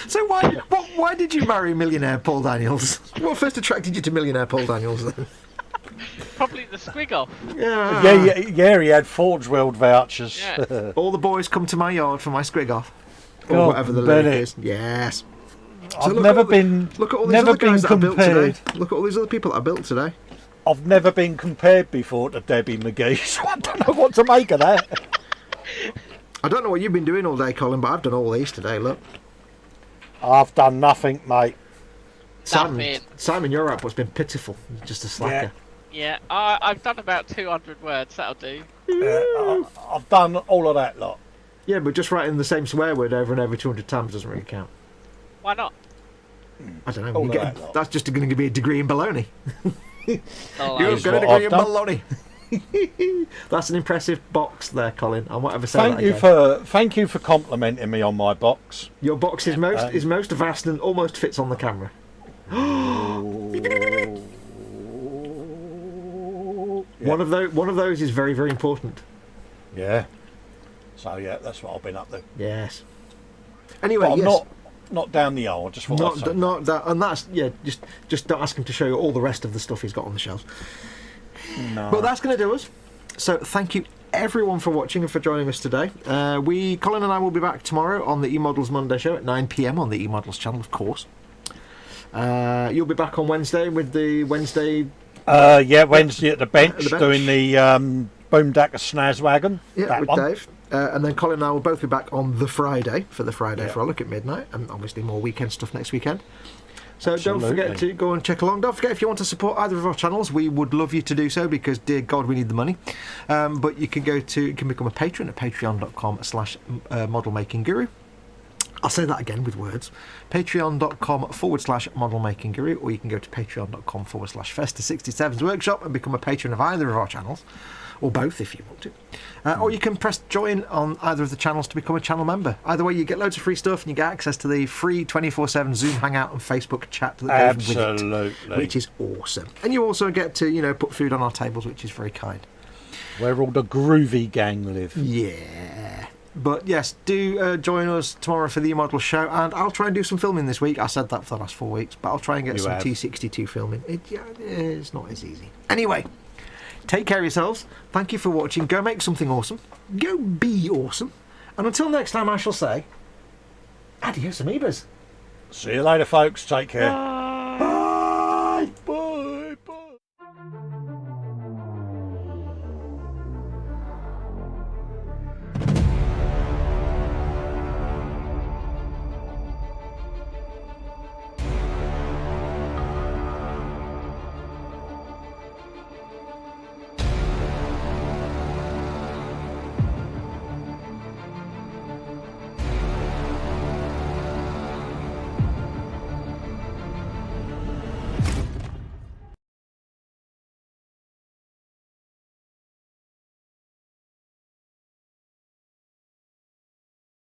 So why did you marry millionaire Paul Daniels? What first attracted you to millionaire Paul Daniels then? Probably the Squiggoth. Yeah, he had Forgeworld vouchers. Yeah. All the boys come to my yard for my Squiggoth. Or God, whatever the lyric Bennett. is. Yes. I've look never at all been Look at all these never other guys been that I built today. compared. Look at all these other people that I built today. I've never been compared before to Debbie McGee, so I don't know what to make of that. I don't know what you've been doing all day, Colin, but I've done all these today, look. I've done nothing, mate. Nothing. Simon, your output's been pitiful. Just a slacker. Yeah, I've done about 200 words. That'll do. I've done all of that lot. Yeah, but just writing the same swear word over and over 200 times doesn't really count. Why not? I don't know. All You of get, that lot. that's just going to be a degree in baloney. Oh, You've is got a what degree I've in done. baloney. That's an impressive box there, Colin. I won't ever say that again. Thank you for complimenting me on my box. Your box is most vast and almost fits on the camera. Yeah. One of those is very, very important. Yeah. So yeah, that's what I've been up to. Yes. Anyway, But I'm yes. not down the aisle. Just what I say. Not that, and that's Just don't ask him to show you all the rest of the stuff he's got on the shelves. No. But that's going to do us. So thank you everyone for watching and for joining us today. Colin and I will be back tomorrow on the eModels Monday show at 9 PM on the eModels channel, of course. You'll be back on Wednesday with the Wednesday. Wednesday at the bench, At the bench. doing the Boomdacker Snazwagon. Yeah, that with one. Dave. And then Colin and I will both be back on the Friday for the Friday Yeah. Frolic at midnight, and obviously more weekend stuff next weekend. So don't Absolutely. forget to go and check along. Don't forget, if you want to support either of our channels, we would love you to do so because, dear God, we need the money. But you can become a patron at patreon.com/modelmakingguru. I'll say that again with words. Patreon.com/modelmakingguru, or you can go to patreon.com/Festa67's workshop and become a patron of either of our channels, or both if you want to. Or you can press join on either of the channels to become a channel member. Either way, you get loads of free stuff and you get access to the free 24/7 Zoom Hangout and Facebook chat that goes with it, Absolutely. which is awesome. And you also get to, put food on our tables, which is very kind. Where all the groovy gang live. Yeah. But yes, do join us tomorrow for the eModel show, and I'll try and do some filming this week. I said that for the last 4 weeks, but I'll try and get You some have. T62 filming. It's not as easy. Anyway, take care of yourselves. Thank you for watching. Go make something awesome. Go be awesome. And until next time, I shall say, adios, amoebas. See you later, folks. Take care.